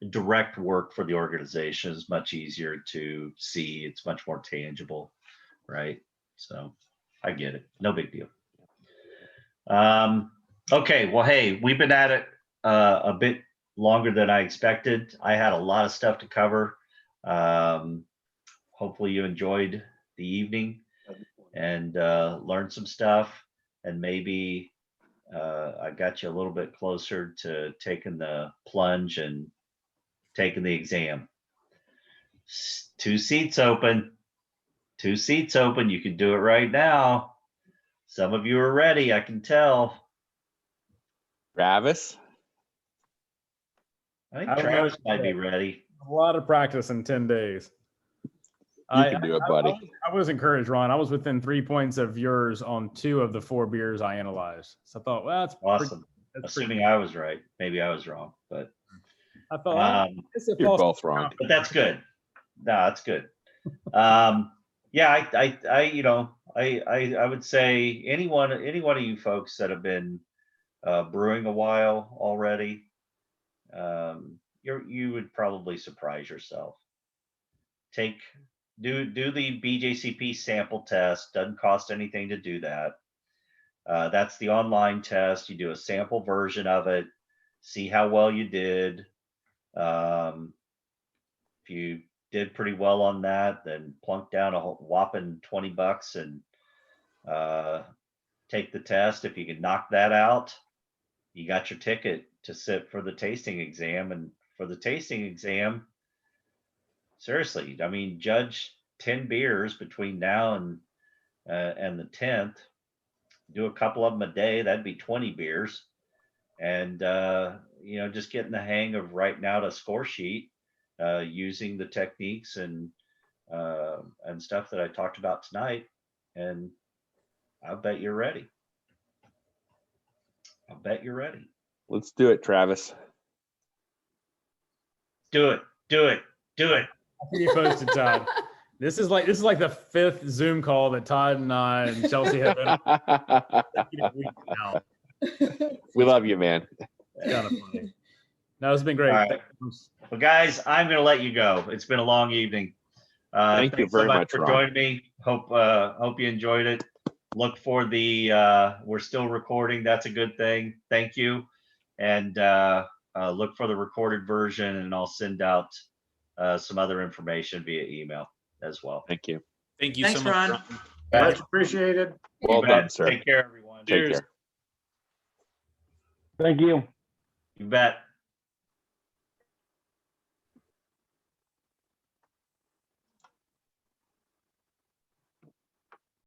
Direct work for the organization is much easier to see. It's much more tangible, right? So I get it. No big deal. Okay, well, hey, we've been at it a bit longer than I expected. I had a lot of stuff to cover. Hopefully you enjoyed the evening and learned some stuff, and maybe I got you a little bit closer to taking the plunge and taking the exam. 2 seats open. 2 seats open. You can do it right now. Some of you are ready, I can tell. Travis? I think Travis might be ready. A lot of practice in 10 days. You can do it, buddy. I was encouraged, Ron. I was within 3 points of yours on 2 of the 4 beers I analyzed. So I thought, well, that's awesome. Assuming I was right. Maybe I was wrong, but I thought you're both wrong. But that's good. No, that's good. Yeah, I would say any one of you folks that have been brewing a while already, you would probably surprise yourself. Do the BJCP sample test. Doesn't cost anything to do that. That's the online test. You do a sample version of it, see how well you did. If you did pretty well on that, then plunk down a whopping $20 and take the test. If you can knock that out, you got your ticket to sit for the tasting exam. And for the tasting exam, seriously, I mean, judge 10 beers between now and the 10th. Do a couple of them a day. That'd be 20 beers. And just getting the hang of writing out a score sheet using the techniques and stuff that I talked about tonight. And I bet you're ready. I bet you're ready. Let's do it, Travis. Do it. I'll keep you posted, Todd. This is like the 5th Zoom call that Todd and I and Chelsea have been on. We love you, man. It's kind of funny. No, it's been great. Right. Well, guys, I'm going to let you go. It's been a long evening. Thank you very much for Ron. joining me. Hope you enjoyed it. Look for the we're still recording. That's a good thing. Thank you. And look for the recorded version, and I'll send out some other information via email as well. Thank you. Thank you Thanks, so much, Ron. Ron. Much appreciated. Well done, sir. Take care, everyone. Take care. Thank you. You bet.